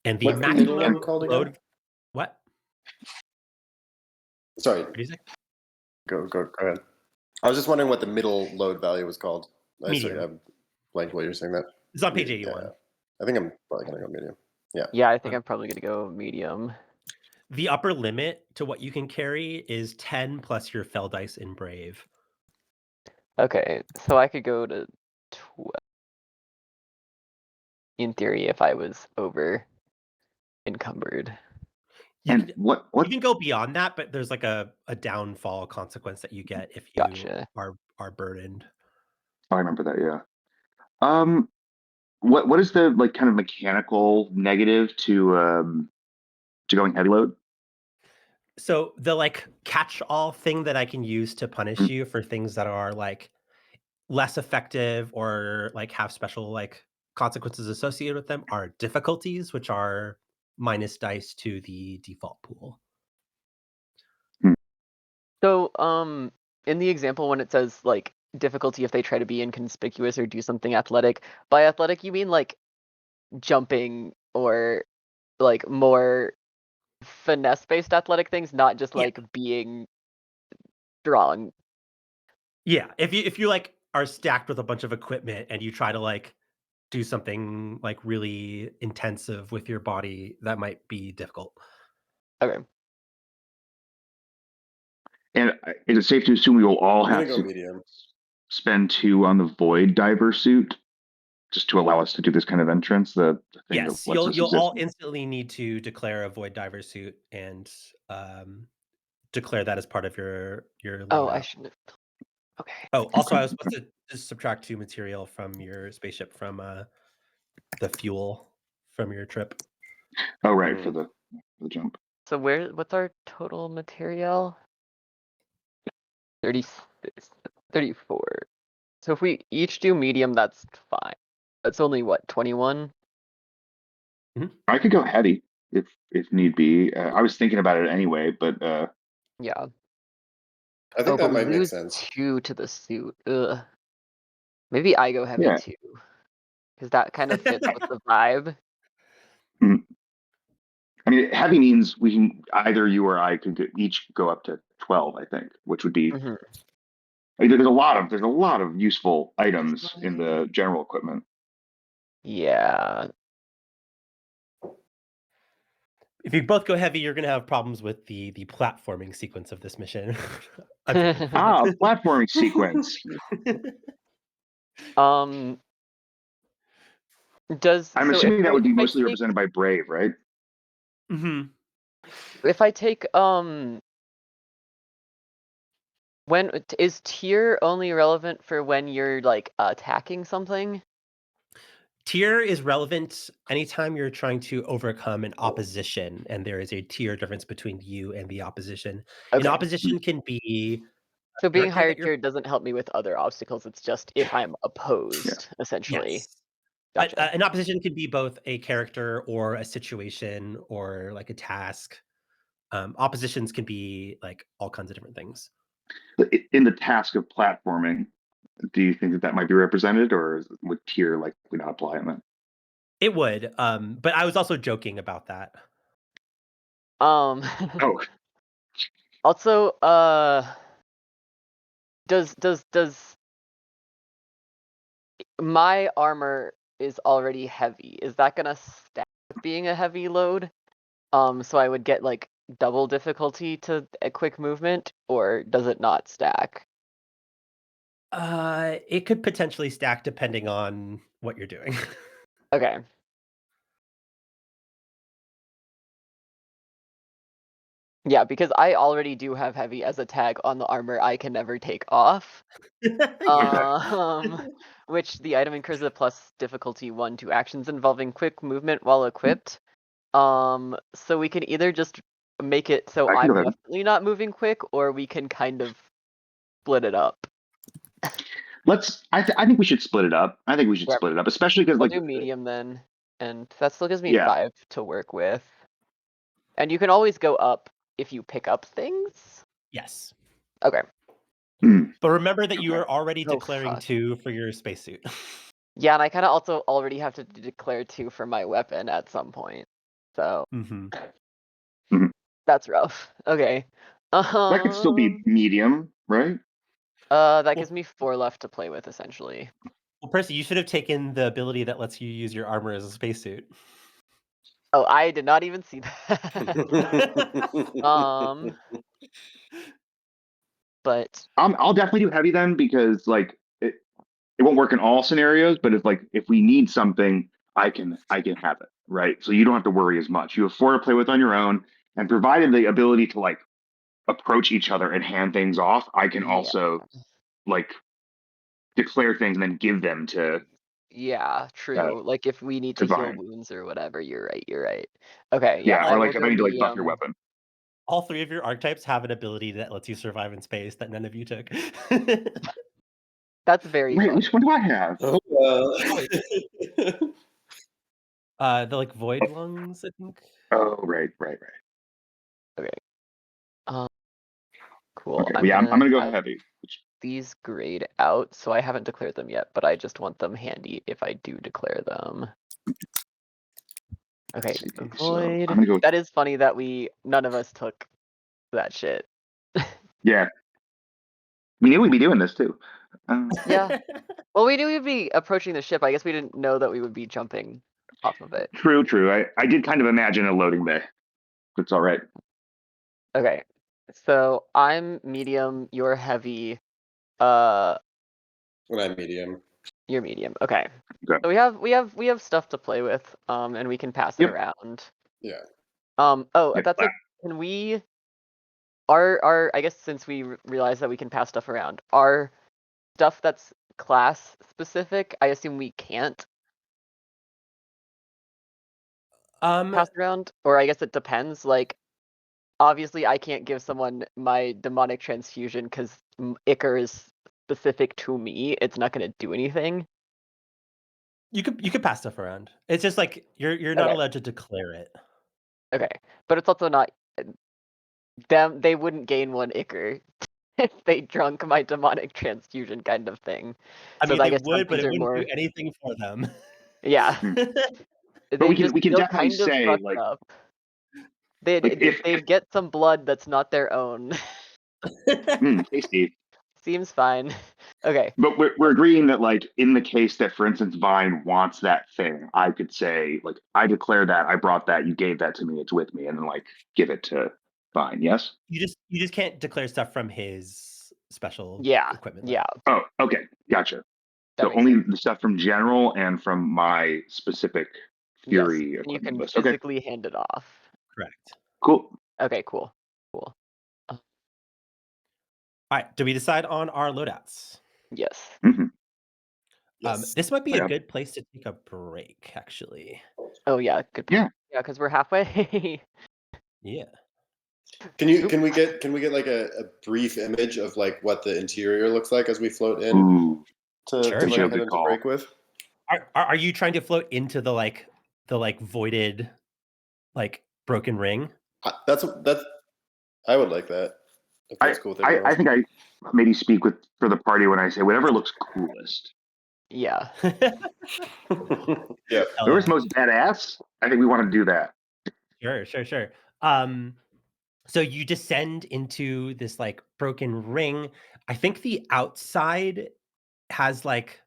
And the What's the maximum middle called again? load. What? Sorry, What do you say? go ahead. I was just wondering what the middle load value was called. Medium. Sorry, I blanked while you were saying that. It's on page Medium, 81. yeah. I think I'm probably gonna go medium. Yeah. Yeah, I think I'm probably gonna go medium. The upper limit to what you can carry is 10 plus your fell dice in Brave. Okay, so I could go to 12. In theory, if I was over encumbered. You And can, what you can go beyond that, but there's like a downfall consequence that you get if you Gotcha. are burdened. I remember that, yeah. What is the like kind of mechanical negative to going heavy load? So the like catch-all thing that I can use to punish Mm. you for things that are like less effective or like have special like consequences associated with them are difficulties, which are minus dice to the default pool. So, in the example when it says like difficulty if they try to be inconspicuous or do something athletic, by athletic you mean like jumping or like more finesse-based athletic things, not just Yeah. like being strong. Yeah, if you like are stacked with a bunch of equipment and you try to like do something like really intensive with your body, that might be difficult. Okay. And is it safe to assume we will all I'm gonna have go to medium. spend 2 on the void diver suit just to allow us to do this kind of entrance? The thing that Yes, lets us you'll exist. all instantly need to declare a void diver suit and declare that as part of your Oh, I lineup. shouldn't have. Okay. Oh, also, Okay. I was supposed to just subtract 2 material from your spaceship from the fuel from your trip. Oh, right, for the jump. So what's our total material? 36, 34. So if we each do medium, that's fine. That's only what, 21? I could go heavy if need be. I was thinking about it anyway, but Yeah. I think But that we might make lose sense. 2 to the suit. Ugh. Maybe I go heavy yeah. too, because that kind of fits with the vibe. Mhm. I mean, heavy means we can either you or I could each go up to 12. I think, which would be. Mhm. I mean, there's a lot of useful items in the general equipment. Yeah. If you both go heavy, you're gonna have problems with the platforming sequence of this mission. A platforming sequence. Um. I'm So if assuming that would be I mostly take represented by Brave, right? if I take when is tier only relevant for when you're like attacking something? Tier is relevant anytime you're trying to overcome an opposition, and there is a tier difference between you and the opposition. An Okay. opposition can be So a being character higher that you're. tier doesn't help me with other obstacles. It's just if I'm Yeah. opposed, essentially. Yes. Gotcha. An opposition can be both a character or a situation or like a task. Oppositions can be like all kinds of different things. In the task of platforming, do you think that might be represented, or would tier likely not apply in that? It would, but I was also joking about that. Um. Oh, Also, does my armor is already heavy? Is that gonna stack with being a heavy load? So I would get like double difficulty to a quick movement, or does it not stack? It could potentially stack depending on what you're doing. Okay. Yeah, because I already do have heavy as a tag on the armor I can never take off. okay. Which the item incurs a plus difficulty 1 to actions involving quick movement while equipped. So we can either just make it so I can go I'm ahead. definitely not moving quick, or we can kind of split it up. I think we should split it up. I think we should Yep. split it up, especially because We'll like do medium then, and that still gives me yeah, 5 to work with. And you can always go up if you pick up things. Yes. Okay. But remember that you Okay. are already Oh, declaring fuck. 2 for your spacesuit. Yeah, and I kind of also already have to declare 2 for my weapon at some point. So Mhm. that's rough. Okay. That could still be medium, right? That Well, gives me 4 left to play with, essentially. Percy, you should have taken the ability that lets you use your armor as a spacesuit. Oh, I did not even see that. But I'll definitely do heavy then because like it won't work in all scenarios, but if we need something, I can have it, right? So you don't have to worry as much. You have 4 to play with on your own, and provided the ability to like approach each other and hand things off, I can yeah, also like declare things and then give them yeah, true. Like if we need to to heal Vine. wounds or whatever, you're right. You're right. Okay, yeah, Yeah, I or will like if I go need to like buff your medium. weapon. All 3 of your archetypes have an ability that lets you survive in space that none of you took. That's very Wait, fun. which one do I have? Oh, The like void lungs, I think. Oh, right. Okay. Um, Cool. Okay, I'm yeah, I'm gonna gonna go have heavy. these grayed out, so I haven't declared them yet, but I just want them handy if I do declare them. Okay, Let's see. So void. I'm gonna go. That is funny that none of us took that shit. Yeah, we knew we'd be doing this too. Yeah. Well, we knew we'd be approaching the ship. I guess we didn't know that we would be jumping off of it. True. I did kind of imagine a loading bay. It's all right. Okay. So I'm medium, you're heavy. Uh When I'm medium. You're medium. Okay. Okay. So we have stuff to play with, and we can pass it Yep. around. Yeah. Oh, Yep. that's a can we our I guess since we realize that we can pass stuff around, our stuff that's class specific, I assume we can't pass around, or I guess it depends. Like, obviously, I can't give someone my demonic transfusion because Icar is specific to me. It's not going to do anything. You could pass stuff around. It's just like you're not Okay. allowed to declare it. Okay, but it's also not them. They wouldn't gain one Icar if they drunk my demonic transfusion, kind of thing. I mean, I they guess some would, but things it are wouldn't do more. anything for them. Yeah, But we can feel definitely kind of say fucked like up. like if They'd get some blood that's not their own. tasty. Seems fine. Okay. But we're agreeing that like in the case that, for instance, Vine wants that thing, I could say like I declare that, I brought that, you gave that to me, it's with me, and then like give it to Vine. Yes. You just can't declare stuff from his special equipment. Yeah. Oh, okay, gotcha. That So makes only sense. the stuff from general and from my specific Yes, Fury and you equipment can list. Okay, physically hand it off. Correct. cool. Okay, cool. All right. Do we decide on our loadouts? Yes. Mm-hmm. Yes. This might be a Yeah. good place to take a break, actually. Oh yeah, good point. Yeah, because we're halfway. Yeah. Can we get like a brief image of like what the interior looks like as we float in Ooh, to Sure, like sure. head into break with? Are you trying to float into the voided like broken ring? That's I would like that. If that's cool with everyone I else. think I maybe speak for the party when I say whatever looks coolest. Yeah. Yeah. Whoever's most badass, I think we want to do that. Sure. So you descend into this like broken ring. I think the outside has like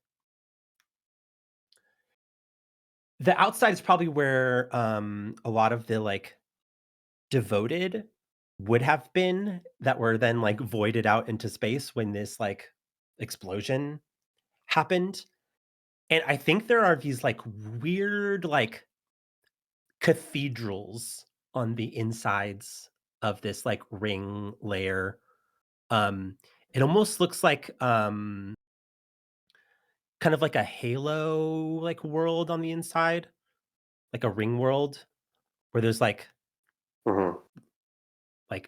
the outside is probably where a lot of the like devoted would have been that were then like voided out into space when this like explosion happened. And I think there are these like weird like cathedrals on the insides of this like ring layer. It almost looks like kind of like a halo like world on the inside, like a ring world where there's Mhm. like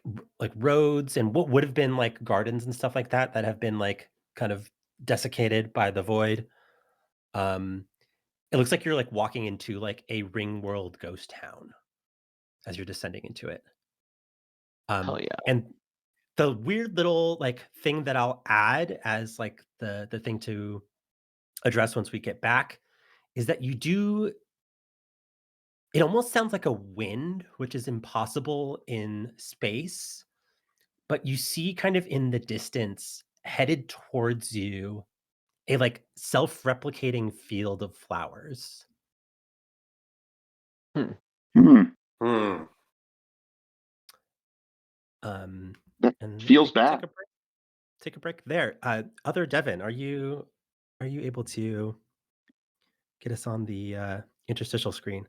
roads and what would have been like gardens and stuff like that that have been like kind of desiccated by the void. It looks like you're like walking into like a ring world ghost town as you're descending into it. Hell yeah. And the weird little like thing that I'll add as like the thing to address once we get back is that you do it almost sounds like a wind, which is impossible in space, but you see kind of in the distance headed towards you a like self-replicating field of flowers. Hmm. Hmm. That And feels take bad. a break. Take a break there. Other Devin, are you able to get us on the interstitial screen?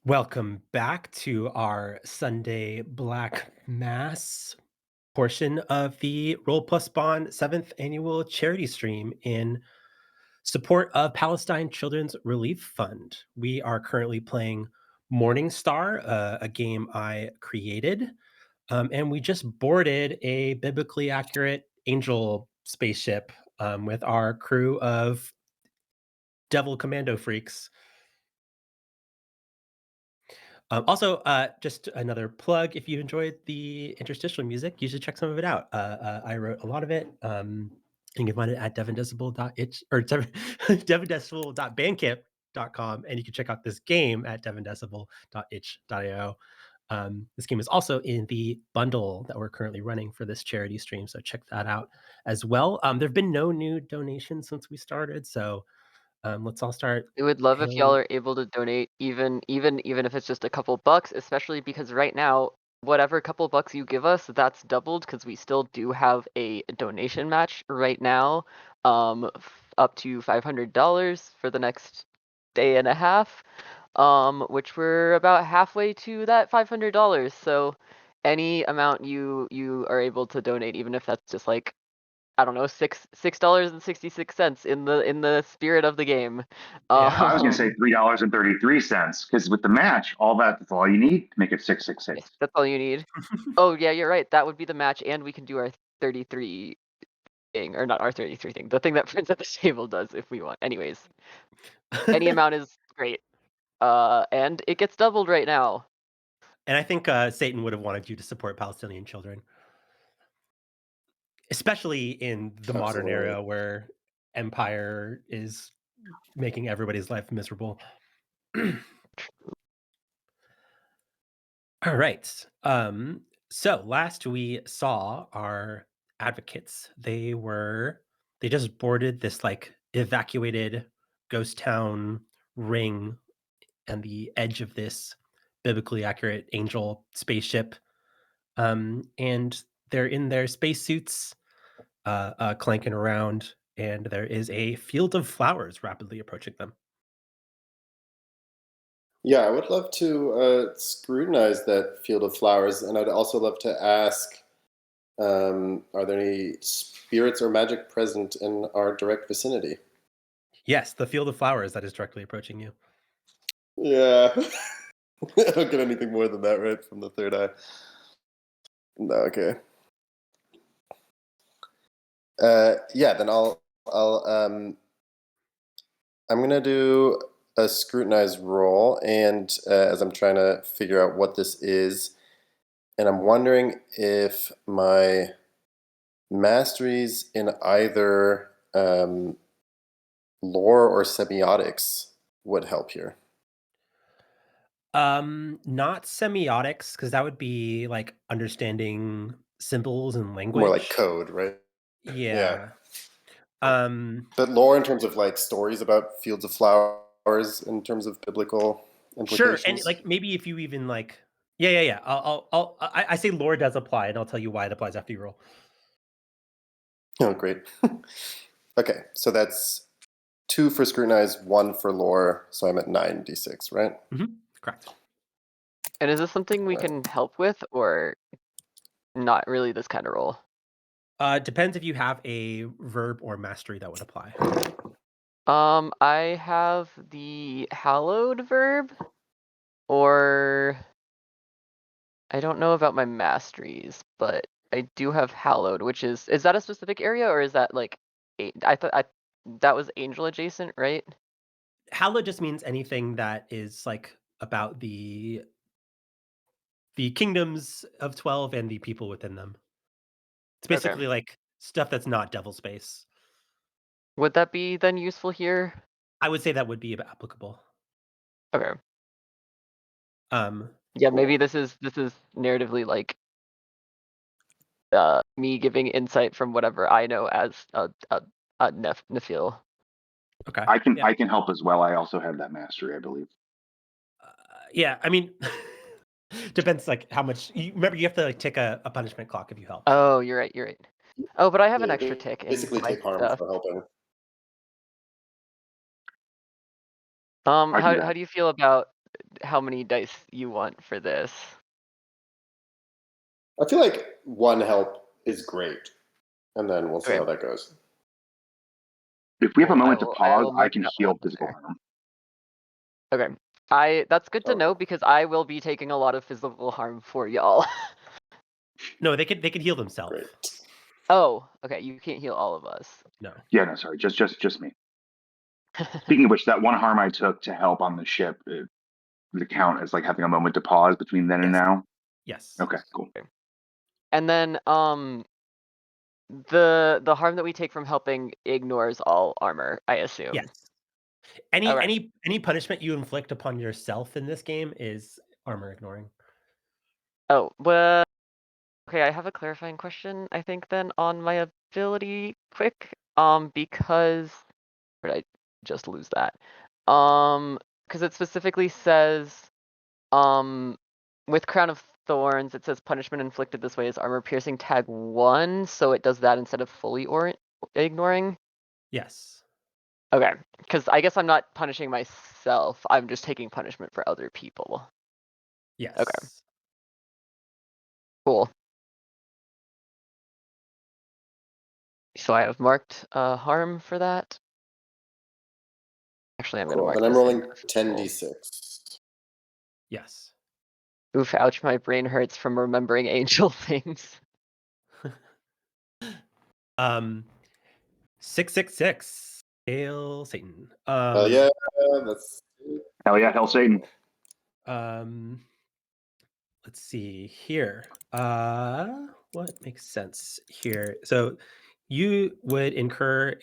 Welcome back to our Sunday Black Mass portion of the Roll Plus Bond 7th Annual Charity Stream in support of Palestine Children's Relief Fund. We are currently playing Mourningstar, a game I created, and we just boarded a biblically accurate angel spaceship with our crew of devil commando freaks. Also, just another plug, if you enjoyed the interstitial music, you should check some of it out. I wrote a lot of it. You can find it at devindecibel.itch or devindecibel.bandcamp. devindecibel.com, and you can check out this game at devindecibel.itch.io. This game is also in the bundle that we're currently running for this charity stream, so check that out as well. There have been no new donations since we started, so let's all start. We would love if y'all are able to donate, even if it's just a couple bucks, especially because right now, whatever couple bucks you give us, that's doubled because we still do have a donation match right now, up to $500 for the next day and a half, which we're about halfway to that $500. So any amount you are able to donate, even if that's just like, I don't know, $6.66 in the spirit of the game. I was going to say $3.33 because with the match, that's all you need to make it 666. That's all you need. Oh yeah, you're right. That would be the match, and we can do our 33 thing, or not our 33 thing. The thing that Friends at the Table does if we want. Anyways, any amount is great. And it gets doubled right now. And I think Satan would have wanted you to support Palestinian children, especially in the modern era where empire is making everybody's life miserable. All right. So last we saw our advocates. They just boarded this like evacuated ghost town ring and the edge of this biblically accurate angel spaceship. And they're in their spacesuits, clanking around, and there is a field of flowers rapidly approaching them. Yeah, I would love to scrutinize that field of flowers, and I'd also love to ask, are there any spirits or magic present in our direct vicinity? Yes, the field of flowers that is directly approaching you. Yeah. I don't get anything more than that, right, from the third eye. No, okay. Yeah, then I'm gonna do a scrutinize roll, and as I'm trying to figure out what this is, and I'm wondering if my masteries in either lore or semiotics would help here. Not semiotics, because that would be like understanding symbols and language. More like code, right? Yeah. But lore in terms of like stories about fields of flowers in terms of biblical implications. Sure, and like maybe if you even like, yeah. I say lore does apply, and I'll tell you why it applies after you roll. Oh, great. Okay, so that's 2 for scrutinize, 1 for lore, so I'm at 9d6, right? Mm-hmm. Correct. And is this something we can help with, or not really this kind of roll? Depends if you have a verb or mastery that would apply. I have the hallowed verb, or I don't know about my masteries, but I do have hallowed, which is that a specific area, or is that like I thought that was angel adjacent, right? Hallowed just means anything that is like about the kingdoms of 12 and the people within them. It's basically like stuff that's not devil space. Would that be then useful here? I would say that would be applicable. Okay. Cool. Yeah, maybe this is narratively like me giving insight from whatever I know as a Nephil. Okay. I can help as well. I also have that mastery, I believe. Yeah, I mean, depends like how much. Remember, you have to like tick a punishment clock if you help. Oh, you're right. Oh, but I have an extra tick. Basically, take harm for helping. How do you feel about how many dice you want for this? I feel like 1 help is great, and then we'll see how that goes. If we have a moment to pause, I can heal physical harm. Okay. That's good to know, because I will be taking a lot of physical harm for y'all. No, they could heal themselves. Great. Oh, okay. You can't heal all of us. No. Yeah, no, sorry, just me. Speaking of which, that 1 harm I took to help on the ship would count as like having a moment to pause between then and now. Yes. Okay, cool. And then the harm that we take from helping ignores all armor, I assume. Yes. Okay. Any punishment you inflict upon yourself in this game is armor ignoring. Oh, well, okay, I have a clarifying question, I think, then on my ability quick. Because or did I just lose that? Because it specifically says, um, with Crown of Thorns, it says punishment inflicted this way is armor piercing tag 1, so it does that instead of fully or ignoring. Yes. Okay, because I guess I'm not punishing myself. I'm just taking punishment for other people. Yes. Okay. Cool. So I have marked harm for that. Actually, I'm going to Cool. mark Then I'm this in rolling physical. 10d6. Yes. Oof, ouch, my brain hurts from remembering angel things. 666. Hail Satan. Yeah, that's Hell yeah, hell Satan. Let's see here. What makes sense here? So you would incur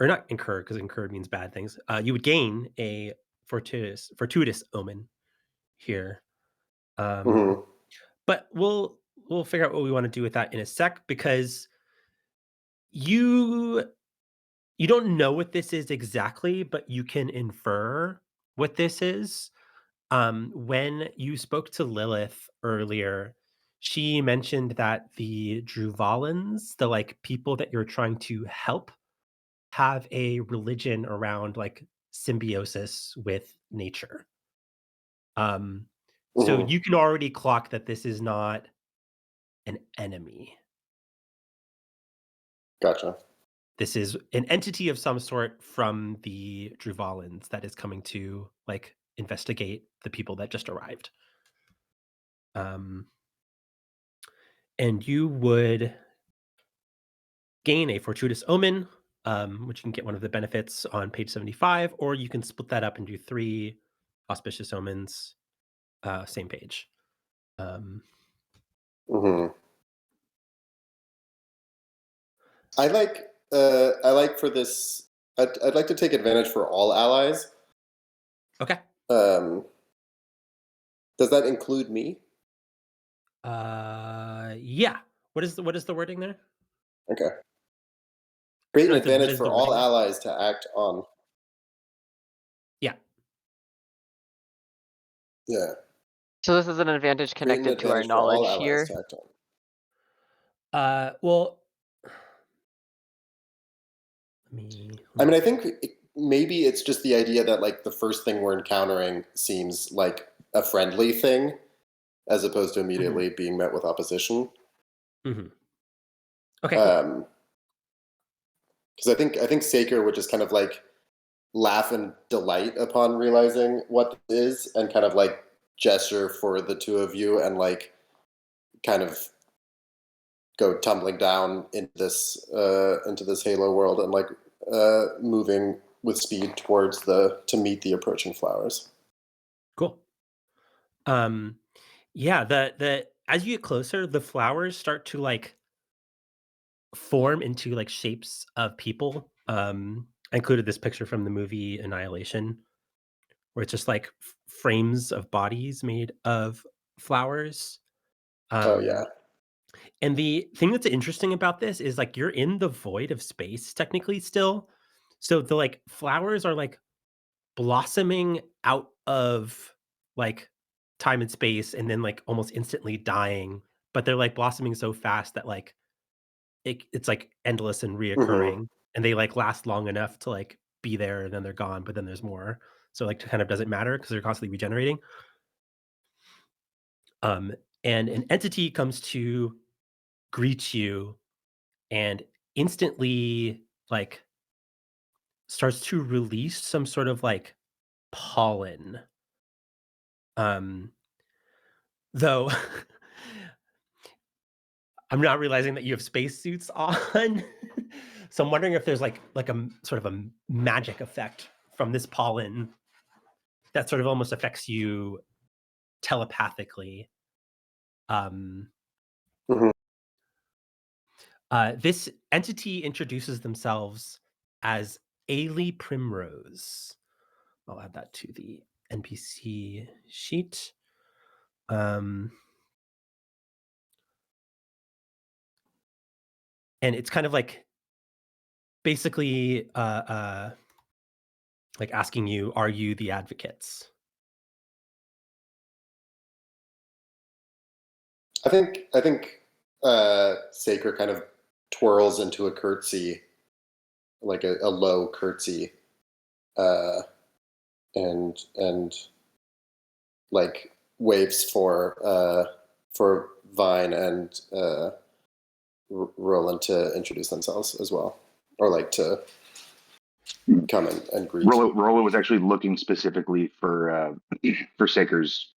or not incur, because incurred means bad things. You would gain a fortuitous omen here. Mhm. But we'll figure out what we want to do with that in a sec, because you don't know what this is exactly, but you can infer what this is. When you spoke to Lilith earlier, she mentioned that the Druvalans, the like people that you're trying to help, have a religion around like symbiosis with nature. So Mhm. you can already clock that this is not an enemy. Gotcha. This is an entity of some sort from the Druvalans that is coming to like investigate the people that just arrived. And you would gain a fortuitous omen, which you can get one of the benefits on page 75, or you can split that up into 3 auspicious omens, same page. Mhm. I like for this. I'd like to take advantage for all allies. Okay. Does that include me? Yeah. What is the wording there? Okay. Create an No, it says, what advantage is for the all wording? allies to act on. Yeah. Yeah. So this is an advantage Create an connected to our advantage for all knowledge allies here. to act on. Well, let me I mean, I think maybe it's just the idea that like the first thing we're encountering seems like a friendly thing, as opposed to immediately being met with opposition. Okay, cool. Because I think Saker would just kind of like laugh and delight upon realizing what this is, and kind of like gesture for the two of you, and like kind of go tumbling down into this Halo world, and like moving with speed towards to meet the approaching flowers. Cool. Yeah, the as you get closer, the flowers start to like form into like shapes of people. I included this picture from the movie Annihilation, where it's just like frames of bodies made of flowers. Oh yeah. And the thing that's interesting about this is like you're in the void of space technically still. So the like flowers are like blossoming out of like time and space and then like almost instantly dying, but they're like blossoming so fast that like it's like endless and Mm-hmm. reoccurring, and they like last long enough to like be there and then they're gone, but then there's more. So like it kind of doesn't matter because they're constantly regenerating. And an entity comes to greet you and instantly like starts to release some sort of like pollen. Though I'm not realizing that you have spacesuits on. So I'm wondering if there's like a sort of a magic effect from this pollen that sort of almost affects you telepathically. Um, Mm-hmm. this entity introduces themselves as Ailey Primrose. I'll add that to the NPC sheet. And it's kind of like basically like asking you, are you the advocates? I think Sacred kind of twirls into a curtsy, like a low curtsy, and like waves for Vine and Roland to introduce themselves as well, or like to come and greet. Rollo was actually looking specifically for Saker's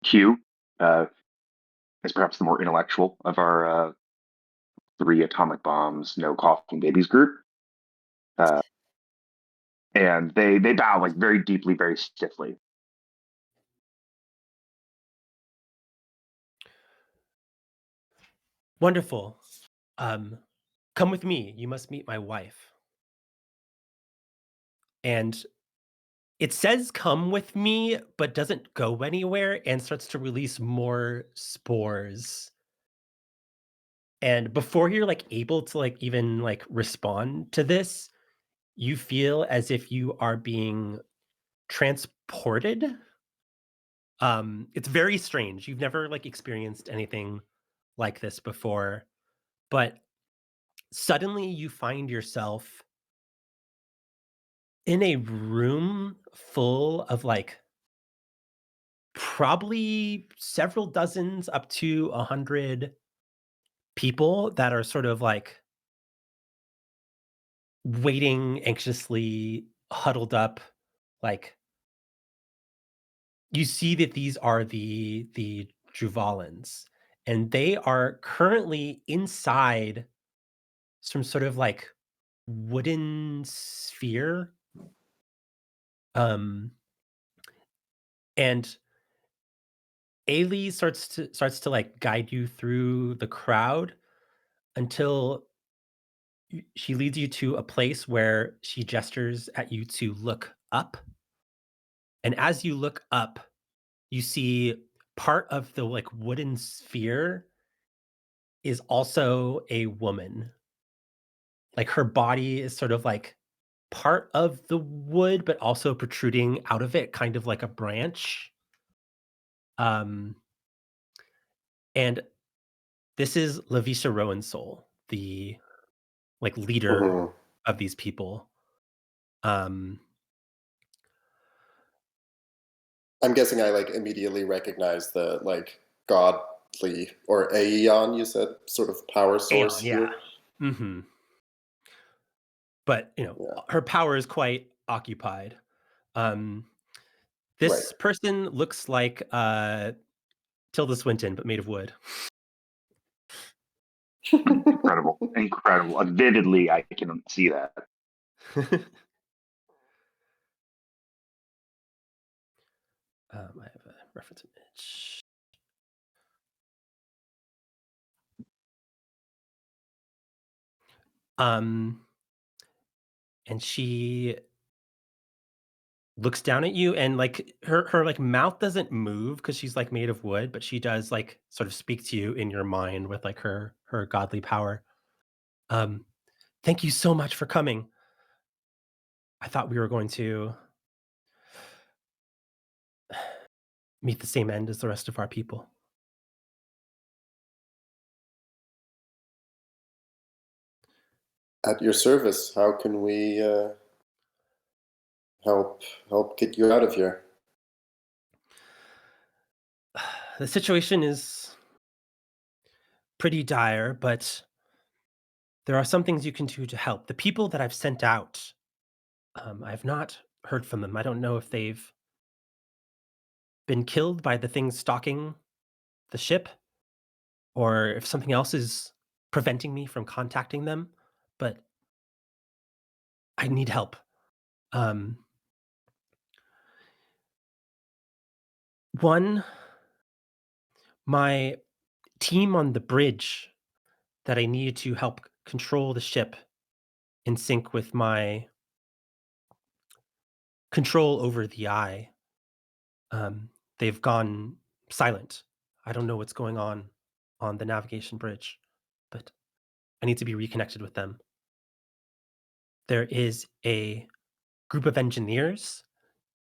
cue, as perhaps the more intellectual of our 3 atomic bombs, no coughing babies group. And they bow like very deeply, very stiffly. Wonderful. Come with me. You must meet my wife. And it says come with me, but doesn't go anywhere and starts to release more spores. And before you're like able to like even like respond to this, you feel as if you are being transported. It's very strange. You've never like experienced anything like this before, but suddenly you find yourself in a room full of like probably several dozens up to 100 people that are sort of like waiting anxiously, huddled up. Like you see that these are the Juvalans, and they are currently inside some sort of like wooden sphere. And Ailey starts to like guide you through the crowd until she leads you to a place where she gestures at you to look up. And as you look up, you see part of the like wooden sphere is also a woman. Like her body is sort of like part of the wood, but also protruding out of it, kind of like a branch. And this is Lavisha Rowansoul, the like leader of these people. I'm guessing I like immediately recognize the like godly or Aeon, you said, sort of power source Yeah. here. Mm-hmm. But her power is quite occupied. This person looks like Tilda Swinton, but made of wood. Incredible. Vividly, I can see that. I have a reference image. And she looks down at you, and like her like mouth doesn't move because she's like made of wood, but she does like sort of speak to you in your mind with like her godly power. Thank you so much for coming. I thought we were going to meet the same end as the rest of our people. At your service. How can we help get you out of here? The situation is pretty dire, but there are some things you can do to help. The people that I've sent out, I've not heard from them. I don't know if they've been killed by the things stalking the ship, or if something else is preventing me from contacting them, but I need help. One, my team on the bridge that I needed to help control the ship in sync with my control over the eye. They've gone silent. I don't know what's going on the navigation bridge, but I need to be reconnected with them. There is a group of engineers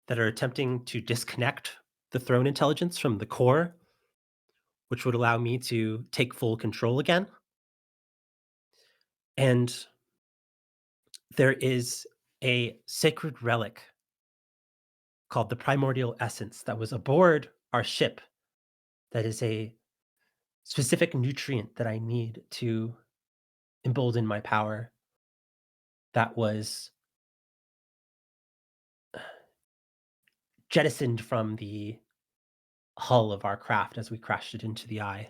that are attempting to disconnect the throne intelligence from the core, which would allow me to take full control again. And there is a sacred relic called the primordial essence that was aboard our ship that is a specific nutrient that I need to embolden my power that was jettisoned from the hull of our craft as we crashed it into the eye,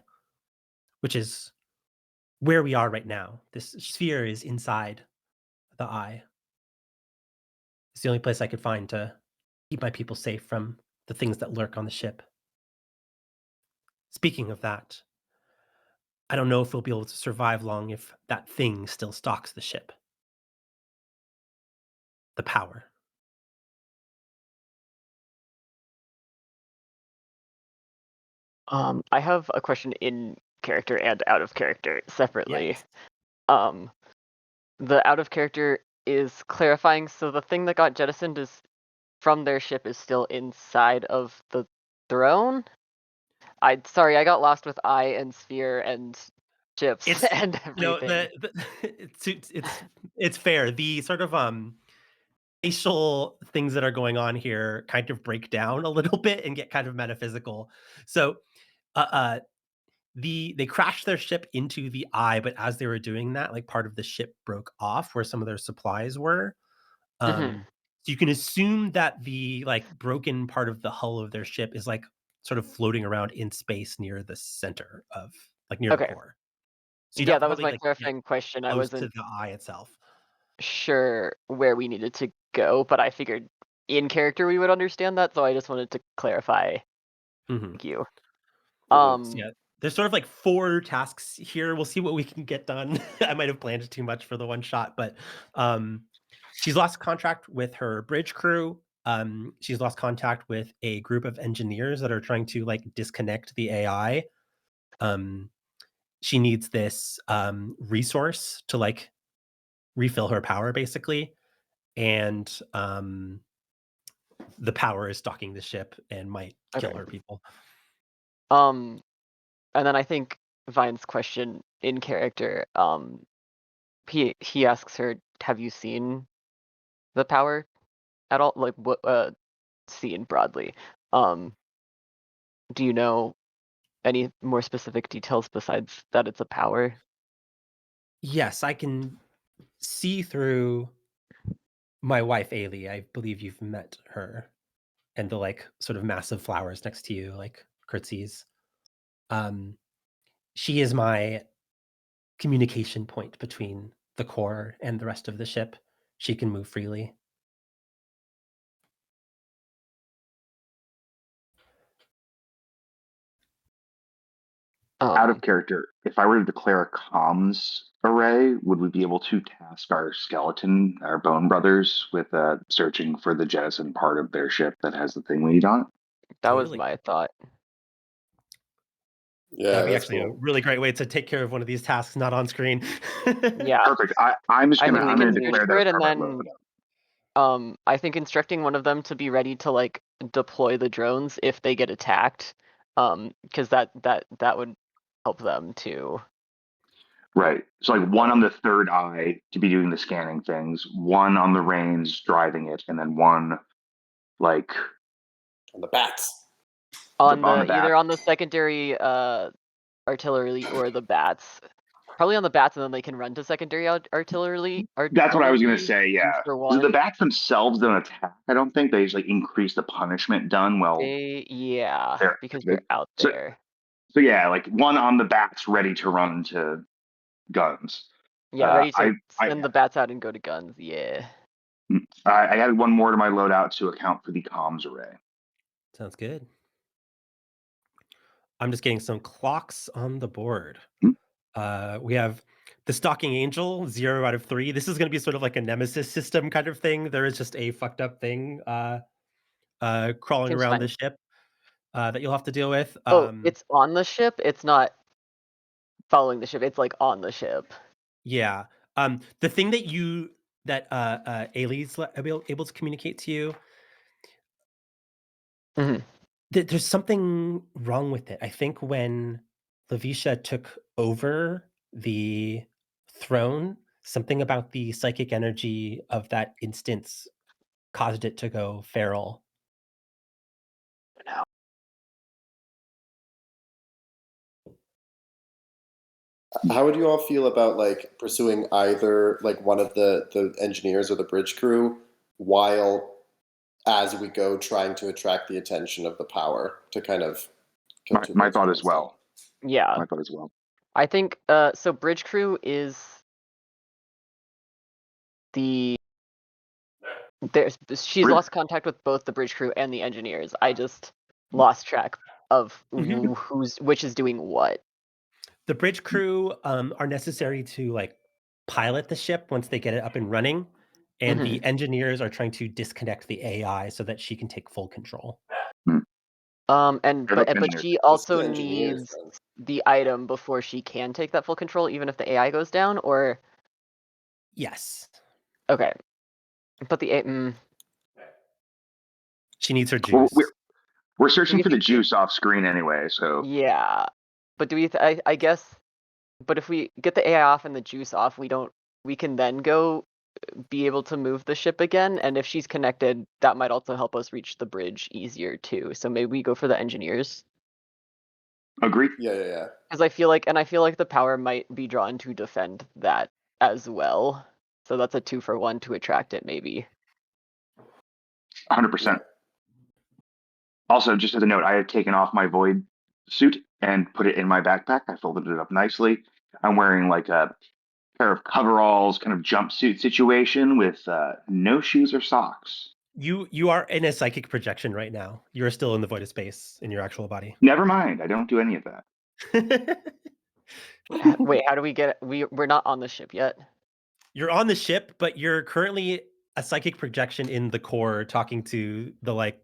which is where we are right now. This sphere is inside the eye. It's the only place I could find to keep my people safe from the things that lurk on the ship. Speaking of that, I don't know if we'll be able to survive long if that thing still stalks the ship. The power. I have a question in character and out of character separately. Yes. The out of character is clarifying, so the thing that got jettisoned is from their ship is still inside of the throne? Sorry, I got lost with eye and sphere and ships It's and no, everything. it's fair. The sort of facial things that are going on here kind of break down a little bit and get kind of metaphysical. So, uh, uh they crashed their ship into the eye, but as they were doing that, like part of the ship broke off where some of their supplies were. Mhm. So you can assume that the like broken part of the hull of their ship is like sort of floating around in space near the center of like near the Okay. core. So you'd Yeah, have to that was probably my like get clarifying question. I close to wasn't the eye itself. sure where we needed to go, but I figured in character we would understand that, so I just wanted to clarify. Mhm. Thank you. So Um, yeah, there's sort of like 4 tasks here. We'll see what we can get done. I might have planned too much for the one shot, but um, she's lost contact with her bridge crew. She's lost contact with a group of engineers that are trying to like disconnect the AI. Um, she needs this resource to like refill her power, basically, and the power is stalking the ship and might kill okay. her people. Um, and then I think Vine's question in character, he asks her, "Have you seen the power at all?" Like what seen broadly. Um, do you know any more specific details besides that it's a power? Yes, I can see through my wife, Ailey. I believe you've met her, and the like sort of massive flowers next to you, like curtsies. Um, she is my communication point between the core and the rest of the ship. She can move freely. Out of Um, character, if I were to declare a comms array, would we be able to task our skeleton, our bone brothers, with searching for the jettison part of their ship that has the thing we need on it? that was Totally. my thought. Yeah, That'd be that's actually a cool. really great way to take care of one of these tasks not on screen. Yeah, Perfect. I'm just I gonna think we I'm can gonna search declare that for as it, and part of my then loadout. I think instructing one of them to be ready to like deploy the drones if they get attacked, because that would help them too. Right. So like one on the third eye to be doing the scanning things, one on the reins driving it, and then one like And the bats. On on the the back. either on the secondary artillery or the bats. Probably on the bats, and then they can run to secondary That's what I was gonna artillery say. Yeah. for So the one. bats themselves don't attack. I don't think they just like increase the punishment done while Yeah, they're because active. they're out So there. so yeah, like one on the bats ready to run to guns. Yeah, Uh, ready I to I send the bats out and go to guns. Yeah. I added one more to my loadout to account for the comms array. Sounds good. I'm just getting some clocks on the board. Hmm. We have The Stalking Angel, 0 out of 3. This is going to be sort of like a nemesis system kind of thing. There is just a fucked up thing crawling Seems around fine. the ship that you'll have to deal with. Oh, it's on the ship. It's not following the ship. It's like on the ship. Yeah. The thing that Ailey's able to communicate to you, Mhm. there's something wrong with it. I think when Lavisha took over the throne, something about the psychic energy of that instance caused it to go feral. How would you all feel about like pursuing either like one of the engineers or the bridge crew while as we go trying to attract the attention of the power to kind of kill two My birds with thought one as stone? well. Yeah. My thought as well. I think so bridge crew is she's lost contact with both the bridge crew and the engineers. I just lost track of which is doing what. The bridge crew are necessary to like pilot the ship once they get it up and running, and the engineers are trying to disconnect the AI so that she can take full control. And They're the but engineers. she Let's also do engineers needs then. the item before she can take that full control, even if the AI goes down, or Yes. okay. But the She needs her Well, juice. we're searching you for the think juice off screen anyway, so yeah. But do we I guess but if we get the AI off and the juice off, we can then go be able to move the ship again, and if she's connected, that might also help us reach the bridge easier too. So maybe we go for the engineers. agree. Yeah. Because I feel like the power might be drawn to defend that as well. So that's a 2-for-1 to attract it, maybe. 100%. Also, just as a note, I have taken off my void suit and put it in my backpack. I folded it up nicely. I'm wearing like a pair of coveralls, kind of jumpsuit situation with no shoes or socks. You are in a psychic projection right now. You're still in the void of space in your actual body. Never mind. I don't do any of that. Wait, how do we get we're not on the ship yet? You're on the ship, but you're currently a psychic projection in the core talking to the like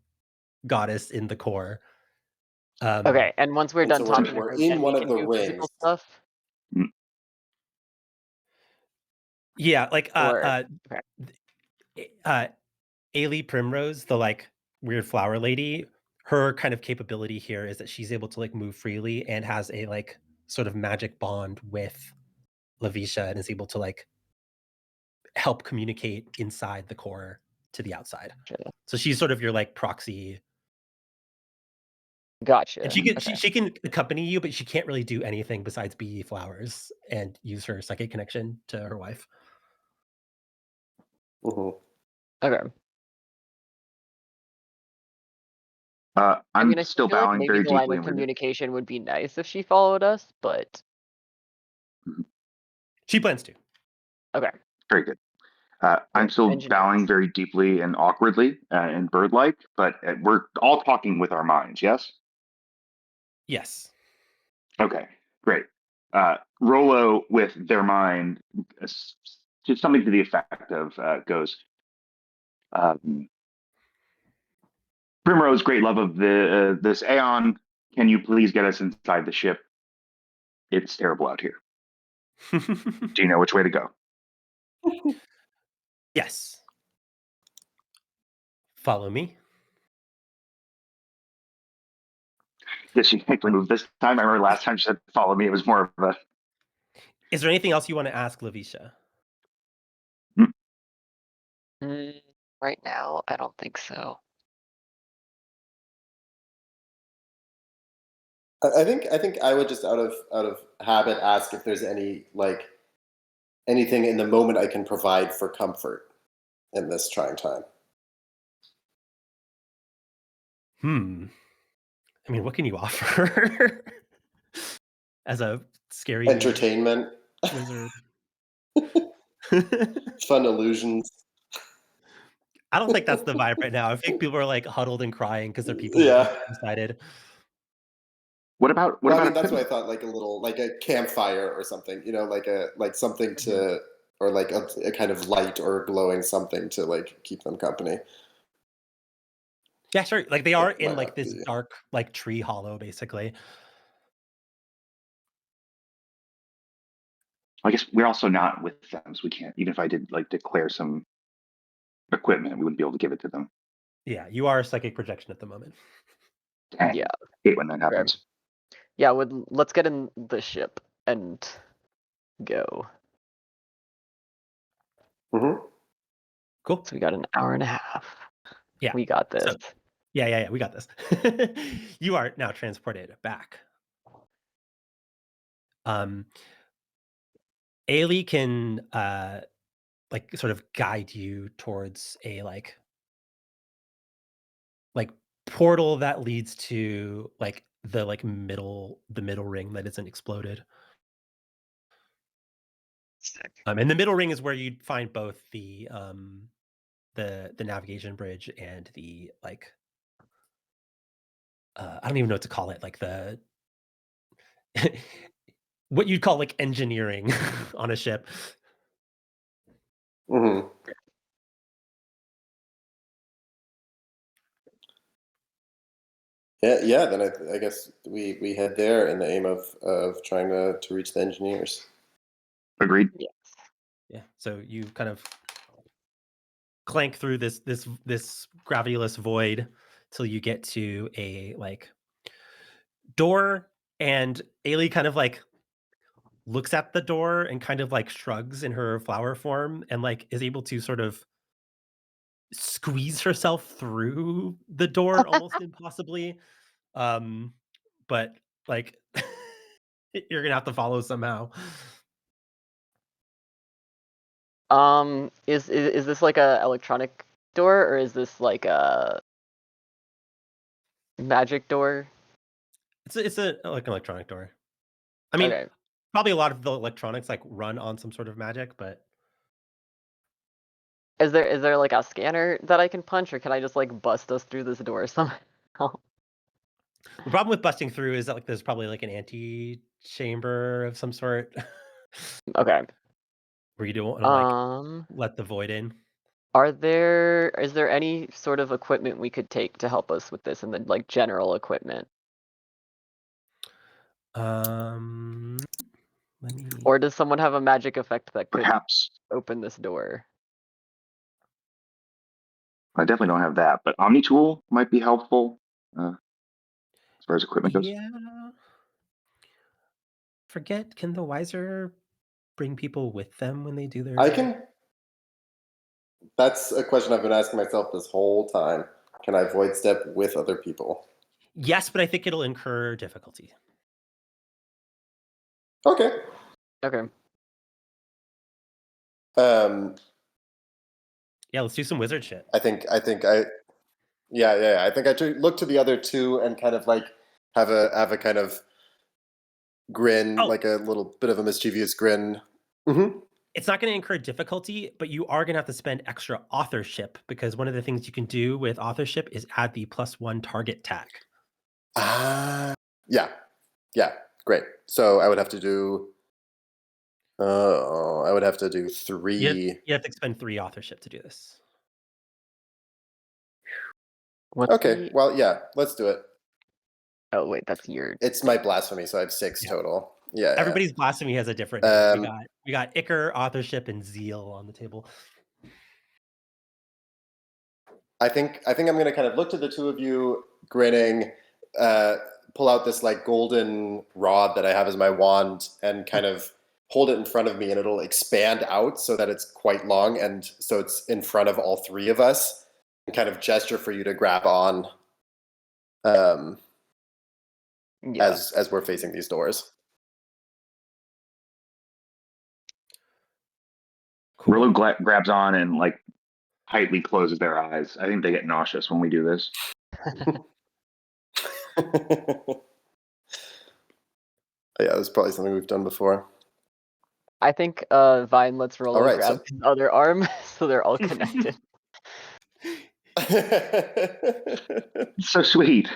goddess in the core. Okay, and once we're And done so talking to we're her, in then one we of can the do physical rings. stuff? Yeah, like okay. Ailey Primrose, the like weird flower lady, her kind of capability here is that she's able to like move freely and has a like sort of magic bond with Lavisha and is able to like help communicate inside the core to the outside. So she's sort of your like proxy. Gotcha. And she can Okay. she can accompany you, but she can't really do anything besides be flowers and use her psychic connection to her wife. Okay. I'm I mean, I still feel like bowing maybe very the line deeply. of communication would be nice if she followed us, but She plans to. okay. Very good. I'm still Engineers. bowing very deeply and awkwardly and bird-like, but we're all talking with our minds, yes? Yes. Okay, great. Rolo, with their mind, just something to the effect of goes, Primrose, great love of this Aeon, can you please get us inside the ship? It's terrible out here. Do you know which way to go? Yes. Follow me. Did she make the move this time? I remember last time she said follow me. It was more of a... Is there anything else you want to ask Lavisha? Right now, I don't think so. I think I would just out of habit ask if there's any like anything in the moment I can provide for comfort in this trying time. I mean, what can you offer as a scary Entertainment, wizard? fun illusions. I don't think that's the vibe right now. I think people are like huddled and crying because their people Yeah. decided. What about Well, I mean, equipment? that's what I thought, like a little, like a campfire or something, like something to, or like a kind of light or glowing something to like keep them company. Yeah, sure. Like they are That in might like not this be. dark like tree hollow, basically. I guess we're also not with them, so we can't. Even if I did like declare some equipment, we wouldn't be able to give it to them. Yeah, you are a psychic projection at the moment. Dang, Yeah. hate when that Okay. happens. Yeah, let's get in the ship and go. Mm-hmm. Cool. So we got an hour and a half. Yeah. We got this. So, yeah. We got this. You are now transported back. Ailey can like sort of guide you towards a like portal that leads to like the middle ring that isn't exploded. Sick. And the middle ring is where you'd find both the navigation bridge and the like I don't even know what to call it, like the what you'd call like engineering on a ship. Mm-hmm. Yeah. Then I guess we head there in the aim of trying to reach the engineers. Agreed. Yes. Yeah. So you kind of clank through this gravityless void till you get to a like door, and Ailey kind of like looks at the door and kind of like shrugs in her flower form and like is able to sort of squeeze herself through the door almost impossibly. But like you're gonna have to follow somehow. Is this like a electronic door, or is this like a magic door? It's a like an electronic door. I mean, Okay. probably a lot of the electronics like run on some sort of magic, but Is there like a scanner that I can punch, or can I just like bust us through this door somehow? the problem with busting through is that like there's probably like an anti-chamber of some sort Okay. where you don't want to like let the void in. Is there any sort of equipment we could take to help us with this, and then like general equipment? Let me... Or does someone have a magic effect that could Perhaps. open this door? I definitely don't have that, but Omni Tool might be helpful as far as equipment goes. Yeah. Forget, can the Wiser bring people with them when they do their... I can. That's a question I've been asking myself this whole time. Can I void step with other people? Yes, but I think it'll incur difficulty. Okay. Okay. Yeah, let's do some wizard shit. I think I think I look to the other two and kind of like have a kind of grin, like a little bit of a mischievous grin. Mm-hmm. It's not going to incur difficulty, but you are going to have to spend extra authorship, because one of the things you can do with authorship is add the +1 target tag. Yeah, great. So I would have to do. I would have to do 3. You have to spend 3 authorship to do this. Okay, well, yeah, let's do it. Oh wait, that's your. It's my blasphemy, so I have 6 total. Yeah. Everybody's blasphemy has a different name. We got Ichor, authorship, and zeal on the table. I think I'm going to kind of look to the two of you, grinning, pull out this like golden rod that I have as my wand, and kind of hold it in front of me, and it'll expand out so that it's quite long, and so it's in front of all 3 of us, and kind of gesture for you to grab on as we're facing these doors. Cool. Rolo grabs on and like tightly closes their eyes. I think they get nauseous when we do this. Yeah, that's probably something we've done before. I think Vine lets Rolo grab his other arm, so they're all connected. So sweet.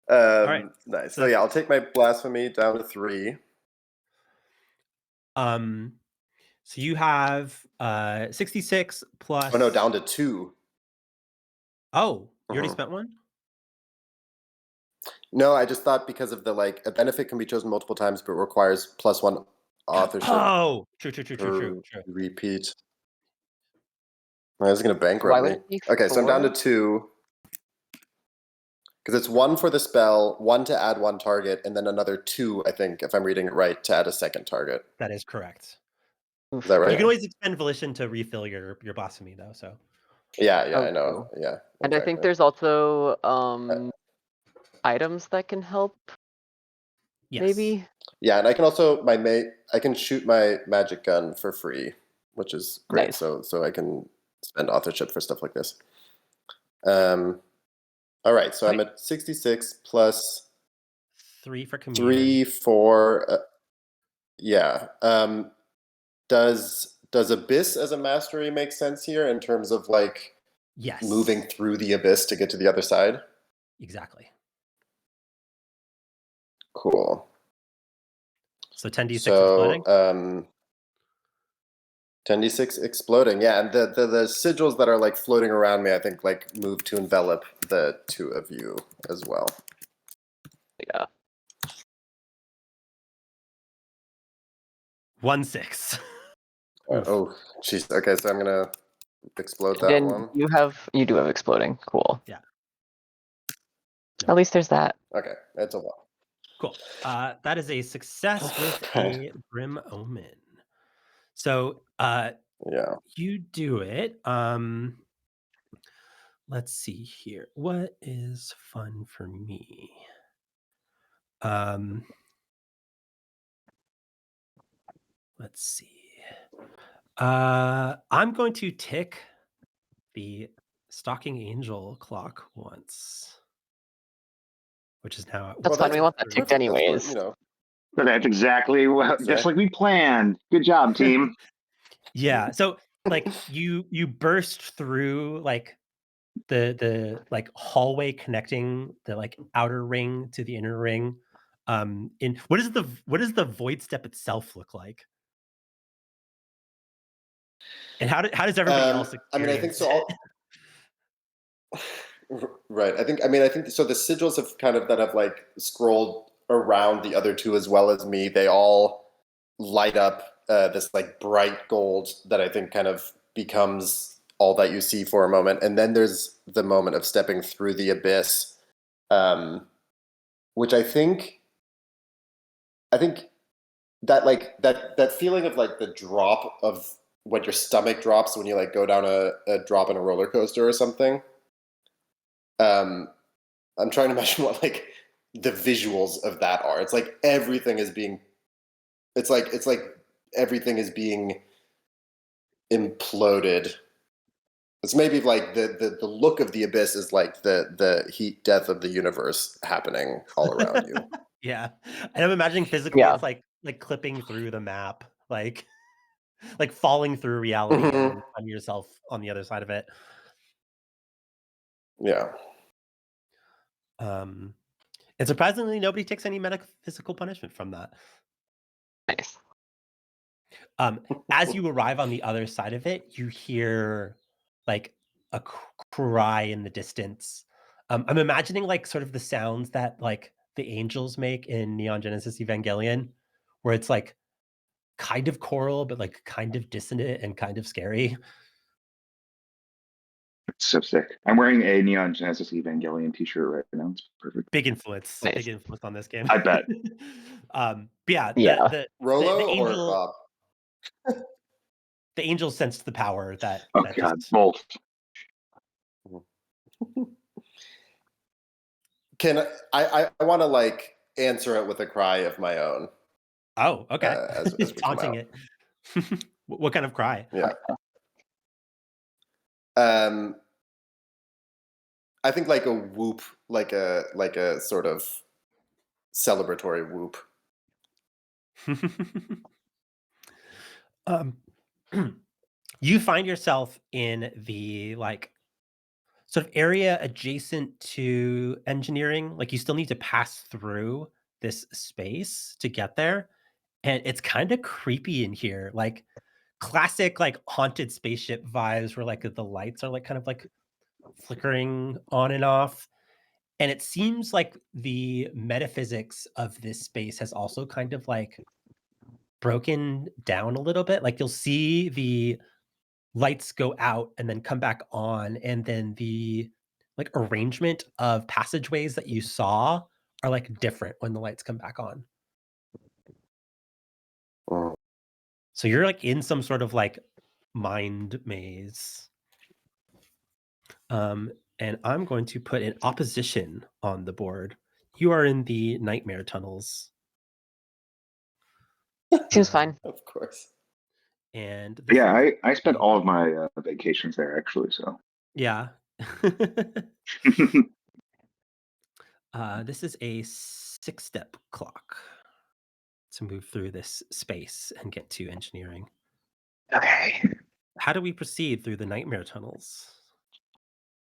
right. Nice. So So yeah, I'll take my blasphemy down to 3. So you have 66 plus. Oh no, down to 2. Oh, you already Mhm. spent one? No, I just thought because of the a benefit can be chosen multiple times, but requires +1 authorship Oh, true. per repeat. This is gonna bankrupt Why would me. it be Okay, so I'm down to 4? 2. Because it's 1 for the spell, 1 to add 1 target, and then another 2, I think, if I'm reading it right, to add a second target. That is correct. Is that right? You can always expend volition to refill your blasphemy, though. So Yeah, Oh, I know. true. Yeah. And I think exactly. there's also items that can help. yes, Maybe. Yeah, and I can also I can shoot my magic gun for free, which is great. Nice. So I can spend authorship for stuff like this. All right, so I'm at 66 plus 3 for communion. 3 for yeah. Does abyss as a mastery make sense here in terms of Yes, moving through the abyss to get to the other side? exactly. Cool. So 10d6 So exploding. 10d6 exploding, yeah, and the sigils that are floating around me, I think move to envelop the 2 of you as well. Yeah. 1-6. Oh, jeez. Okay, so I'm gonna explode that Then one. you do have exploding. Cool. Yeah. At least there's that. Okay, it's a lot. Cool. That is a success with a Grim Omen. So yeah, you do it. Let's see here. What is fun for me? Let's see. I'm going to tick the Stalking Angel clock once, which is now. That's fine. We want that ticked perfect. anyways. That's what, So that's exactly what, just like we planned. Good job, team. Yeah. So you burst through the hallway connecting the outer ring to the inner ring. In what does the void step itself look like? And how does everybody else experience I mean, I think so. Right. I think so. The sigils have that have scrolled around the other 2 as well as me. They all light up this bright gold that I think kind of becomes all that you see for a moment, and then there's the moment of stepping through the abyss, which I think that feeling of the drop of when your stomach drops when you go down a drop in a roller coaster or something. I'm trying to imagine what the visuals of that are. It's everything is being. It's like everything is being imploded. It's maybe the look of the abyss is the heat death of the universe happening all around you. Yeah, and I'm imagining physically Yeah. it's like clipping through the map, like falling through reality and then finding yourself on the other side of it. Yeah. And surprisingly, nobody takes any metaphysical punishment from that. Nice. As you arrive on the other side of it, you hear a cry in the distance. I'm imagining sort of the sounds that the angels make in Neon Genesis Evangelion, where it's kind of choral, but kind of dissonant and kind of scary. It's so sick. I'm wearing a Neon Genesis Evangelion t-shirt right now. It's perfect. Big influence. Nice. Big influence on this game. I bet. But yeah, Yeah. Rolo the or angel, Bob? the angel sensed the power that. Oh that God, just... both. Can I want to answer it with a cry of my own? Oh, okay. As we Taunting it. What kind of cry? Yeah. I think a whoop, like a sort of celebratory whoop. You find yourself in the sort of area adjacent to engineering. Like, you still need to pass through this space to get there, and it's kinda creepy in here, like, classic, like, haunted spaceship vibes where, like, the lights are, like, kind of, like, flickering on and off, and it seems like the metaphysics of this space has also kind of, like, broken down a little bit. Like, you'll see the lights go out and then come back on, and then the, like, arrangement of passageways that you saw are, like, different when the lights come back on. Mm. So you're, like, in some sort of, like, mind maze. And I'm going to put an opposition on the board. You are in the nightmare tunnels. Seems Um, fine. Of course. And this Yeah, is I spent a all of my vacations there actually. So yeah. This is a 6-step clock to move through this space and get to engineering. Okay. How do we proceed through the nightmare tunnels?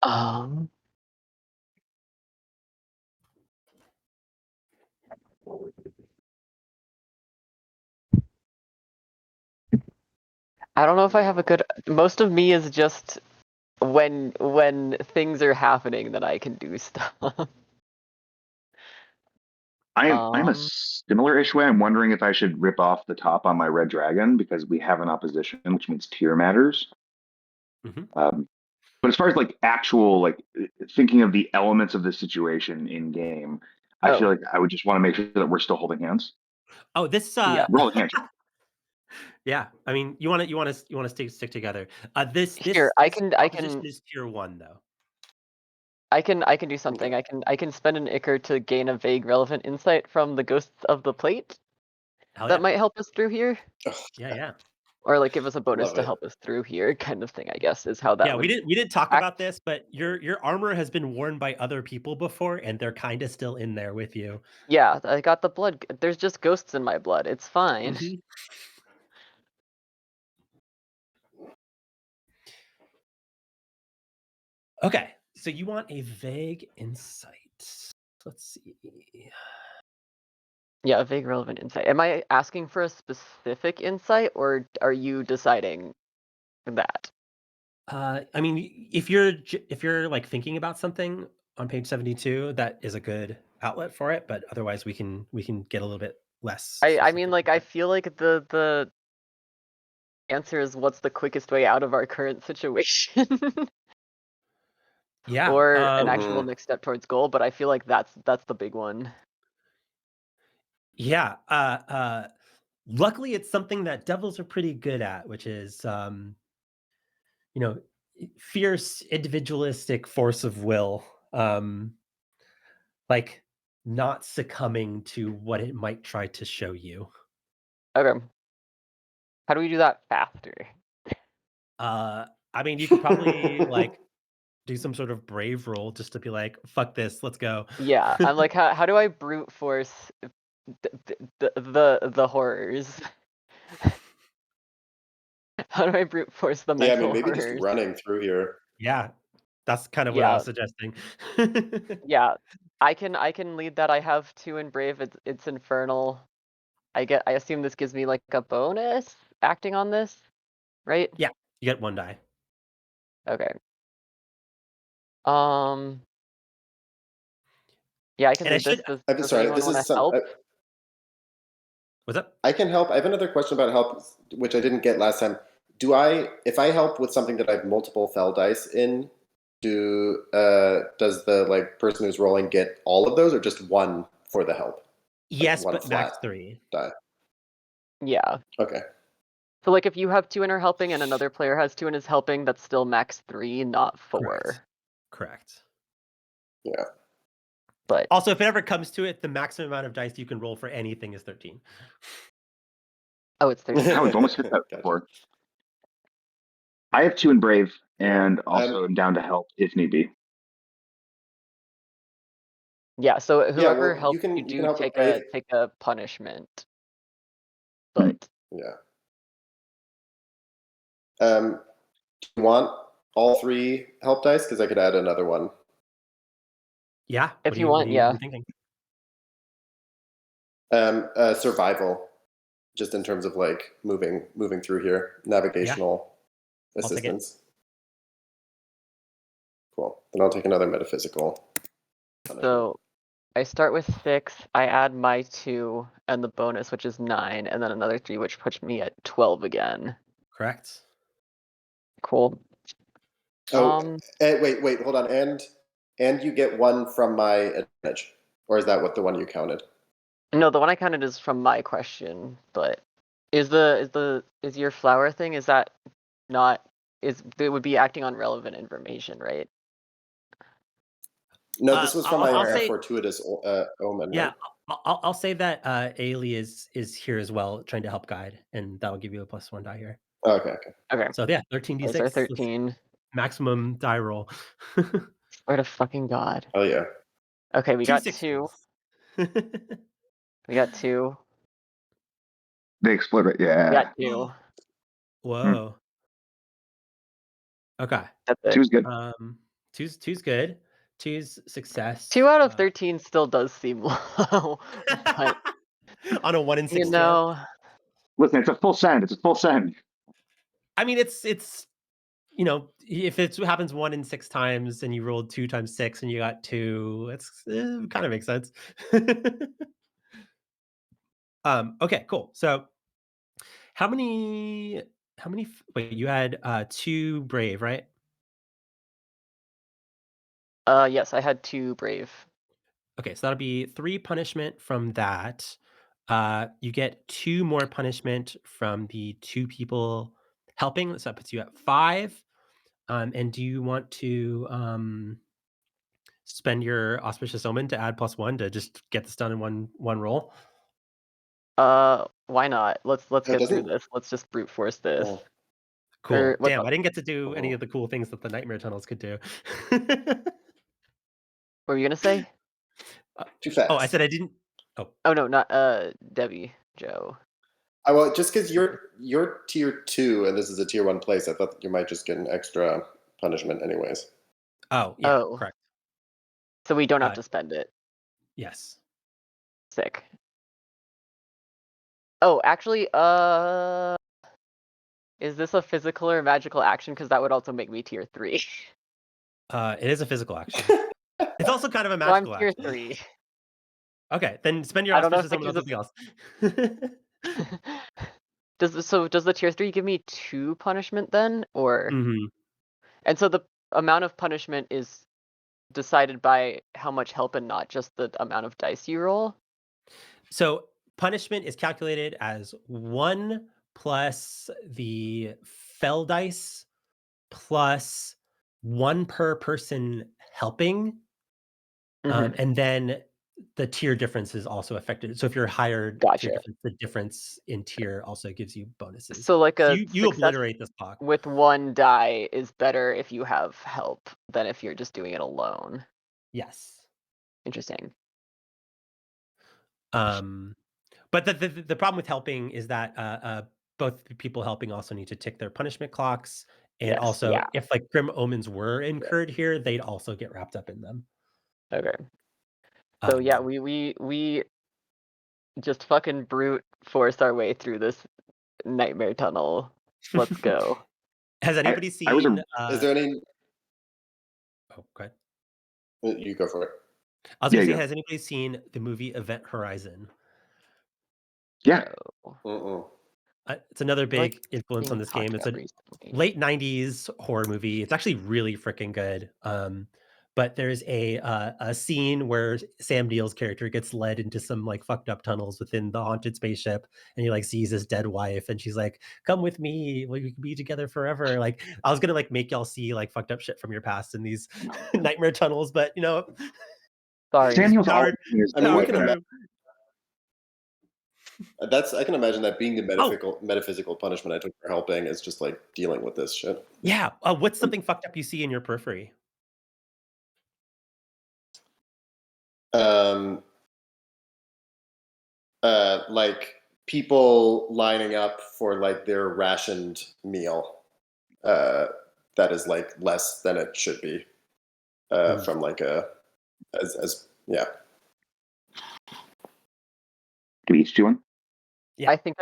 Um. I don't know if I have a good. Most of me is just when things are happening that I can do stuff. I'm a similar-ish way. I'm wondering if I should rip off the top on my red dragon because we have an opposition, which means tier matters. Mhm. But as far as like actual like thinking of the elements of the situation in game, I feel Oh, like I would just want to make sure that we're still holding hands. Oh, this yeah. We're holding hands. yeah. I mean, you wanna stick together. This Here, this I this can opposition is tier 1 though. I can do something. Okay. I can spend an ichor to gain a vague relevant insight from the ghosts of the plate Hell that yeah. might help us through here, Yeah, yeah. or like give us a bonus Love to it. help us through here, kind of thing. I guess is how that Yeah, would we didn't talk about act. this, but your armor has been worn by other people before, and they're kinda still in there with you. Yeah, I got the blood. There's just ghosts in my blood. It's fine. Mhm. Okay, so you want a vague insight. Let's see. Yeah, a vague relevant insight. Am I asking for a specific insight, or are you deciding that? I mean, if you're, like, thinking about something on page 72, that is a good outlet for it, but otherwise we can get a little bit less I mean, specific like, with I it. feel like the answer is what's the quickest way out of our current situation, Yeah, or an actual Mhm. next step towards goal. But I feel like that's the big one. yeah, luckily, it's something that devils are pretty good at, which is, you know, fierce individualistic force of will, like, not succumbing to what it might try to show you. Okay, how do we do that faster? Uh, I mean, you could probably, like, do some sort of brave roll just to be like, "Fuck this, let's go." Yeah, I'm like, how do I brute force the horrors? How do I brute force the Yeah, I mean, mental maybe just horrors? running through here. Yeah, that's kind of what I Yeah, was suggesting. yeah. I can lead that. I have 2 in brave. It's infernal. I assume this gives me like a bonus acting on this, right? Yeah, you get 1 die. Okay. Um. Yeah, I can And I lead this. should I'm Does sorry. anyone This want to is some. help? what's up? I can help. I have another question about help, which I didn't get last time. Do I, if I help with something that I have multiple fell dice in, does the like person who's rolling get all of those, or just one for the help, like Yes, one but max flat 3. die? Yeah. Okay. So like if you have 2 in her helping and another player has 2 in his helping, that's still max 3, not Correct. 4. Correct. Yeah. But Also, if it ever comes to it, the maximum amount of dice you can roll for anything is 13. oh, it's 13. Oh, we've almost hit that Gotcha. before. I have 2 in brave, Yeah. and also am down to help if need be. Yeah, so Yeah. whoever Well, helps you you can do help with brave. take a punishment. Hmm. But Yeah. Do you want all 3 help dice? Because I could add another one. Yeah. If you want, what yeah. are you thinking? Survival, just in terms of like moving through here, navigational I'll take it. assistance. Cool. Then I'll take another metaphysical punishment. So I start with 6. I add my 2 and the bonus, which is 9, and then another 3, which puts me at 12 again. Correct. Cool. Oh, wait, hold on. And you get 1 from my advantage, or is that what the one you counted? No, the one I counted is from my question, but is your flower thing, is that not, it would be acting on relevant information, right? No, this was from I'll my say- fortuitous omen. Yeah, Right? I'll say that Ailey is here as well, trying to help guide, and that'll give you a +1 die here. Okay. Okay. So yeah, 13d6. Those are 13. Maximum die roll. Swear to fucking God. Oh yeah. Okay, we got 2. 2. We got 2. They explode it. Yeah. We got 2. Whoa. Okay. That's it. Two's good. Two's good. 2's success. 2 out of 13 still does seem low, but on a 1 in 6 you chance. know, Listen, it's a full send. It's a full send. I mean, it's if it happens 1 in 6 times and you rolled 2 times 6 and you got 2, it's kind of makes sense. Okay, cool. So how many wait, you had 2 brave, right? yes, I had 2 brave. Okay, so that'll be 3 punishment from that. You get 2 more punishment from the 2 people helping, so that puts you at 5. And do you want to spend your auspicious omen to add +1 to just get this done in one roll? Why not? Let's get through this. Let's just brute force this. Oh. Cool. What Damn, I didn't get to do any Oh. of the cool things that the nightmare tunnels could do. were you gonna say? Too fast. Oh, I said I didn't. Oh no, not Debbie, Joe. Well, just because you're tier 2 and this is a tier 1 place, I thought you might just get an extra punishment anyways. Oh, yeah, Oh. correct. So we don't have to spend it. Yes. Sick. Oh, actually, is this a physical or magical action? Because that would also make me tier 3. It is a physical action. It's also kind of a So I'm magical tier action. 3. Okay, then spend your I don't know auspicious if I omen on can something else. Does the tier 3 give me 2 punishment then, or? Mhm. And so the amount of punishment is decided by how much help and not just the amount of dice you roll? So punishment is calculated as 1 plus the fell dice plus 1 per person helping. Mhm. And then the tier difference is also affected. So if you're higher Gotcha. tier difference, the difference in tier also gives you bonuses. So like a you success obliterate this clock. with 1 die is better if you have help than if you're just doing it alone. Yes. Interesting. But the problem with helping is that both people helping also need to tick their punishment clocks, and Yes, also yeah. if like grim omens were incurred here, they'd also get wrapped up in them. Okay. So Um, yeah, we just fucking brute force our way through this nightmare tunnel. Let's go. Has anybody seen? I was a- Is there any? Oh, go ahead. You go for it. I was gonna Yeah, say, you go. has anybody seen the movie Event Horizon? Yeah. Mm-mm. It's another Like big influence on being this talked game. It's about a recently. late 90s horror movie. It's actually really freaking good. But there's a scene where Sam Neill's character gets led into some like fucked up tunnels within the haunted spaceship, and he like sees his dead wife, and she's like, "Come with me, we can be together forever." Like I was gonna like make y'all see like fucked up shit from your past in these nightmare tunnels, but Sorry. Samuel's Power- always is I mean, power we can through. I can imagine that being the metaphysical punishment I took for helping is just like dealing with this shit. Yeah. What's something fucked up you see in your periphery? Like people lining up for like their rationed meal, that is like less than it should be from like a as yeah. Do we each do one? Yeah. I think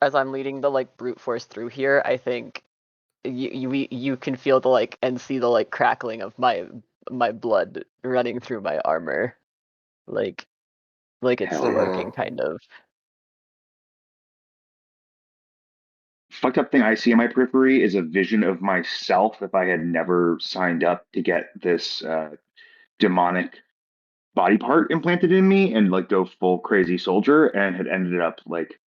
as I'm leading the like brute force through here, I think you can feel the like and see the like crackling of my blood running through my armor, like it's Hell still yeah. working kind of. Fucked up thing I see in my periphery is a vision of myself if I had never signed up to get this demonic body part implanted in me and like go full crazy soldier, and had ended up like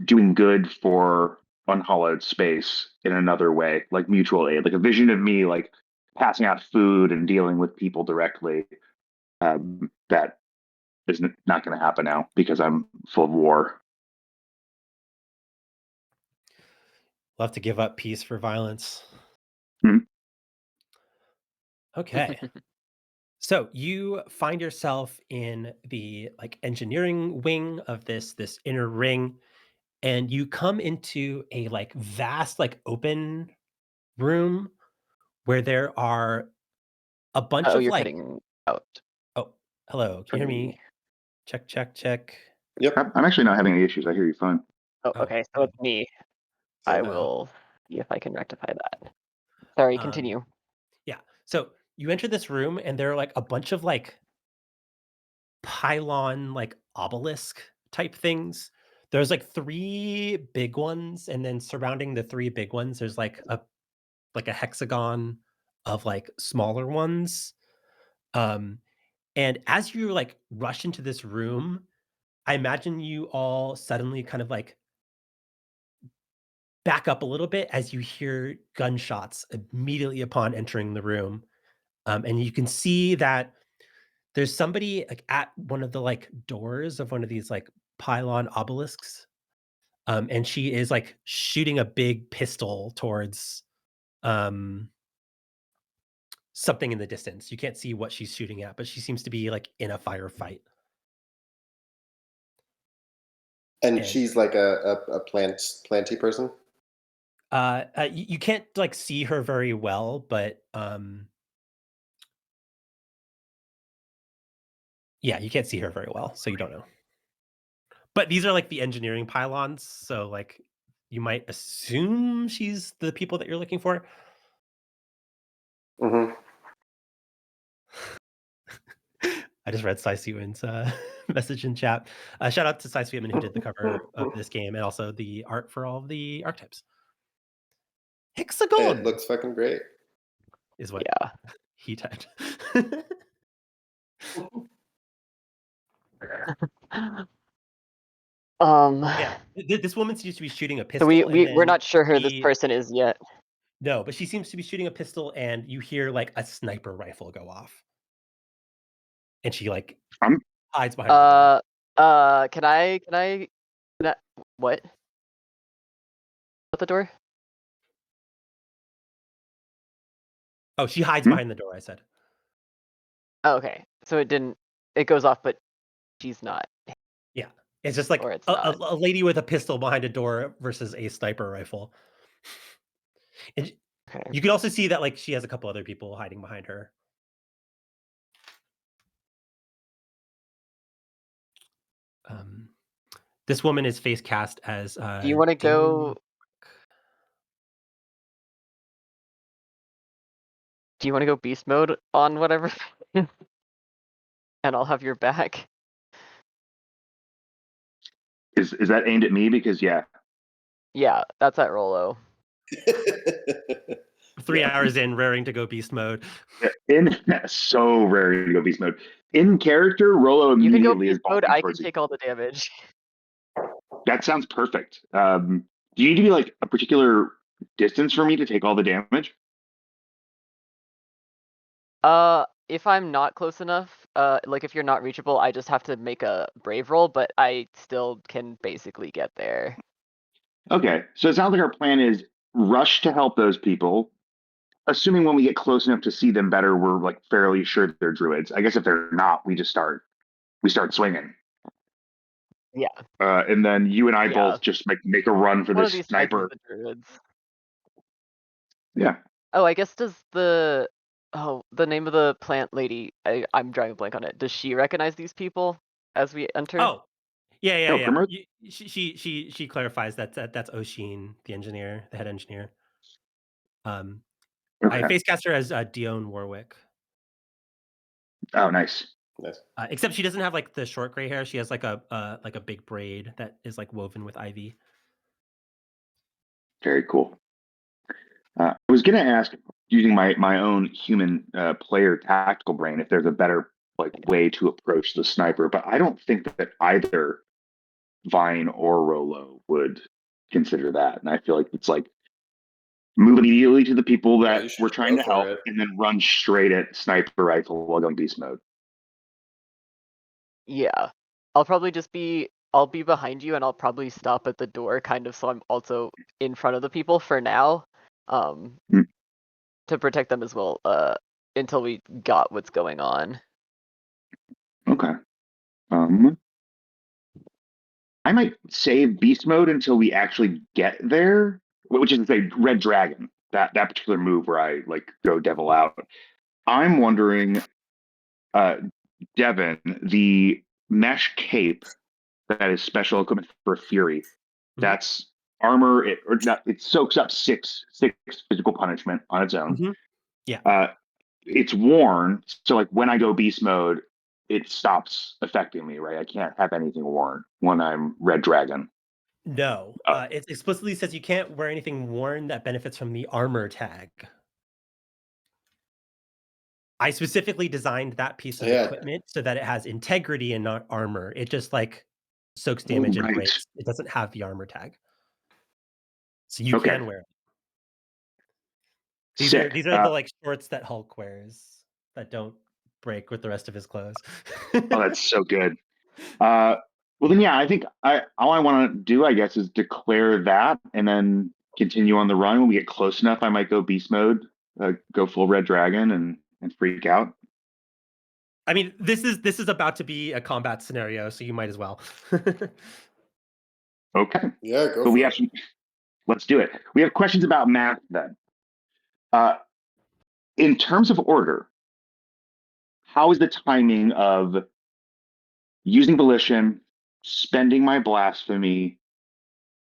doing good for unhallowed space in another way, like mutual aid, like a vision of me like passing out food and dealing with people directly. That is not going to happen now because I'm full of war. Love to give up peace for violence. Mhm. Okay. So you find yourself in the like engineering wing of this inner ring, and you come into a like vast like open room where there are a bunch Oh, of you're like cutting out oh, hello, can for you hear me. me? Check, check, check. Yep. I'm actually not having any issues. I hear you fine. Oh, Oh, okay, so it's me. Yeah. I will see if I can rectify that. Sorry, Um, continue. Yeah. So you enter this room and there are like a bunch of like pylon like obelisk type things. There's like 3 big ones, and then surrounding the 3 big ones, there's like a hexagon of like smaller ones. Um, and as you like rush into this room, I imagine you all suddenly kind of like back up a little bit as you hear gunshots immediately upon entering the room. And you can see that there's somebody like at one of the like doors of one of these like pylon obelisks. And she is like shooting a big pistol towards um something in the distance. You can't see what she's shooting at, but she seems to be like in a firefight. And And she's like a planty person. you can't like see her very well, but yeah, you can't see her very well, so you don't know. But these are like the engineering pylons, so like you might assume she's the people that you're looking for. Mm-hmm. I just read Cy Sweetman's message in chat. Shout out to Cy Sweetman who did the cover of this game and also the art for all of the archetypes. It Hexagon looks fucking great. is what Yeah. he typed. Yeah, this woman seems to be shooting a So pistol, and we're then not sure who this she person is yet. no, but she seems to be shooting a pistol, and you hear like a sniper rifle go off, and she like I'm hides behind the door. Can I what? At the door? Oh, she hides Hmm? behind the door. I said. Oh, okay. So it goes off, but she's not. Yeah, it's just like Or it's a, not. a lady with a pistol behind a door versus a sniper rifle. And Okay. you can also see that like she has a couple other people hiding behind her. This woman is face cast as Do you want to demon. go? Do you want to go beast mode on whatever? And I'll have your back. Is that aimed at me? Because yeah, Yeah, that's at Rolo. 3 Yeah. hours in, raring to go beast mode. in so rare to go beast mode. In character, Rolo You can go immediately is beast mode. bolting I can towards you. take all the damage. That sounds perfect. Do you need to be like a particular distance for me to take all the damage? If I'm not close enough, like if you're not reachable, I just have to make a brave roll, but I still can basically get there. Okay, so it sounds like our plan is rush to help those people. Assuming when we get close enough to see them better, we're like fairly sure they're druids. I guess if they're not, we start swinging. Yeah. And then you and I Yeah. both just make a run for One of this these fights is sniper. the druids. Yeah. Oh, I guess does the name of the plant lady, I'm drawing a blank on it. Does she recognize these people as we enter? Oh, yeah. Oh, Grimmer? She clarifies that's Oshin, the engineer, the head engineer. I Okay. face cast her as Dione Warwick. Oh, nice. Nice. Except she doesn't have like the short gray hair. She has like a big braid that is like woven with ivy. Very cool. I was going to ask, using my own human player tactical brain, if there's a better like way to approach the sniper, but I don't think that either Vine or Rolo would consider that, and I feel like it's like move immediately to the people Yeah, that you should we're just trying go to for help, it. and then run straight at sniper rifle while going beast mode. Yeah. I'll be behind you and I'll probably stop at the door kind of so I'm also in front of the people for now. Hmm. To protect them as well, until we got what's going on. Okay. I might save beast mode until we actually get there, which is to say red dragon, that particular move where I like go devil out. I'm wondering, Devin, the mesh cape that is special equipment for Fury, that's armor, it soaks up six physical punishment on its own. Yeah. It's worn, so like when I go beast mode, it stops affecting me, right? I can't have anything worn when I'm red dragon. No, it explicitly says you can't wear anything worn that benefits from the armor tag. I specifically designed that piece of equipment so that it has integrity and not armor. It just like soaks damage and right. breaks. It doesn't have the armor tag. So you Okay. can wear it. Sick. These are the like shorts that Hulk wears that don't break with the rest of his clothes. Oh, that's so good. Well then, yeah, I think all I want to do, I guess, is declare that and then continue on the run. When we get close enough, I might go beast mode, go full red dragon and freak out. I mean, this is about to be a combat scenario, so you might as well. Okay. Yeah, go But we for have it. some, let's do it. We have questions about math then. In terms of order, how is the timing of using volition, spending my blasphemy,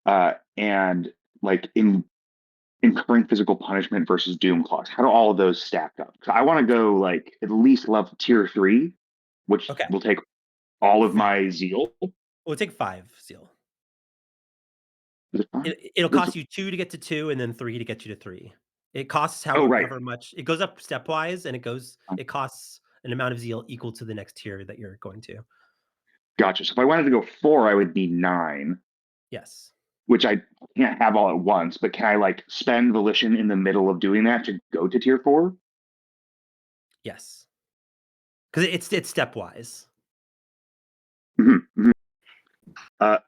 and like incurring physical punishment versus doom clause? How do all of those stack up? So I want to go like at least level tier 3, which Okay. will take all of my zeal. We'll take 5 zeal. Is it 5? It'll cost you 2 to get to 2 and then 3 to get you to 3. It costs however much. It goes up stepwise and it costs an amount of zeal equal to the next tier that you're going to. Gotcha. So if I wanted to go 4, I would need 9. Yes. Which I can't have all at once, but can I like spend volition in the middle of doing that to go to tier 4? Yes. Because it's stepwise. Mm-hmm.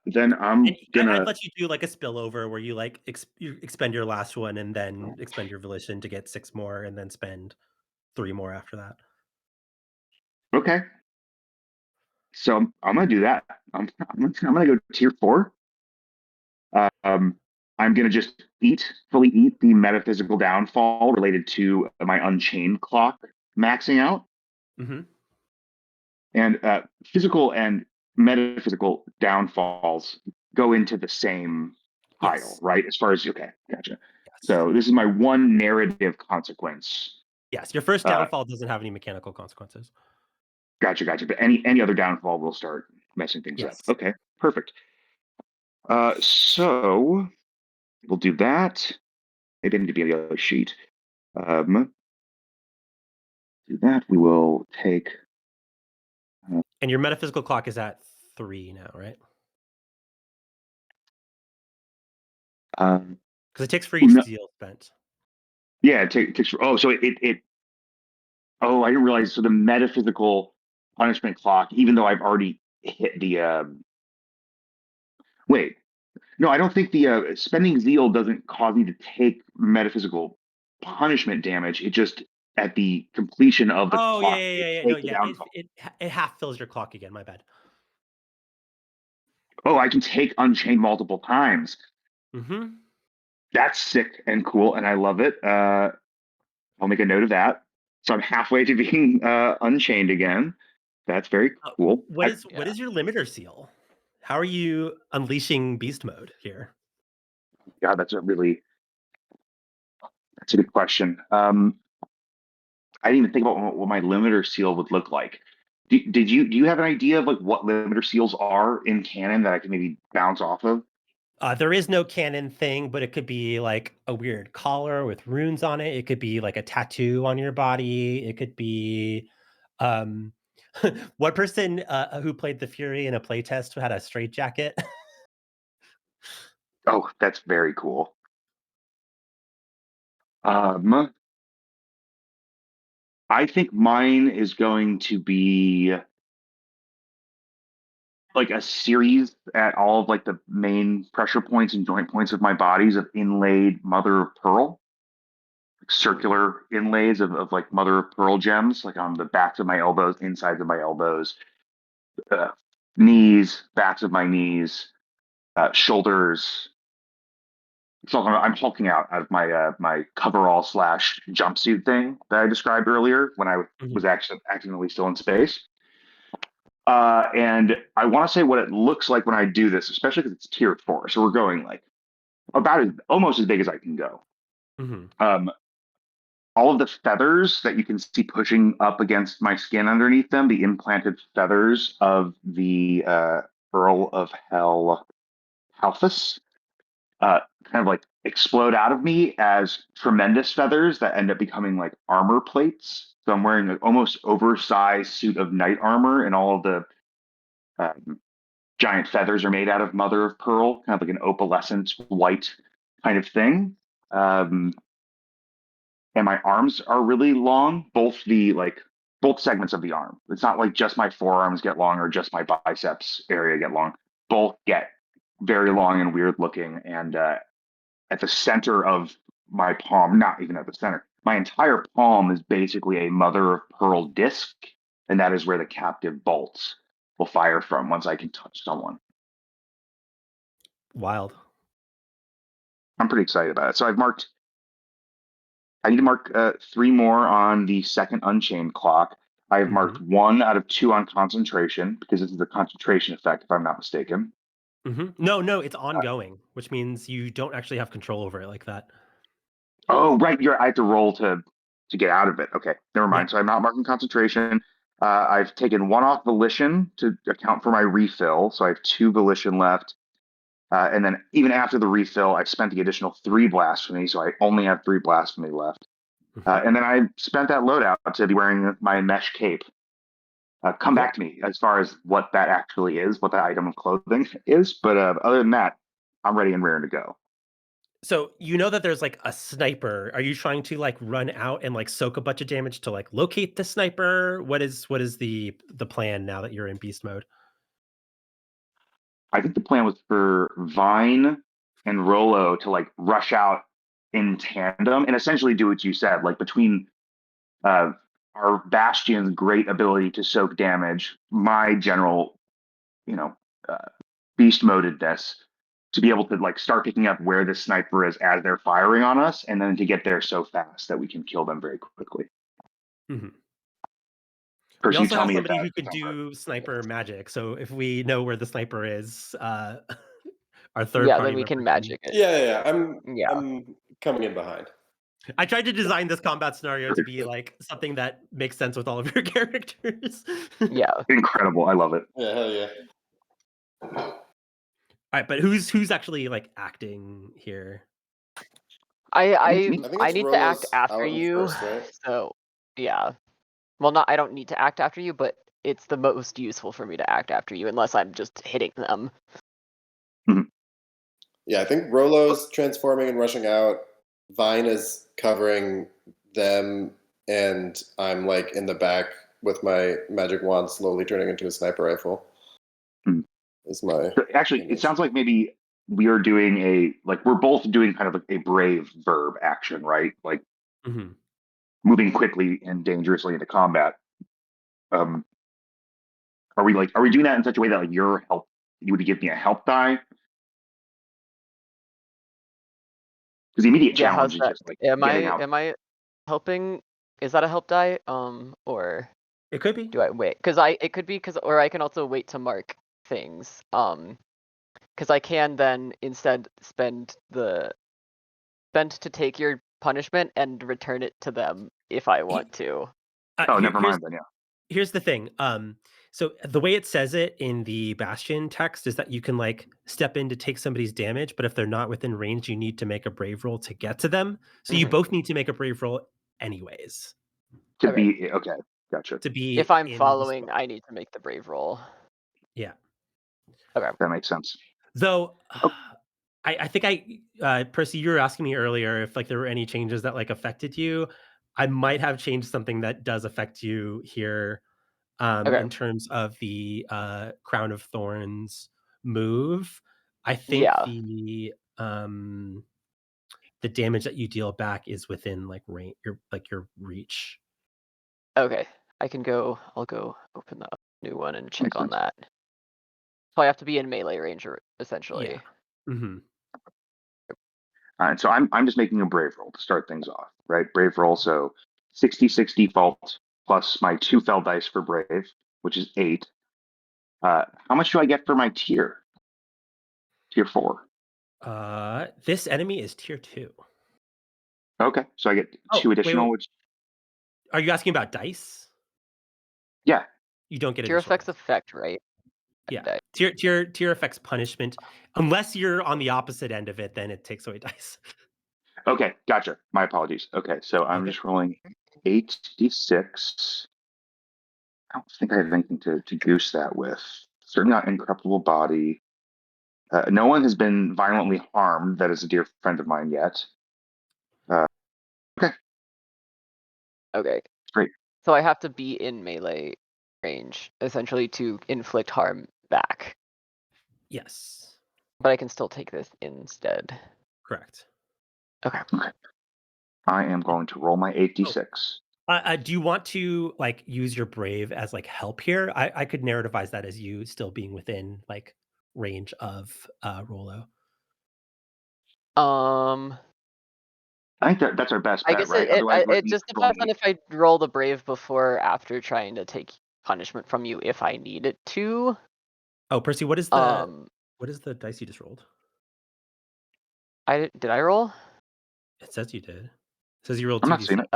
Then I'd let you do like a spillover where you like you expend your last one and then expend your volition to get 6 more and then spend 3 more after that. Okay. So I'm gonna do that. I'm gonna go tier 4. I'm gonna just fully eat the metaphysical downfall related to my Unchained clock maxing out. Mm-hmm. And physical and metaphysical downfalls go into the same pile, right? As far as okay, gotcha. Yes. So this is my one narrative consequence. Yes, your first downfall doesn't have any mechanical consequences. Gotcha. But any other downfall will start messing things up. Okay, perfect. So we'll do that. Maybe I need to be on the other sheet. Do that. We will take. And your metaphysical clock is at 3 now, right? Because it takes for each zeal spent. Yeah, it takes. Oh, so it. Oh, I didn't realize. So the metaphysical punishment clock, even though I've already hit the. Wait, no, I don't think the spending zeal doesn't cause me to take metaphysical punishment damage. It just at the completion of the clock. Yeah. No, yeah, it half fills your clock again. My bad. Oh, I can take Unchained multiple times. Mm-hmm. That's sick and cool, and I love it. I'll make a note of that. So I'm halfway to being unchained again. That's very cool. What is your limiter seal? How are you unleashing beast mode here? God, that's a good question. I didn't even think about what my limiter seal would look like. Do you have an idea of like what limiter seals are in canon that I can maybe bounce off of? There is no canon thing, but it could be like a weird collar with runes on it. It could be like a tattoo on your body. It could be um one person who played the Fury in a playtest had a straitjacket. Oh, that's very cool. I think mine is going to be like a series at all of like the main pressure points and joint points of my bodies of inlaid mother of pearl, like circular inlays of like mother of pearl gems, like on the backs of my elbows, insides of my elbows, uh, knees, backs of my knees, shoulders. So I'm hulking out of my my coverall slash jumpsuit thing that I described earlier when I was actually accidentally still in space. And I want to say what it looks like when I do this, especially because it's tier 4. So we're going like about almost as big as I can go. Mm-hmm. All of the feathers that you can see pushing up against my skin underneath them, the implanted feathers of the Earl of Hell Halphus, kind of like explode out of me as tremendous feathers that end up becoming like armor plates. So I'm wearing an almost oversized suit of knight armor, and all of the um, giant feathers are made out of mother of pearl, kind of like an opalescent white kind of thing. Um, and my arms are really long, both segments of the arm. It's not like just my forearms get long or just my biceps area get long. Both get very long and weird looking. And at the center of my palm, not even at the center, my entire palm is basically a mother of pearl disc, and that is where the captive bolts will fire from once I can touch someone. Wild. I'm pretty excited about it. So I need to mark 3 more on the second Unchained clock. I have marked 1 out of 2 on concentration because this is the concentration effect, if I'm not mistaken. No, it's ongoing, which means you don't actually have control over it like that. Oh, right. I have to roll to get out of it. Okay, never mind. Yeah. So I'm not marking concentration. I've taken 1 off volition to account for my refill. So I have 2 volition left. And then even after the refill, I've spent the additional 3 blasphemy. So I only have 3 blasphemy left. And then I spent that loadout to be wearing my mesh cape. Come back to me as far as what that actually is, what that item of clothing is. But other than that, I'm ready and raring to go. So you know that there's like a sniper. Are you trying to like run out and like soak a bunch of damage to like locate the sniper? What is the plan now that you're in beast mode? I think the plan was for Vine and Rolo to like rush out in tandem and essentially do what you said, like between uh, our Bastion's great ability to soak damage, my general, you know, uh, beast modedness, to be able to like start picking up where the sniper is as they're firing on us, and then to get there so fast that we can kill them very quickly. Mm-hmm. We Percy, also tell have me if somebody that who can do sniper magic. So if we know where the sniper is, our third Yeah, party then we member can magic it. Yeah. Yeah. I'm coming in behind. I tried to design this combat scenario to be like something that makes sense with all of your characters. Yeah. incredible. I love it. Yeah, hell yeah. All right, but who's actually like acting here? I think it's need to act Rolo's after Alan you. first, right? So yeah. Well, I don't need to act after you, but it's the most useful for me to act after you unless I'm just hitting them. Yeah, I think Rolo's transforming and rushing out. Vine is covering them, and I'm like in the back with my magic wand slowly turning into a sniper rifle. Is my Actually, it sounds like maybe we are doing we're both doing kind of like a brave verb action, right? Like moving quickly and dangerously into combat. Um, are we doing that in such a way that like you would give me a help die? Because the immediate Yeah, how's challenge is that? just like Am getting out. I helping? Is that a help die? Or It could be. do I wait? It could be or I can also wait to mark things. Because I can then instead spend to take your punishment and return it to them if I want to. Never mind then. Yeah. Here's the thing. So the way it says it in the Bastion text is that you can like step in to take somebody's damage, but if they're not within range, you need to make a brave roll to get to them. So you both need to make a brave roll anyways. Okay, gotcha. To be If I'm in the following, spot. I need to make the brave roll. Yeah. Okay. That makes sense. Though I think Percy, you were asking me earlier if like there were any changes that like affected you. I might have changed something that does affect you here. In terms of the Crown of Thorns move, I think the damage that you deal back is within like range, your reach. Okay, I'll go open the new one and check Makes on sense. that. So I have to be in melee range, essentially. Yeah. Mm-hmm. All right, so I'm just making a brave roll to start things off, right? Brave roll, so 66 default plus my 2 fell dice for brave, which is 8. How much do I get for my tier? Tier 4. This enemy is tier 2. Okay, so I get 2 additional. Wait. Which Are you asking about dice? Yeah. You don't get tier additional effects dice. effect, right? Yeah. Tier effects punishment. Unless you're on the opposite end of it, then it takes away dice. Okay, gotcha. My apologies. Okay, so I'm just rolling 8d6. I don't think I have anything to goose that with. Certainly not incorruptible body. No one has been violently harmed that is a dear friend of mine yet. Okay. Okay. Great. So I have to be in melee range, essentially, to inflict harm back. Yes. But I can still take this instead. Correct. Okay. I am going to roll my 8d6. Do you want to like use your brave as like help here? I could narrativize that as you still being within like range of Rolo. I think that's our best I bet, guess right? Otherwise, it just depends on if I roll the brave before or after trying to take punishment from you if I need it to. Oh, Percy, what is the dice you just rolled? Did I roll? It says you did. It says you rolled I'm 2d6. not seeing it.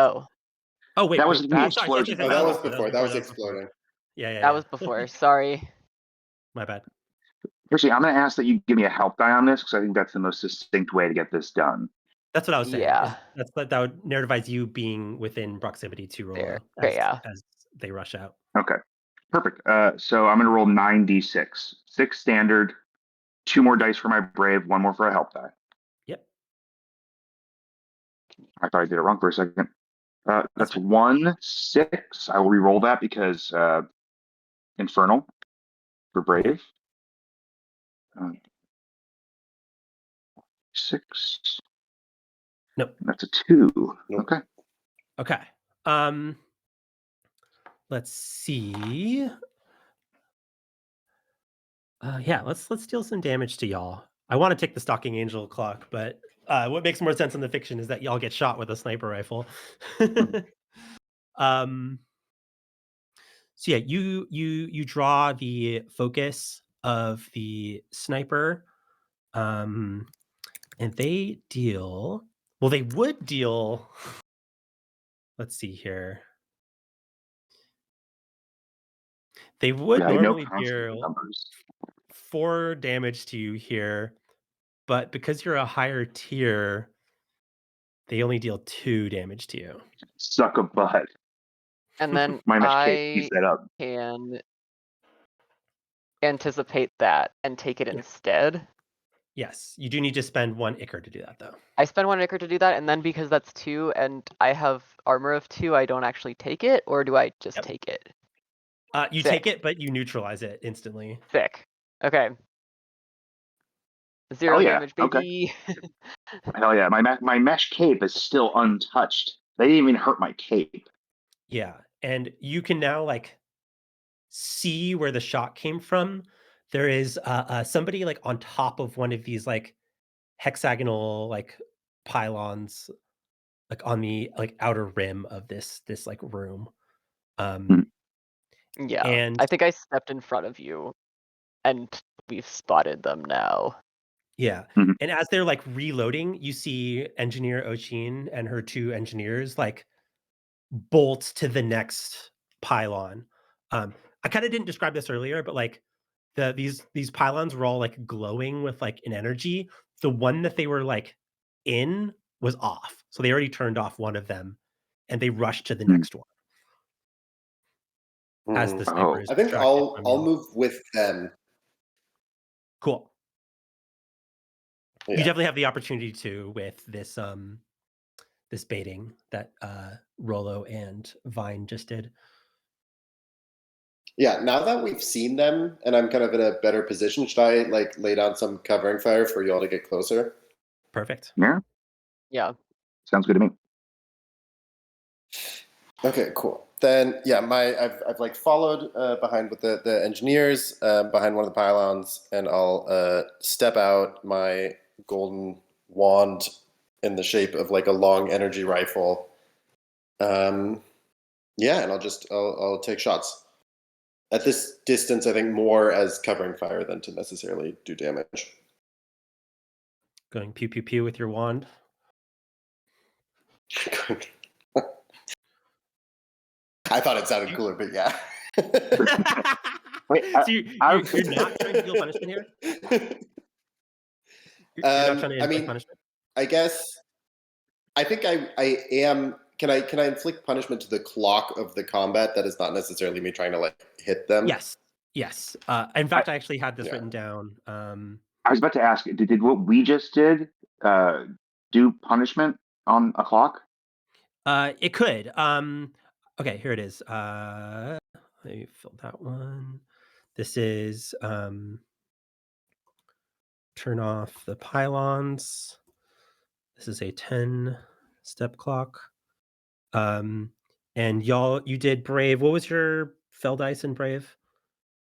Oh wait, that was the sorry. explosion. Oh, that was before. That was exploding. Yeah. That was before. Sorry. My bad. Percy, I'm going to ask that you give me a help die on this because I think that's the most succinct way to get this done. That's what I was saying. Yeah. That would narrativize you being within proximity to Rolo as they rush out. Okay, perfect. So I'm going to roll 9d6. 6 standard, 2 more dice for my brave, 1 more for a help die. Yep. I thought I did it wrong for a second. That's 1, 6. I will re-roll that because infernal for brave. 6. Nope. That's a 2. Nope. Okay. Let's see. Let's deal some damage to y'all. I want to take the stalking angel clock, but what makes more sense in the fiction is that y'all get shot with a sniper rifle. So yeah, you draw the focus of the sniper, and they deal. Well, they would deal. Let's see here. They would normally deal 4 damage to you here, but because you're a higher tier, they only deal 2 damage to you. Suck a butt. And then My I that up. can anticipate that and take it instead. Yes, you do need to spend 1 ichor to do that, though. I spend 1 ichor to do that, and then because that's 2 and I have armor of 2, I don't actually take it, or do I just take it? You take it, but you neutralize it instantly. Sick. Okay. 0 damage, baby. Okay. Hell yeah. My mesh cape is still untouched. They didn't even hurt my cape. Yeah, and you can now like see where the shot came from. There is somebody like on top of one of these like hexagonal like pylons like on the like outer rim of this like room. Mhm. Yeah, And I think I stepped in front of you, and we've spotted them now. yeah. Mhm. And as they're like reloading, you see Engineer Oshin and her 2 engineers like bolt to the next pylon. I kind of didn't describe this earlier, but like these pylons were all like glowing with like an energy. The one that they were like in was off. So they already turned off one of them and they rushed to the Mhm. next one as the sniper Oh, is I think distracted from I'll you. move with them. Cool. You Yeah. definitely have the opportunity to with this this baiting that Rolo and Vine just did. Yeah, now that we've seen them and I'm kind of in a better position, should I like lay down some covering fire for you all to get closer? Perfect. yeah, Yeah. sounds good to me. Okay, cool. Then yeah, I've like followed behind with the engineers behind one of the pylons, and I'll step out my golden wand in the shape of like a long energy rifle. Yeah, and I'll take shots. At this distance, I think more as covering fire than to necessarily do damage. Going pew pew pew with your wand. I thought it sounded cooler, but yeah. Wait, So you're not trying to deal punishment here? You're not trying to I inflict mean, punishment? I guess I think I am. Can I inflict punishment to the clock of the combat that is not necessarily me trying to like hit them? Yes. Yes. In I, fact, I actually had this Yeah. written down. I was about to ask, did what we just did do punishment on a clock? It could. Okay, here it is. Let me fill that one. This is turn off the pylons. This is a 10-step clock. And you did brave. What was your fell dice in brave?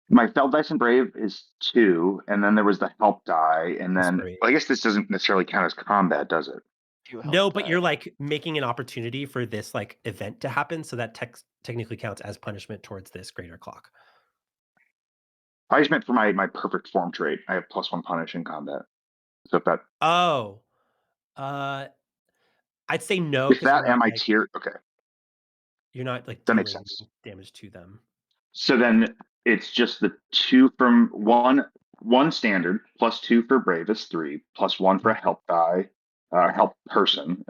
My Feld Dice and Brave is 2, and then there was the help die, and Plus then 3. well, I guess this doesn't necessarily count as combat, does it? Do help No, but you're die. like making an opportunity for this like event to happen, so that technically counts as punishment towards this greater clock. I just meant for my perfect form trait. I have +1 punish in combat. So if that Oh, uh, I'd say no if because that and my tier, okay, you're not like that makes dealing sense. damage to them. So then it's just the 2 from one standard +2 for Brave is 3 +1 for help die, help person,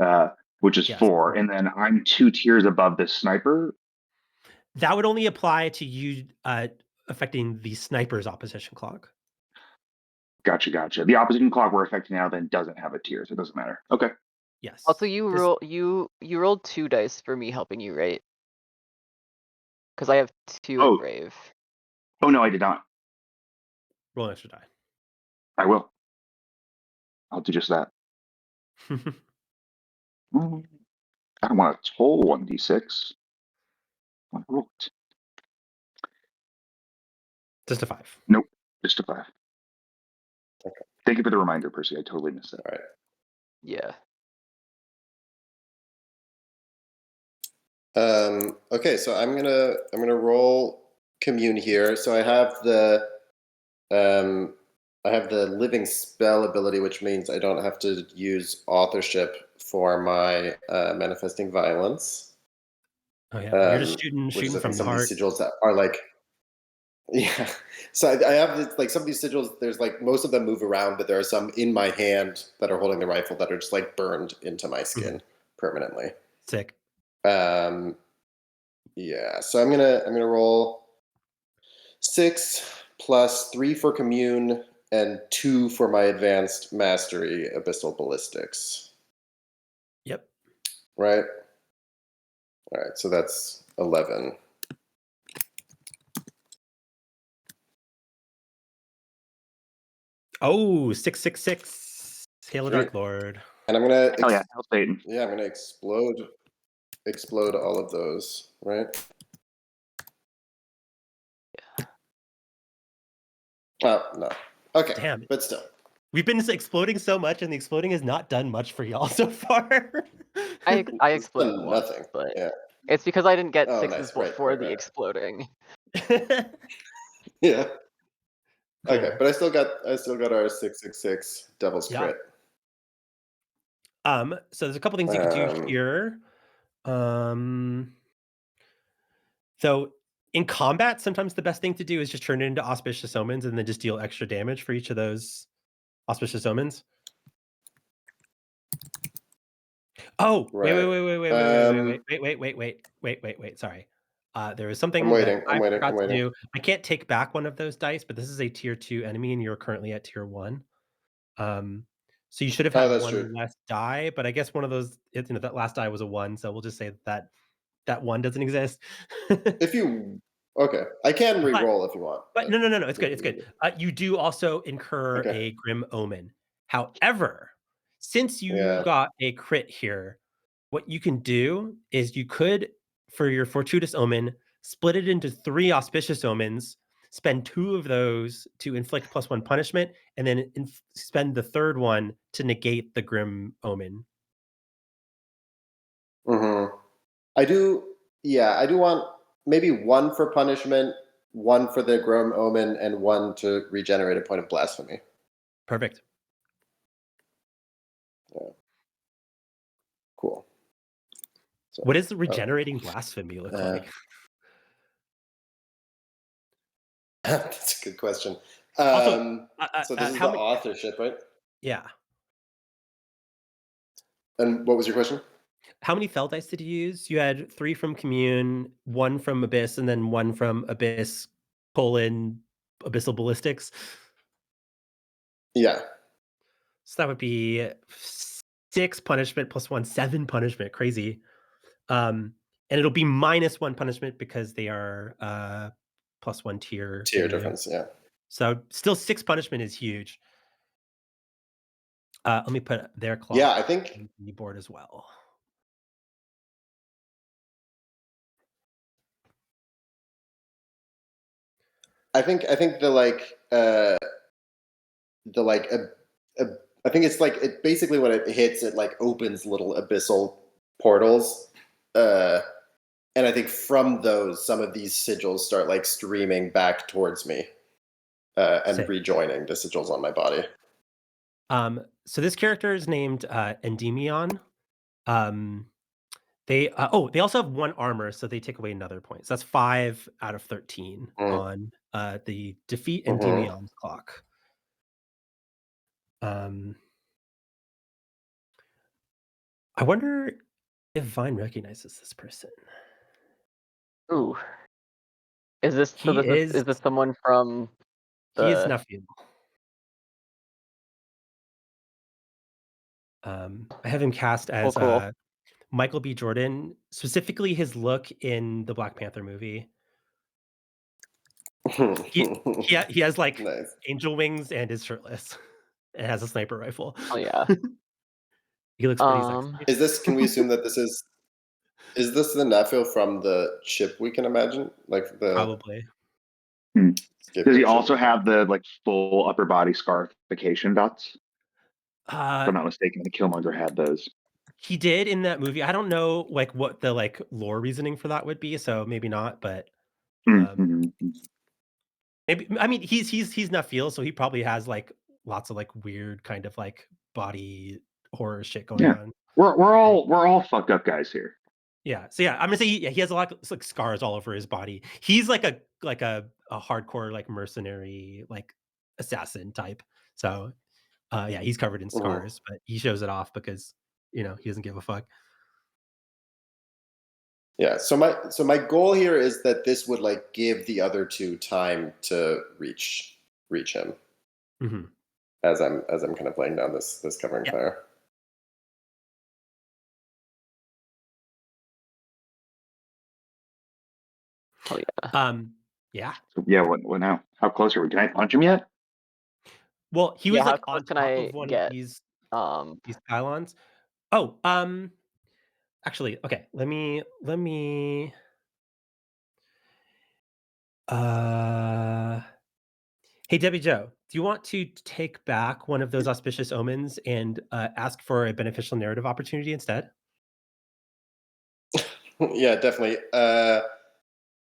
which is Yes, 4, 4. and then I'm 2 tiers above this sniper. That would only apply to you affecting the sniper's opposition clock. Gotcha. The opposition clock we're affecting now then doesn't have a tier, so it doesn't matter. Okay. Yes. Also, you rolled 2 dice for me helping you, right? Because I have 2 in Oh, brave. oh no, I did not. Roll an extra die. I will. I'll do just that. I don't want to toll 1d6. I roll it. Just a 5. Nope, just a 5. Okay. Thank you for the reminder, Percy. I totally missed that. All right. Yeah. Okay, so I'm gonna roll commune here. So I have the living spell ability, which means I don't have to use authorship for my manifesting violence. Oh yeah, you're just Which is shooting I think from the some of these heart. sigils that are like yeah. So I have this, like some of these sigils. There's like most of them move around, but there are some in my hand that are holding the rifle that are just like burned into my skin permanently. Sick. Yeah, so I'm gonna roll 6 plus 3 for commune and 2 for my advanced mastery abyssal ballistics. Yep. Right. All right. So that's 11. Oh, 666. Hail the Sweet. Dark Lord. And I'm gonna Hell yeah, hell Satan. yeah, I'm gonna explode all of those. Right. Oh no. Okay, Damn. but still. We've been exploding so much, and the exploding has not done much for y'all so far. I It's exploded done once, nothing. but Yeah. it's because I didn't get Oh, sixes nice. Right, before right, the right. exploding. Yeah. Cool. Okay, but I still got our 666 Devil's Yeah. Crit. So there's a couple things you could do here. So in combat, sometimes the best thing to do is just turn it into auspicious omens and then just deal extra damage for each of those auspicious omens. Oh, Right. wait. Sorry. There was something I'm waiting. I I'm waiting. forgot I'm to waiting. do. I can't take back one of those dice, but this is a tier 2 enemy, and you're currently at tier 1. So you should have Oh, had that's one true. less die, but I guess one of those, that last die was a 1, so we'll just say that 1 doesn't exist. If you okay, I can But re-roll if you want. no, it's good, it's good. You do also incur Okay. a grim omen. However, since you Yeah. got a crit here, what you can do is you could, for your fortuitous omen, split it into 3 auspicious omens, spend 2 of those to inflict +1 punishment, and then spend the third one to negate the grim omen. I do want maybe 1 for punishment, 1 for the Grim Omen, and 1 to regenerate a point of blasphemy. Perfect. Yeah. Cool. So, What does the regenerating blasphemy look like? That's a good question. Also, so this is how the many? authorship, right? Yeah. And what was your question? How many fell dice did you use? You had 3 from Commune, 1 from Abyss, and then 1 from Abyss, Abyssal Ballistics. Yeah. So that would be 6 punishment plus 1, 7 punishment. Crazy. And it'll be -1 punishment because they are +1 tier Difference, yeah. So still 6 punishment is huge. Let me put their clock Yeah, I think on the board as well. I think the I think it's like it basically when it hits it like opens little abyssal portals, and I think from those some of these sigils start like streaming back towards me, and Sick. rejoining the sigils on my body. So this character is named Endymion. They also have 1 armor, so they take away another point. So that's 5 out of 13 on the defeat Endymion's clock. I wonder if Vine recognizes this person. Ooh. Is this is this someone from He is the Nuffield. I have him cast as cool. Michael B. Jordan, specifically his look in the Black Panther movie. He has like Nice. angel wings and is shirtless. And has a sniper rifle. Oh yeah. He looks pretty sexy. Is this? Can we assume that this is? Is this the Nephill from the ship? We can imagine, like the Probably. Does he also have the like full upper body scarification dots? If I'm not mistaken, the Killmonger had those. He did in that movie. I don't know like what the like lore reasoning for that would be, so maybe not, but maybe, I mean, he's Nuffield, so he probably has like lots of like weird kind of like body horror shit going on. We're all fucked up guys here. Yeah. So yeah, I'm gonna say he has a lot of like scars all over his body. He's like a hardcore like mercenary like assassin type. So yeah, he's covered in scars, but he shows it off because he doesn't give a fuck. Yeah. So my goal here is that this would like give the other 2 time to reach him. As I'm kind of laying down this covering fire. Oh yeah. Yeah. So, yeah. What now? How close are we? Can I punch him yet? Well, he was how like close on can top I of one get? of these pylons. Oh, actually, okay. Let me. Hey, Debbie Joe. Do you want to take back one of those auspicious omens and ask for a beneficial narrative opportunity instead? Yeah, definitely.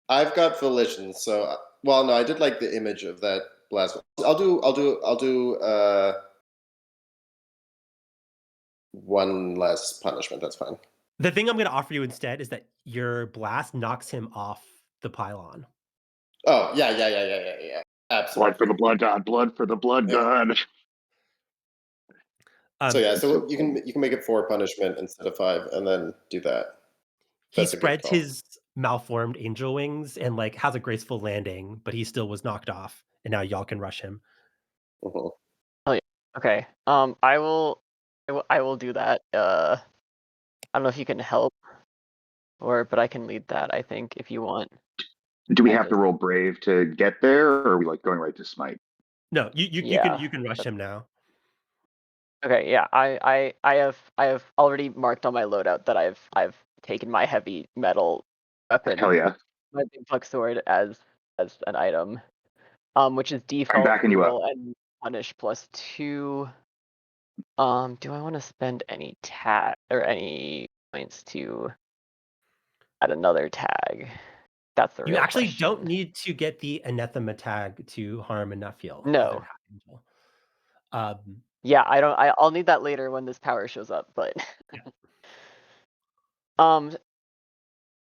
I've got volition, so well, no, I did like the image of that blast. I'll do one less punishment. That's fine. The thing I'm going to offer you instead is that your blast knocks him off the pylon. Oh yeah. Absolutely. Blood for the blood god. Blood for the blood god. So yeah, so so you can make it 4 punishment instead of 5, and then do that. He That's a good spreads call. his malformed angel wings and like has a graceful landing, but he still was knocked off, and now y'all can rush him. Mhm. Oh yeah. Okay. I will do that. I don't know if you can help, but I can lead that. I think if you want. do we I have to just- roll brave to get there, or are we like going right to smite? No, you Yeah. can rush him now. Okay. Yeah. I have already marked on my loadout that I've taken my heavy metal weapon, Hell yeah. my big fuck sword as an item, which is I'm default backing you up. brutal and punish +2. Do I want to spend any tag or any points to add another tag? That's the You real actually question. don't need to get the anathema tag to harm Anafiel. No. Um, Yeah, I'll need that later when this power shows up, but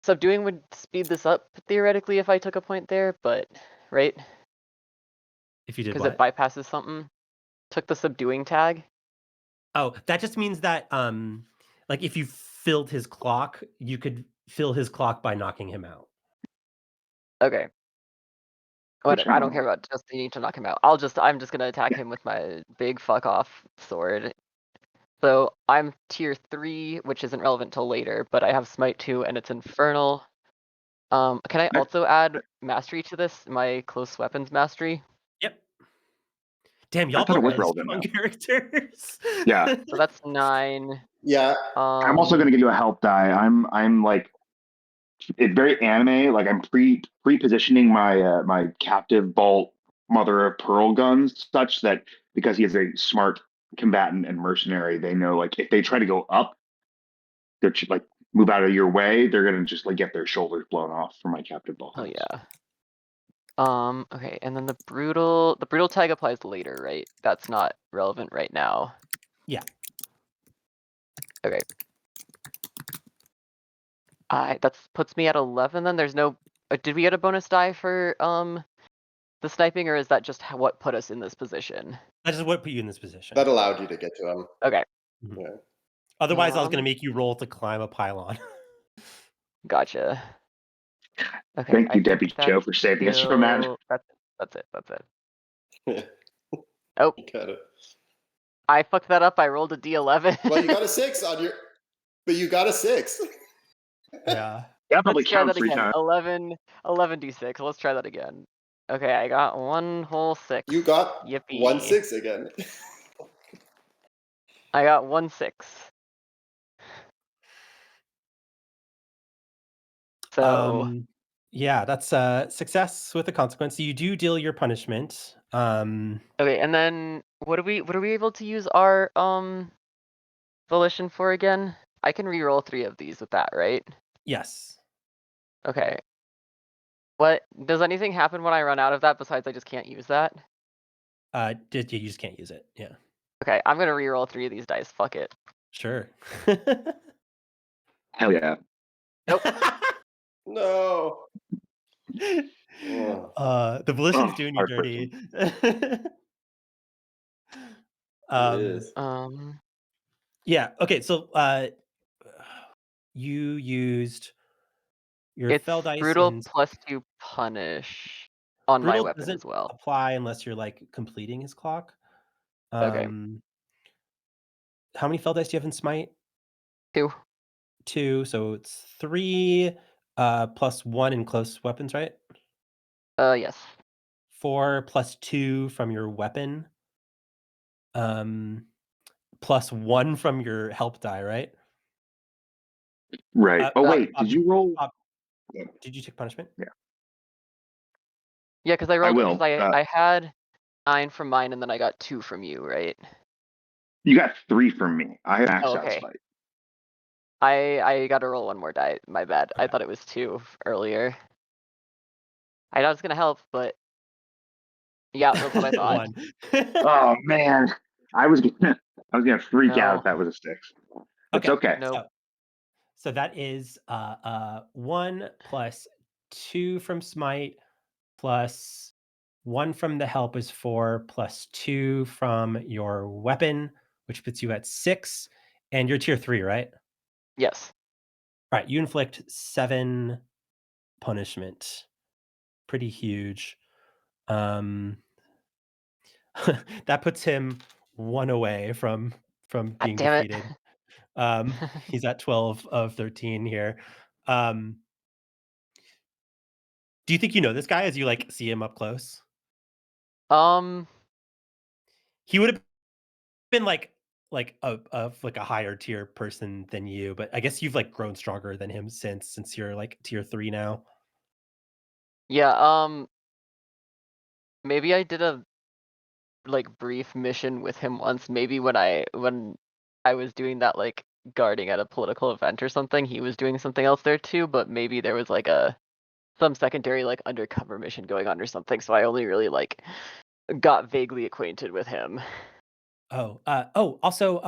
subduing would speed this up theoretically if I took a point there, but right? if you did Because what? it bypasses something. Took the subduing tag. Oh, that just means that like if you filled his clock, you could fill his clock by knocking him out. Okay. Which Whatever. I don't care about just needing to knock him out. I'm just gonna attack him with my big fuck off sword. So I'm tier 3, which isn't relevant till later, but I have smite 2 and it's infernal. Can I also add mastery to this? My close weapons mastery? Yep. Damn, y'all thought it both was really relevant strong now. characters. Yeah. So that's 9. Yeah. I'm also going to give you a help die. I'm like, it's very anime. Like I'm pre-positioning my my captive bolt mother of pearl guns such that because he is a smart combatant and mercenary, they know like if they try to go up, they're just like move out of your way. They're gonna just like get their shoulders blown off from my captive bolt Oh guns. yeah. Okay, and then the brutal tag applies later, right? That's not relevant right now. Yeah. Okay. That puts me at 11 then. There's no did we get a bonus die for the sniping, or is that just what put us in this position? That is what put you in this position. That allowed you to get to him. Okay. Mhm. Yeah. Otherwise, I was going to make you roll to climb a pylon. Gotcha. Okay. Thank you, I think Deputy Joe, for saving us from that. That's it. Oh, Got it. I fucked that up. I rolled a D11. Well, you got a 6 on your, but you got a 6. Yeah. That probably Let's try counts that 3 again. times. 11 D6. Let's try that again. Okay, I got 1 whole 6. You got Yippee. 1 6 again. I got 1 6. So yeah, that's success with a consequence. So you do deal your punishment. okay, and then what are we able to use our volition for again? I can re-roll 3 of these with that, right? Yes. Okay. What does anything happen when I run out of that besides I just can't use that? You just can't use it. Yeah. Okay, I'm gonna re-roll 3 of these dice. Fuck it. Sure. Hell yeah. Nope. No. Oh, The volition's doing you hard dirty. it is. Yeah. Okay. So you used your It's fell dice brutal and +2 punish on my brutal weapon doesn't as well. apply unless you're like completing his clock. Okay. How many fell dice do you have in smite? 2. 2, so it's 3 plus 1 in close weapons, right? Yes. 4 plus 2 from your weapon. Plus 1 from your help die, right? Right. Wait, did you roll? Did you take punishment? Yeah. Yeah, because I rolled will. I had 9 from mine, and then I got 2 from you, right? You got 3 from me. I had maxed Oh, out okay. spite. I gotta roll one more die. My bad. I Okay. thought it was 2 earlier. I thought it was gonna help, but yeah, that's what I thought. 1. Oh man, I was gonna freak out if No. that was a 6. It's Okay. okay. Nope. So that is 1 plus 2 from smite plus 1 from the help is 4 plus 2 from your weapon, which puts you at 6, and you're tier 3, right? Yes. Right, you inflict 7 punishment. Pretty huge. Um, that puts him 1 away from God being damn it. defeated. He's at 12 of 13 here. Um, do you think you know this guy as you, like, see him up close? Um, He would have been like a higher tier person than you, but I guess you've, like, grown stronger than him since you're, like, tier 3 now. yeah, maybe I did a, like, brief mission with him once, maybe when I was doing that, like, guarding at a political event or something, he was doing something else there too, but maybe there was, like, some secondary, like, undercover mission going on or something, so I only really, like, got vaguely acquainted with him. Also,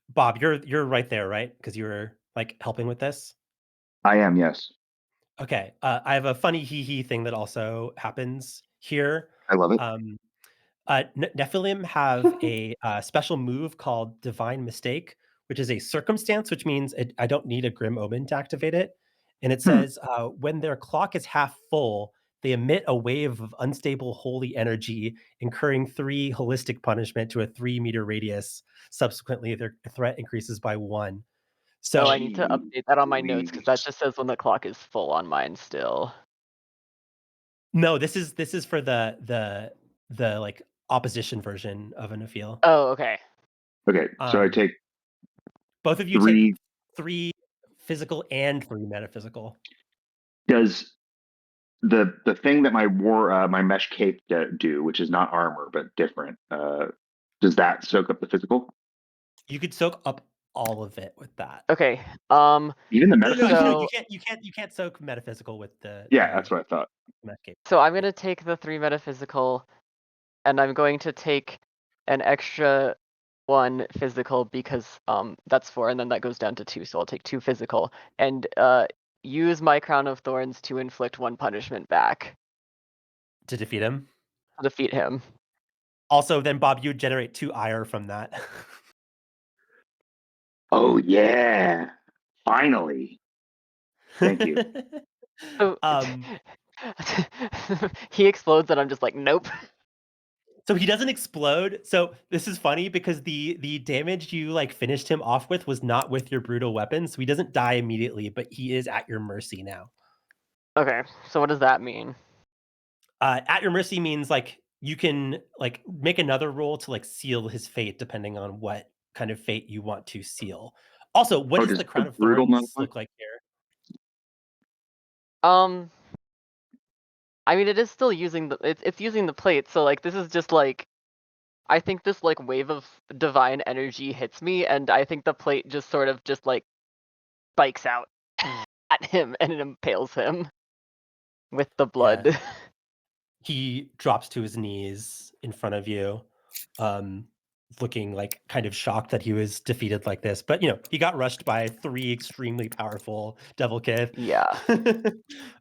Bob, you're right there, right? Because you were, like, helping with this? I am, yes. Okay, I have a funny hee thing that also happens here. I love it. Um, Nephilim have a special move called Divine Mistake, which is a circumstance, which means I don't need a Grim Omen to activate it. And it Hmm. says when their clock is half full, they emit a wave of unstable holy energy, incurring 3 holistic punishment to a 3-meter radius. Subsequently, their threat increases by 1. Oh, I So need to Jeez update that on my notes because that Louise. just says when the clock is full on mine still. no, this is for the like opposition version of a Nephil. Oh, okay. Okay, so I Um, take both of you take 3. 3 physical and 3 metaphysical. Does the thing that my mesh cape do, which is not armor but different, does that soak up the physical? You could soak up all of it with that. Okay. Even the No, you metaphysical? So can't soak metaphysical with Yeah, the that's what I thought. mech cape. so I'm Yeah. gonna take the 3 metaphysical, and I'm going to take an extra 1 physical because that's 4, and then that goes down to 2, so I'll take 2 physical, and use my crown of thorns to inflict 1 punishment back To defeat him. to defeat him. Also, then Bob, you would generate 2 ire from that. Oh yeah. Finally. Thank you. So um, he explodes, and I'm just like, nope. so he doesn't explode. So this is funny because the damage you like finished him off with was not with your brutal weapon, so he doesn't die immediately, but he is at your mercy now. Okay, so what does that mean? At your mercy means like you can like make another roll to like seal his fate depending on what kind of fate you want to seal. Also, what Oh, does does the the crown of brutal thorns notify? look like here? Um, I mean, it is still using it's using the plate, so like this is just like I think this like wave of divine energy hits me, and I think the plate just sort of just like spikes out at him and it impales him with the Yeah. blood. He drops to his knees in front of you, um, looking like kind of shocked that he was defeated like this. But he got rushed by 3 extremely powerful devilkith. Yeah.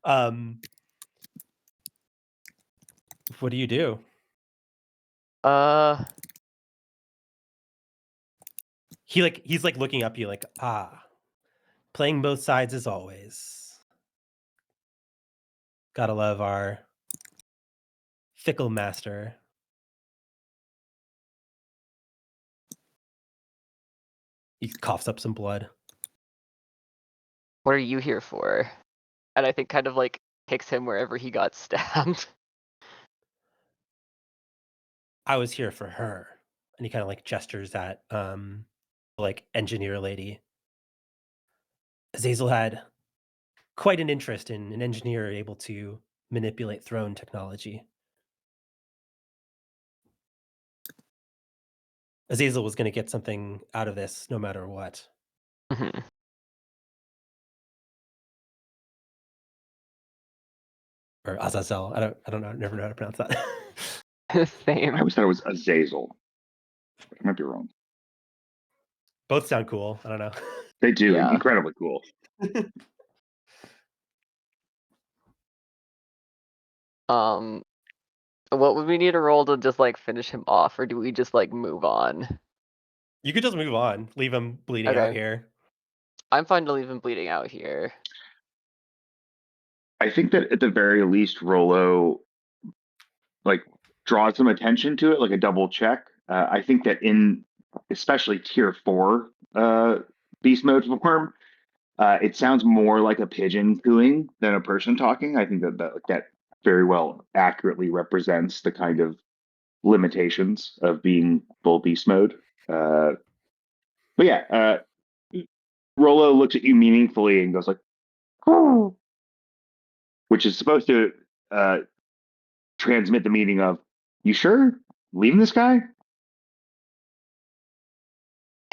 um, what do you do? Uh, He's like looking up you like, playing both sides as always. Gotta love our fickle master. He coughs up some blood. what are you here for? And I think kind of like kicks him wherever he got stabbed. I was here for her. And he kind of like gestures at like engineer lady. Azazel had quite an interest in an engineer able to manipulate throne technology. Azazel was going to get something out of this no matter what. Mhm. Or Azazel. I don't know. Never know how to pronounce that. I Same. always thought it was Azazel. I might be wrong. Both sound cool. I don't know. They do. Yeah. Incredibly cool. What would we need to roll to just like finish him off, or do we just like move on? You could just move on. Leave him bleeding out Okay. here. I'm fine to leave him bleeding out here. I think that at the very least, Rolo like draws some attention to it, like a double check. I think that in especially tier 4 beast mode form, it sounds more like a pigeon cooing than a person talking. I think that very well accurately represents the kind of limitations of being full beast mode. But yeah, Rolo looks at you meaningfully and goes like, "Oh," which is supposed to transmit the meaning of, "You sure leaving this guy?"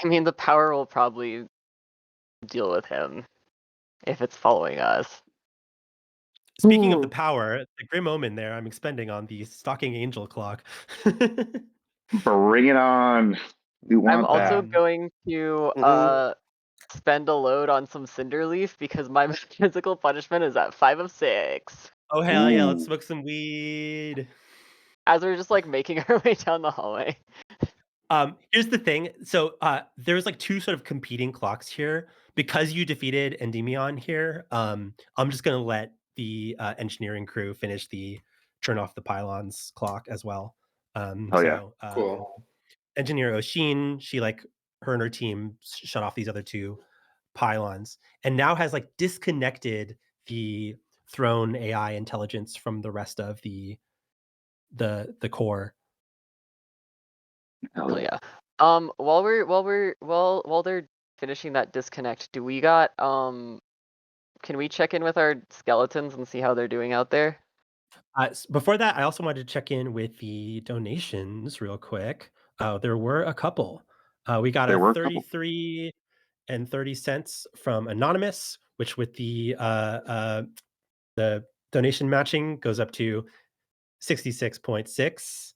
I mean, the power will probably deal with him if it's following us. Speaking of the power, the grim omen there I'm expending on the stalking angel clock. Bring it on. We I'm want also that. going to spend a load on some Cinderleaf because my physical punishment is at 5 of 6. Oh hell yeah, let's Ooh. smoke some weed. As we're just like making our way down the hallway. Here's the thing. So there's like two sort of competing clocks here. Because you defeated Endymion here, I'm just gonna let the engineering crew finish the turn off the pylons clock as well. Oh yeah. Cool. Engineer Oshin, she like her and her team shut off these other two pylons and now has like disconnected the throne AI intelligence from the rest of the core. Hell Oh yeah. yeah. While they're finishing that disconnect, do we got can we check in with our skeletons and see how they're doing out there? Before that, I also wanted to check in with the donations real quick. There were a couple. We got There a were a couple. 33 and 30 cents from Anonymous, which with the donation matching goes up to 66.6,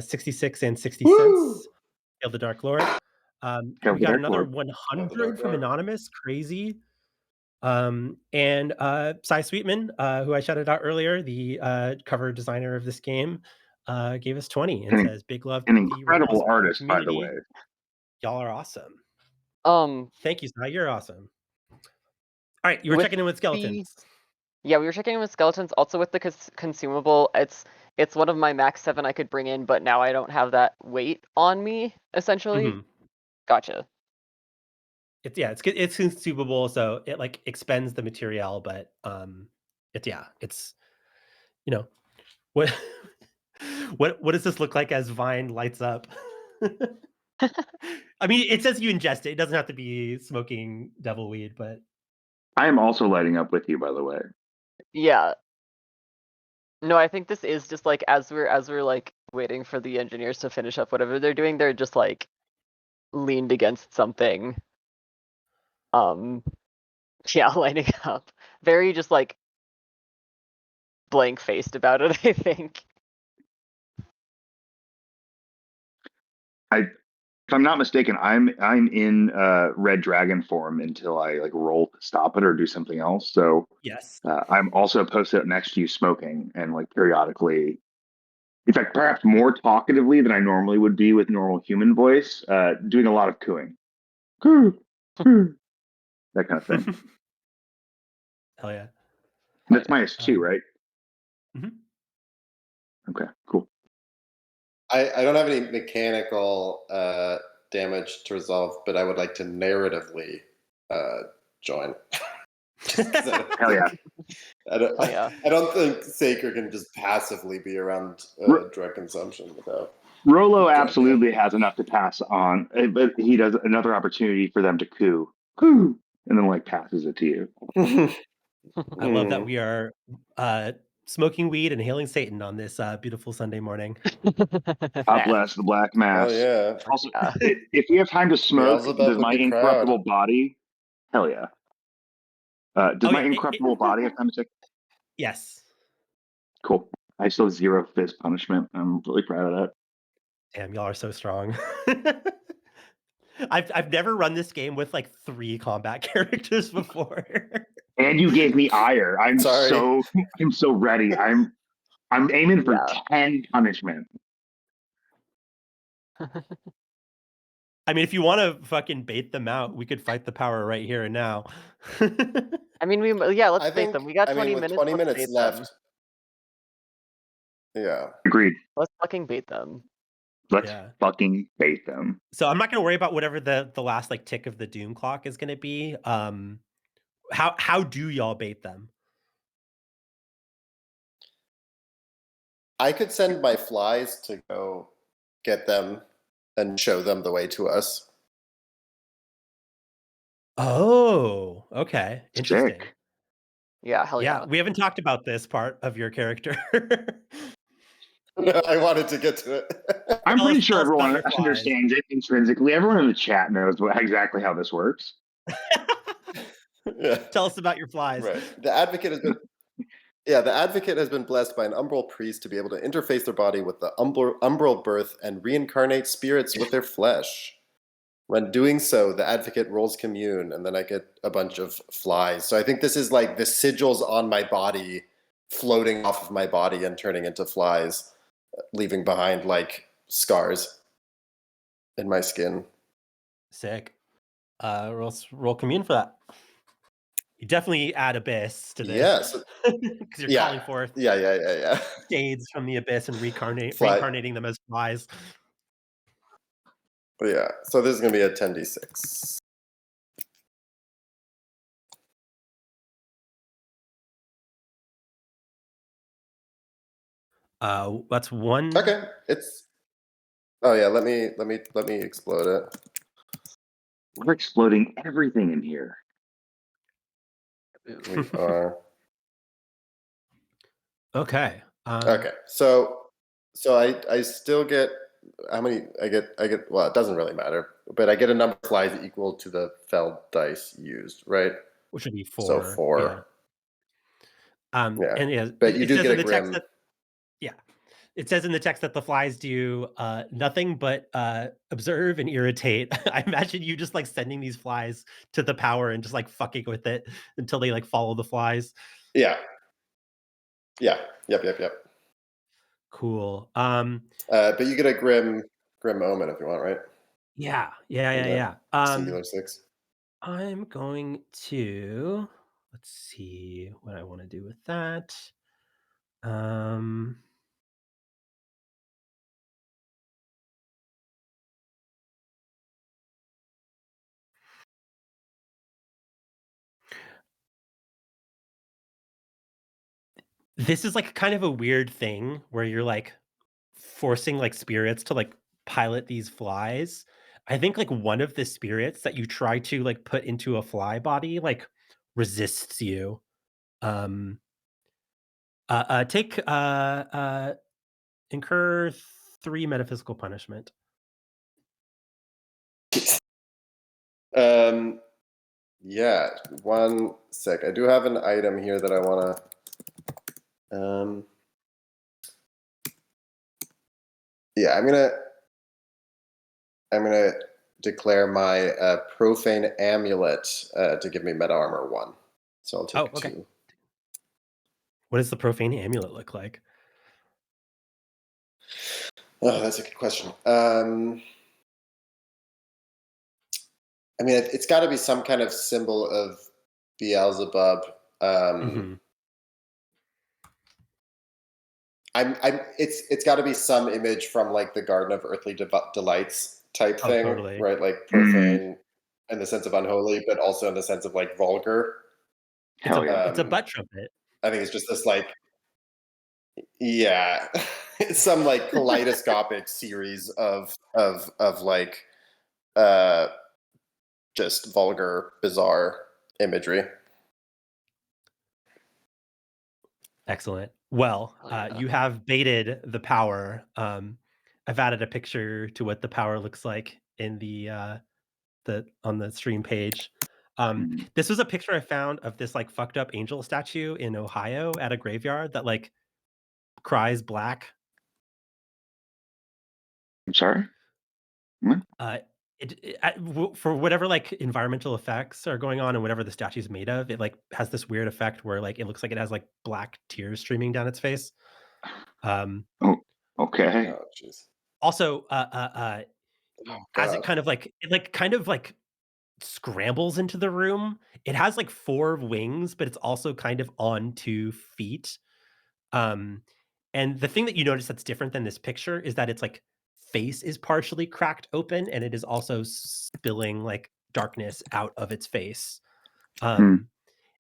66 and 60 Woo! cents. Hail the Dark Lord. Hell We the got Dark another Lord. 100 from Anonymous, crazy. And Cy Sweetman, who I shouted out earlier, the cover designer of this game, gave us 20 and An, says, "Big love an to the incredible Rebels Farm artist, by the way. community. Y'all are awesome." Um, Thank you, Cy. You're awesome. All right, you were with checking in with the skeletons. yeah, we were checking in with skeletons. Also with the consumable, it's one of my max 7 I could bring in, but now I don't have that weight on me. Essentially, Mhm. gotcha. It's consumable, so it like expends the material, but it's you know what what does this look like as Vine lights up? I mean, it says you ingest it. It doesn't have to be smoking devil weed, but I am also lighting up with you, by the way. Yeah. No, I think this is just like as we're like waiting for the engineers to finish up whatever they're doing, they're just like leaned against something. Yeah, lighting up. Very just like blank faced about it, I think. If I'm not mistaken, I'm in red dragon form until I like roll to stop it or do something else. So yes. I'm also posted up next to you smoking and like periodically, in fact, perhaps more talkatively than I normally would be with normal human voice, doing a lot of cooing. Coo, coo, that kind of thing. Hell yeah. That's -2, right? Mhm. Okay, cool. I don't have any mechanical damage to resolve, but I would like to narratively join. Hell yeah. Oh yeah. I don't think Saker can just passively be around drug consumption without. Rolo Goddamn. absolutely has enough to pass on, but he does another opportunity for them to coo, coo, and then like passes it to you. I love that we are smoking weed and hailing Satan on this beautiful Sunday morning. God bless the Black Mass. Oh yeah. Also, Yeah. if we have time to smoke, Beelzebub does would my be incorruptible proud. body? Hell yeah. Does Oh, my yeah, incorruptible body have time to take? yes. Cool. I still have 0 fist punishment. I'm really proud of that. Damn, y'all are so strong. I've never run this game with like 3 combat characters before. And you gave me ire. I'm Sorry. so ready. I'm aiming for Yeah. 10 punishment. I mean, if you want to fucking bait them out, we could fight the power right here and now. I mean, let's I bait think them. We got I 20 mean with minutes. 20 Let's minutes bait them. left. Yeah. Agreed. Let's fucking bait them. Let's Yeah. fucking bait them. So I'm not gonna worry about whatever the last like tick of the doom clock is gonna be. How do y'all bait them? I could send my flies to go get them and show them the way to us. Oh, okay. Interesting. Sick. Yeah, hell Yeah, yeah. we haven't talked about this part of your character. I wanted to get to it. I'm Tell pretty us sure about everyone your flies. understands it intrinsically. Everyone in the chat knows exactly how this works. Yeah. Tell us about your flies. Right. The advocate has been blessed by an umbral priest to be able to interface their body with the umbral birth and reincarnate spirits with their flesh. When doing so, the advocate rolls commune, and then I get a bunch of flies. So I think this is like the sigils on my body floating off of my body and turning into flies, leaving behind like scars in my skin. Sick. Roll commune for that. You definitely add abyss to this. Yes. Because you're Yeah. calling forth Yeah. shades from the abyss and Fly. reincarnating them as flies. Yeah. So this is going to be a 10d6. That's one. Okay. It's. Oh yeah. Let me explode it. We're exploding everything in here. We are. Okay. Okay. So I still get how many I get well, it doesn't really matter, but I get a number of flies equal to the felled dice used, right? Which would be 4. So 4. Yeah. Yeah. And yeah, But you it do says get in a the text grim. that it says in the text that the flies do nothing but observe and irritate. I imagine you just like sending these flies to the power and just like fucking with it until they like follow the flies. Yeah. Yep. Cool. But you get a grim omen if you want, right? Yeah. Singular 6. I'm going to let's see what I want to do with that. This is like kind of a weird thing where you're like forcing like spirits to like pilot these flies. I think like one of the spirits that you try to like put into a fly body like resists you. Take incur 3 metaphysical punishment. Yeah, 1 sec. I do have an item here that I want to yeah, I'm gonna declare my profane amulet to give me meta armor 1. So I'll take 2. What does the profane amulet look like? Oh, that's a good question. I mean, it's got to be some kind of symbol of Beelzebub. It's got to be some image from like the Garden of Earthly Delights type thing, Totally. right? Like profane in the sense of unholy, but also in the sense of like vulgar. It's a butt trumpet. I think it's just this like, yeah, it's some like kaleidoscopic series of like, just vulgar, bizarre imagery. Excellent. Well, Oh, yeah. you have baited the power. I've added a picture to what the power looks like in the on the stream page. Mhm. This was a picture I found of this like fucked up angel statue in Ohio at a graveyard that like cries black. I'm sorry. What? Uh, for whatever like environmental effects are going on and whatever the statue's made of, it like has this weird effect where like it looks like it has like black tears streaming down its face. Um, Oh, okay. Oh, jeez. also, Oh, as God. it like kind of like scrambles into the room. It has like 4 wings, but it's also kind of on 2 feet. Um, and the thing that you notice that's different than this picture is that its like face is partially cracked open and it is also spilling like darkness out of its face. Hmm.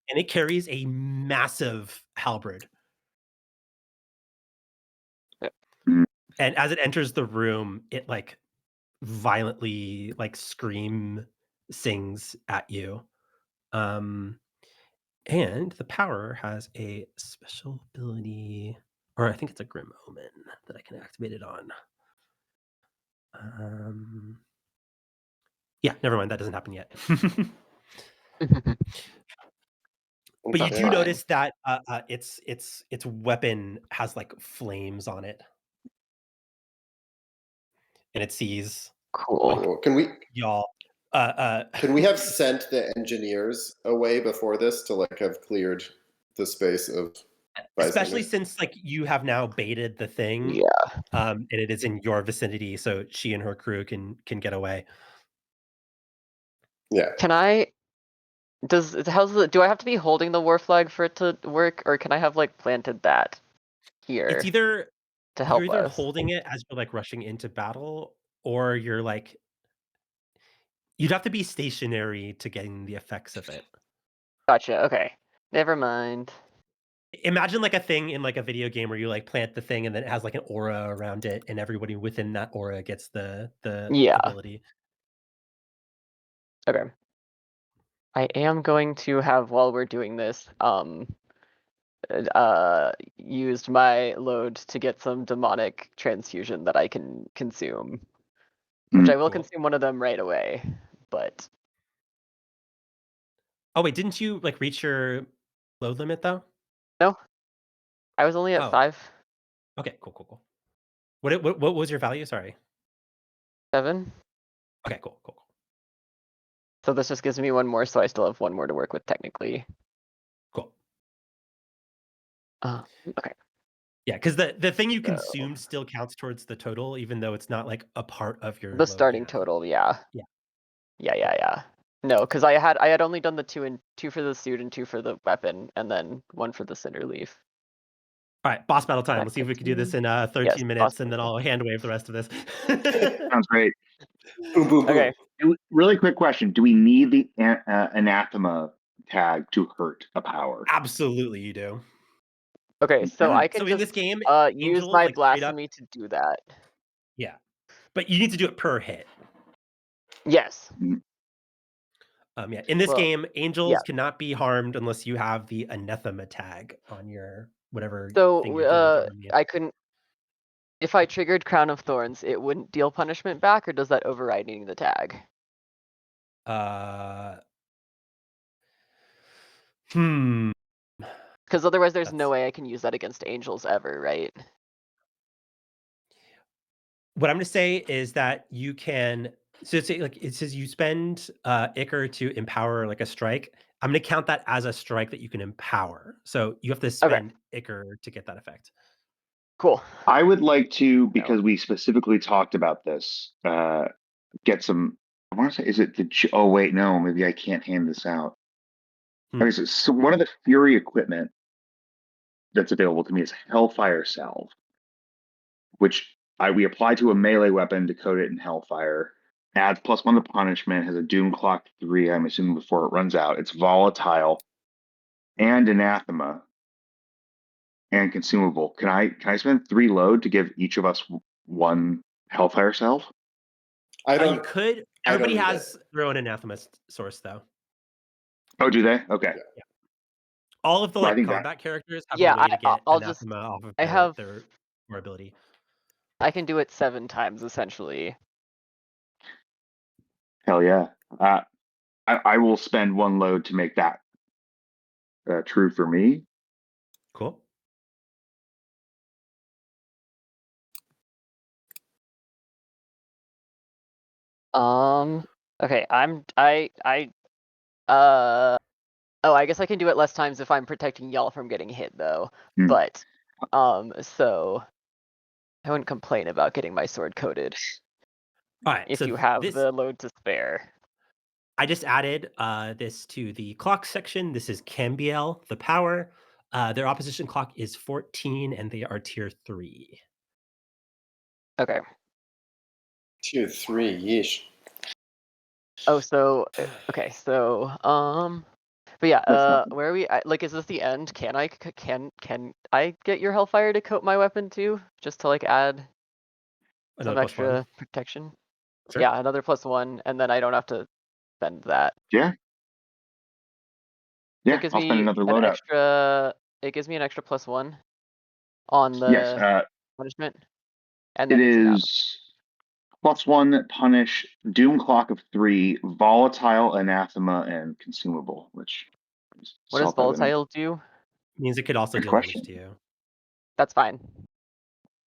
And it carries a massive halberd. Hmm. And as it enters the room, it like violently like sings at you. Um And the power has a special ability, or I think it's a Grim Omen that I can activate it on. Yeah, never mind. That doesn't happen yet. But you That's do fine. notice that its weapon has like flames on it, and it sees Cool. Cool. Can we y'all. can we have sent the engineers away before this to like have cleared the space of Especially Bysingers? since like you have now baited the thing, Yeah. and it is in your vicinity, so she and her crew can get away. Yeah. Can I? Do I have to be holding the war flag for it to work, or can I have like planted that It's here either to you're help either us? holding it as you're like rushing into battle, or you're like you'd have to be stationary to getting the effects of it. Gotcha. Okay. Never mind. Imagine like a thing in like a video game where you like plant the thing and then it has like an aura around it, and everybody within that aura gets the Yeah. ability. Okay. I am going to have, while we're doing this, used my load to get some demonic transfusion that I can consume, which I will Cool. consume one of them right away. But Oh wait, didn't you like reach your load limit though? no, I was only at Oh, 5, okay, cool. What was your value? Sorry. 7. Okay, cool. So this just gives me one more, so I still have one more to work with technically. Cool. Okay. Yeah, because the thing you So consumed still counts towards the total, even though it's not like a part of your the load starting yet. total, yeah. Yeah. Yeah. No, because I had only done the 2 for the suit and 2 for the weapon, and then 1 for the cinder leaf. All right, boss battle time. That Let's see if we gets can do this me. in Yes, 13 minutes, and then possible. I'll hand wave the rest of this. Sounds great. Boom, boom, boom. Okay. Really quick question: do we need the anathema tag to hurt a power? Absolutely, you do. Okay, so I So can in this just game, use angels my like straight up, blasphemy to do that. yeah, but you need to do it per hit. Yes. Mm. Yeah, in this Well, game, angels yeah. cannot be harmed unless you have the anathema tag on your whatever thing So you're doing to harm the I couldn't. If I triggered Crown of Thorns, it wouldn't deal punishment back, or does that override needing the tag? Hmm. Because otherwise, there's no That's way I can use that against angels ever, right? what I'm gonna say is that you can. So it's like it says you spend Ichor to empower like a strike. I'm gonna count that as a strike that you can empower. So you have to Okay. spend Ichor to get that effect. Cool. I would like to, No. because we specifically talked about this, get some. I want to say, is it the? Oh wait, no, maybe I can't hand this out. Okay, so one of the Fury equipment that's available to me is Hellfire Salve, which we apply to a melee weapon to coat it in Hellfire. Adds +1 to punishment, has a Doom Clock 3, I'm assuming before it runs out. It's volatile and anathema and consumable. Can I spend 3 load to give each of us 1 Hellfire Salve? I You don't could. I don't Everybody need has it. their own anathema source, though. Oh, do they? Okay. Yeah. All of the But I like think that combat characters have a Yeah, way to get I'll just. anathema off of I have. their ability. I can do it 7 times essentially. hell yeah. I will spend 1 load to make that true for me. Cool. Okay, oh, I guess I can do it less times if I'm protecting y'all from getting hit though. Hmm. But so I wouldn't complain about getting my sword coated All right. if So you have this, the load to spare. I just added this to the clock section. This is Cambiel, the power. Their opposition clock is 14, and they are tier 3. Okay. Tier 3, yeesh. Oh, so okay, so but yeah, where are we? Like, is this the end? Can I get your Hellfire to coat my weapon too, just to like add some Another +1. extra protection? Sure. Yeah, another +1, and then I don't have to spend that. Yeah. So Yeah, it gives I'll spend me another an loadout. extra. It gives me an extra +1 on the Yes, punishment, and it then it's enough. is +1 punish, doom clock of 3, volatile, anathema, and consumable, which is What does self-evident. volatile do? Means it could also Good deal question. damage to you. That's fine.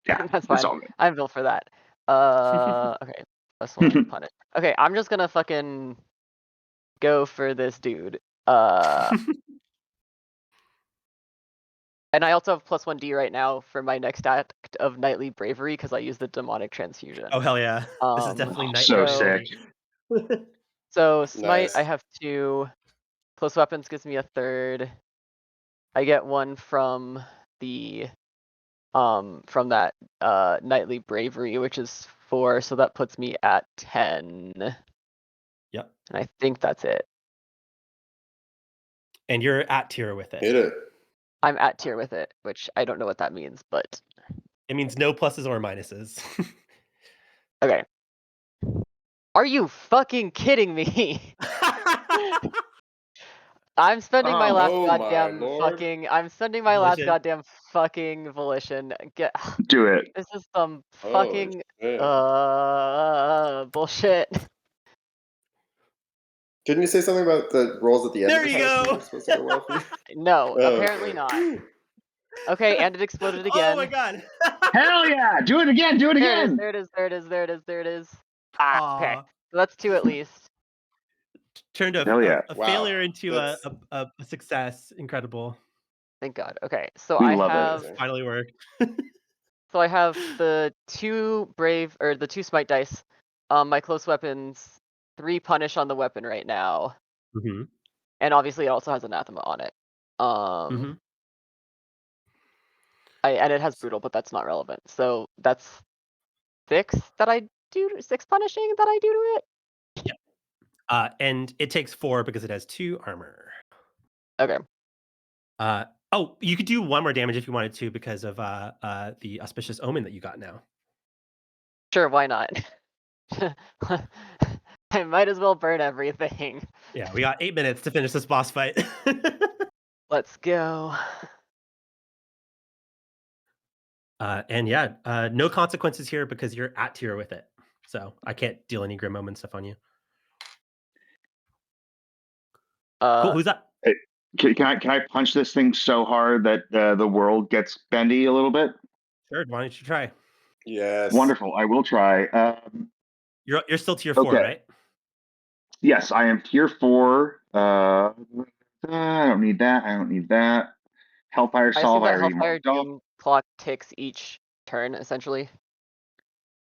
Yeah, That's it's fine. all good. I'm built for that. Okay, +1 punish. Okay, I'm just gonna fucking go for this dude. And I also have +1D right now for my next act of Knightly Bravery because I use the Demonic Transfusion. Oh hell yeah! This is definitely night so bravery. sick. So smite, I Nice. have 2. Close weapons gives me a 3rd. I get 1 from the from that Knightly Bravery, which is 4, so that puts me at 10. Yep. And I think that's it. And you're at tier with Hit it. it. I'm at tier with it, which I don't know what that means, but It means no pluses or minuses. okay. Are you fucking kidding me? I'm spending my last Oh my goddamn lord. fucking. I'm spending my last Volition. goddamn fucking volition. Do it. This is some Holy fucking shit. bullshit. Didn't you say something about the rolls at the end There of the you session go. were supposed to go well for you? No, Oh, apparently okay. not. Okay, and it exploded again. Oh my god. Hell yeah! Do it again! Do it There it is, again! there it is, there it is, there it is, there it is. Ah, okay. Aw. So that's 2 at least. Turned Hell yeah. a Wow, failure into a that's- success. Incredible. Thank God. Okay, so We I love it. have amazing. Finally worked. so I have the 2 brave or the 2 smite dice. My close weapons, 3 punish on the weapon right now. Mm-hmm. And obviously it also has anathema on it. Mm-hmm. And it has brutal, but that's not relevant. So that's 6 that I do 6 punishing that I do to it. And it takes 4 because it has 2 armor. Okay. Oh, you could do 1 more damage if you wanted to because of the auspicious omen that you got now. Sure, why not? I might as well burn everything. Yeah, we got 8 minutes to finish this boss fight. Let's go. And yeah, no consequences here because you're at tier with it. So I can't deal any grim omen stuff on you. Cool. Who's up? Hey, can I punch this thing so hard that the world gets bendy a little bit? Sure. Why don't you try? Yes. Wonderful. I will try. You're still tier 4, Okay. right? Yes, I am tier 4. I don't need that. I don't need that. Hellfire I assume Solve, I that already Hellfire marked off. Doom clock ticks each turn, essentially.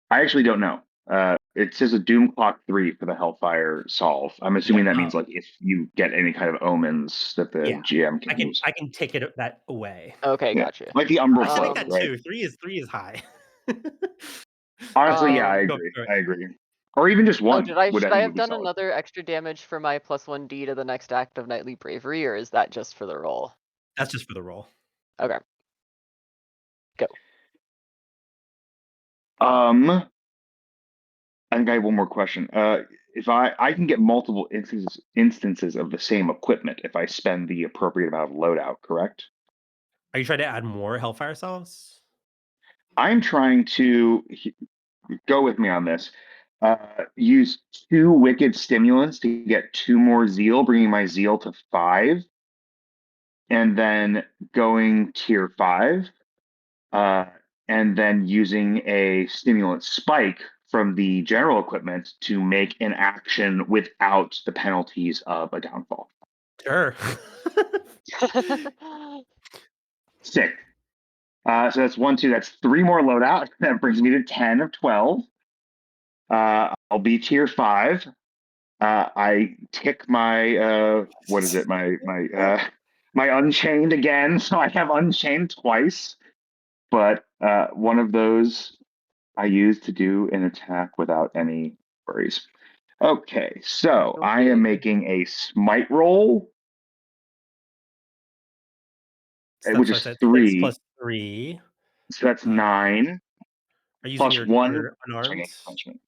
I actually don't know. It says a Doom Clock 3 for the Hellfire Solve. I'm assuming that means like if you get any kind of omens that the Yeah. GM can use. I can take it that away. Okay, Yeah. gotcha. Like the Umbra I can make Flow, that right? too. 3 is high. Honestly, yeah, I Go agree. for it. I agree. Or even just Oh, one. should Would, I I think have would be done solid. another extra damage for my +1D to the next act of Knightly Bravery, or is that just for the roll? That's just for the roll. Okay. Go. I think I have one more question. if I can get multiple instances of the same equipment if I spend the appropriate amount of loadout, correct? Are you trying to add more Hellfire cells? I'm trying to go with me on this. Use 2 wicked stimulants to get 2 more zeal, bringing my zeal to 5, and then going tier 5, and then using a stimulant spike from the general equipment to make an action without the penalties of a downfall. Sure. Sick. So that's 1, 2. That's 3 more loadout. That brings me to 10 of 12. I'll be tier 5. I tick my what is it? My unchained again. So I have unchained twice, but one of those I use to do an attack without any worries. Okay, so I am making a smite roll, which is 3. 6 + 3. So that's 9. Are you using Plus your 1 unarmed? punishment.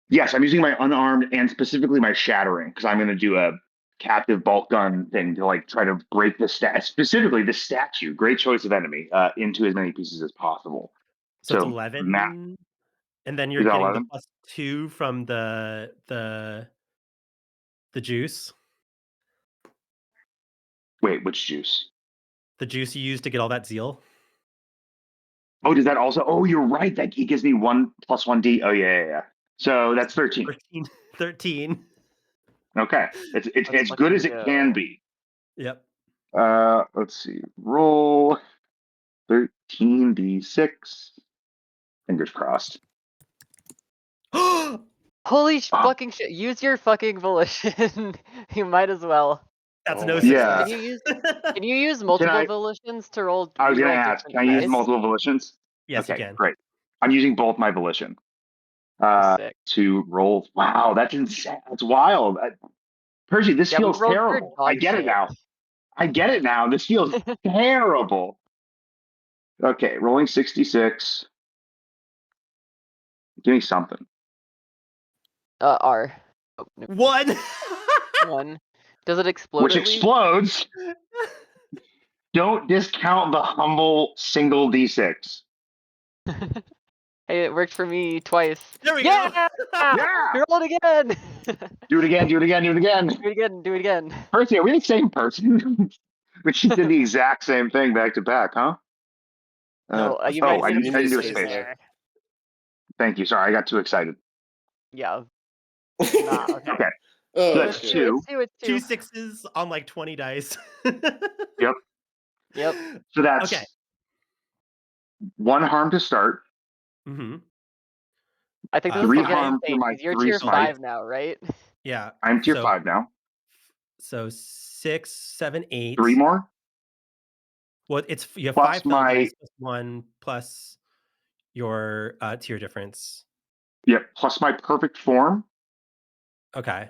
Yes, I'm using my unarmed and specifically my shattering because I'm going to do a captive bolt gun thing to like try to break the specifically the statue. Great choice of enemy into as many pieces as possible. So it's 11, and then you're is that getting 11? the +2 from the juice. Wait, which juice? The juice you used to get all that zeal. Oh, does that also? Oh, you're right. That it gives me 1 + 1d. Oh yeah. So that's 13. 13. Okay, it's as fucking good as it can go. be. Yep. Let's see. Roll 13d6. Fingers crossed. Holy fucking shit! Use your fucking volition. You might as well. That's Oh no my success. Can you use multiple volitions to roll? I was going to reroll ask, different can I use dice? multiple volitions? Yes, Okay, you can. great. I'm using both my volition Sick. to roll. Wow, that's insane. That's wild. Percy, this Yeah, we feels rolled for terrible. dog I get it shit. now. I get it now. This feels terrible. Okay, rolling 66. Give me something. R. Oh, no. 1. 1. Does it explode Which at least? explodes. Don't discount the humble single d6. Hey, it worked for me twice. There we Yeah! go. Yeah! Roll it again! Do it again, do it again, do it again. Do it again, do it again. Percy, are we the same person? We just did the exact same thing back to back, huh? No, you oh, might I hit didn't do a space space. there. Thank you. Sorry, I got too excited. Yeah. Nah, okay. Okay. Oh, So that's shit. 2. It's 2 two. 6s on like 20 dice. Yep. Yep. So that's Okay. 1 harm to start. Mm-hmm. I think this is 3 gonna get harm for insane my because you're 3 tier smite. 5 now, right? Yeah. I'm tier 5 now. So 6, 7, 8. 3 more. Well, you have Plus 5 fell my- dice plus 1 plus your tier difference. Yep. Plus my perfect form. Okay.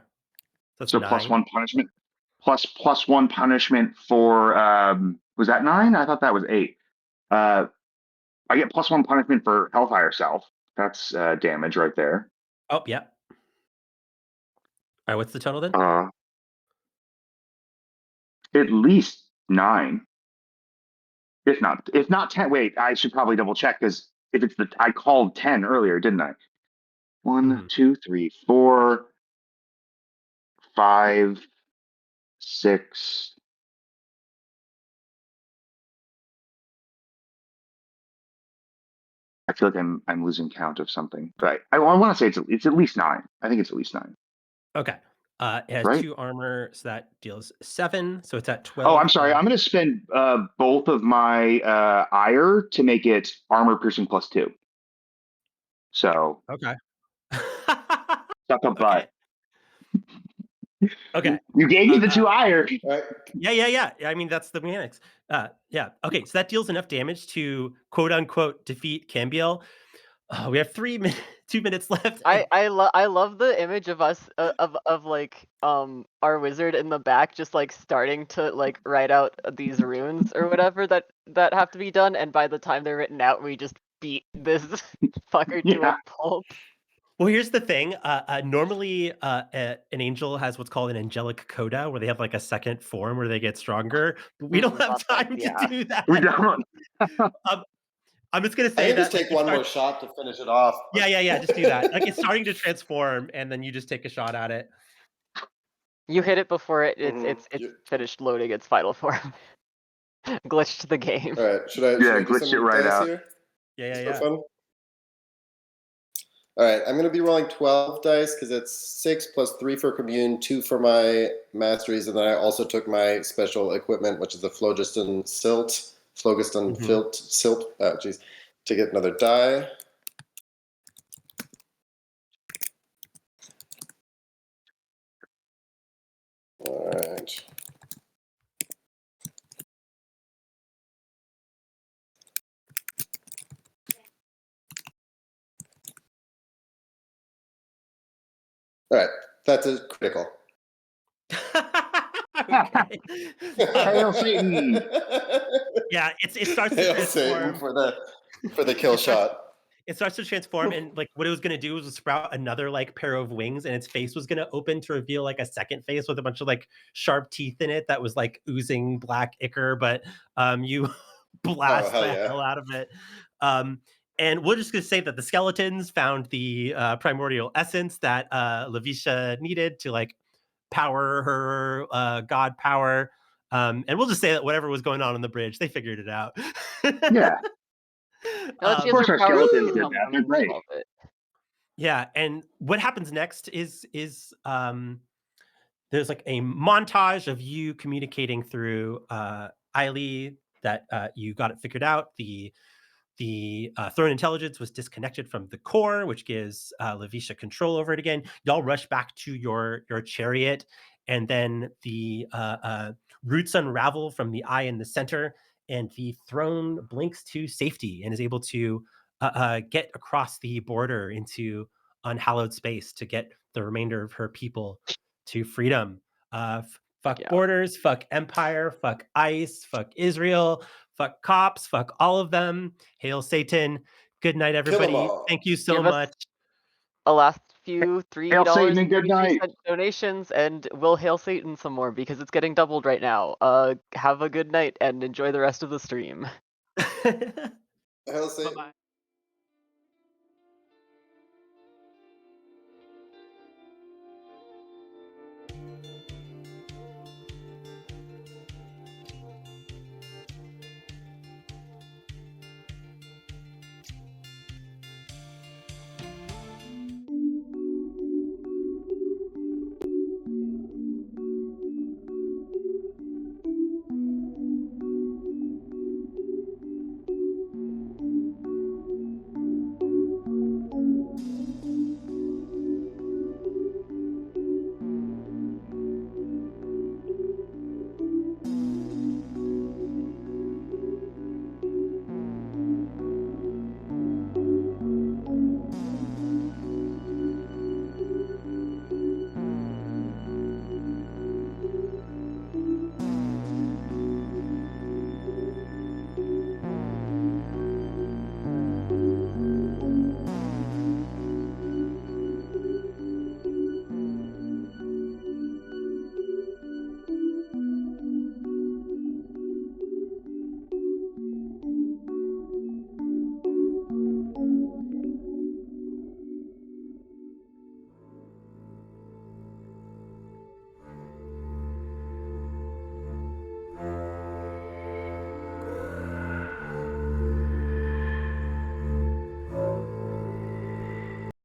That's So 9. plus 1 punishment. Plus 1 punishment for was that 9? I thought that was 8. I get plus 1 punishment for Hellfire Self. That's damage right there. Oh, yeah. All right, what's the total then? At least 9. If not 10. Wait, I should probably double check because if it's I called 10 earlier, didn't I? 1, 2, 3, 4, 5, 6. I feel like I'm losing count of something, but I want to say it's at least 9. I think it's at least 9. Okay. It has Right? 2 armor, so that deals 7. So it's at 12. Oh, I'm sorry. I'm going to spend both of my ire to make it armor piercing plus 2. So Okay. suck a butt. Okay. You gave me the 2 ire. All right. Yeah. I mean, that's the mechanics. Yeah. Okay, so that deals enough damage to quote unquote defeat Cambiel. We have 2 minutes left. I love the image of us of like our wizard in the back just like starting to like write out these runes or whatever that have to be done, and by the time they're written out we just beat this fucker to Yeah. a pulp. Well, here's the thing. Normally, an angel has what's called an angelic coda, where they have like a second form where they get stronger. But we don't have Love that, time yeah. to do that. We don't. I'm just gonna I say can that just take one more shot to finish it off. Yeah. Just do that. Like it's starting to transform, and then you just take a shot at it. You hit it before it's You- finished loading its final form. Glitched the game. All right, should I do glitch it some right dice out. here? Yeah. Just for fun? All right, I'm going to be rolling 12 dice because it's 6 plus 3 for commune, 2 for my masteries, and then I also took my special equipment, which is the phlogiston silt. Phlogiston silt. Oh, geez. To get another die. All right. All right, that's a critical. Okay. Hail Satan! Yeah, it starts to Hail transform. Satan for the kill shot. It starts to transform, and like what it was gonna do was sprout another like pair of wings, and its face was gonna open to reveal like a second face with a bunch of like sharp teeth in it that was like oozing black ichor, but you blast hell the yeah. hell out of it. And we're just gonna say that the skeletons found the primordial essence that Lavisha needed to like power her god power. And we'll just say that whatever was going on the bridge, they figured it out. Yeah. Of course our skeletons did that. They're great. Yeah, and what happens next is there's like a montage of you communicating through Eiley that you got it figured out. The throne intelligence was disconnected from the core, which gives Lavisha control over it again. Y'all rush back to your chariot, and then the roots unravel from the eye in the center, and the throne blinks to safety and is able to get across the border into unhallowed space to get the remainder of her people to freedom. Fuck borders, fuck empire, fuck ICE, fuck Israel, fuck cops, fuck all of them. Hail Satan. Good night, everybody. Thank you so much. A last few Hail Satan and good night. donations, and we'll hail Satan some more because it's getting doubled right now. Have a good night and enjoy the rest of the stream. Hail Satan. Bye-bye.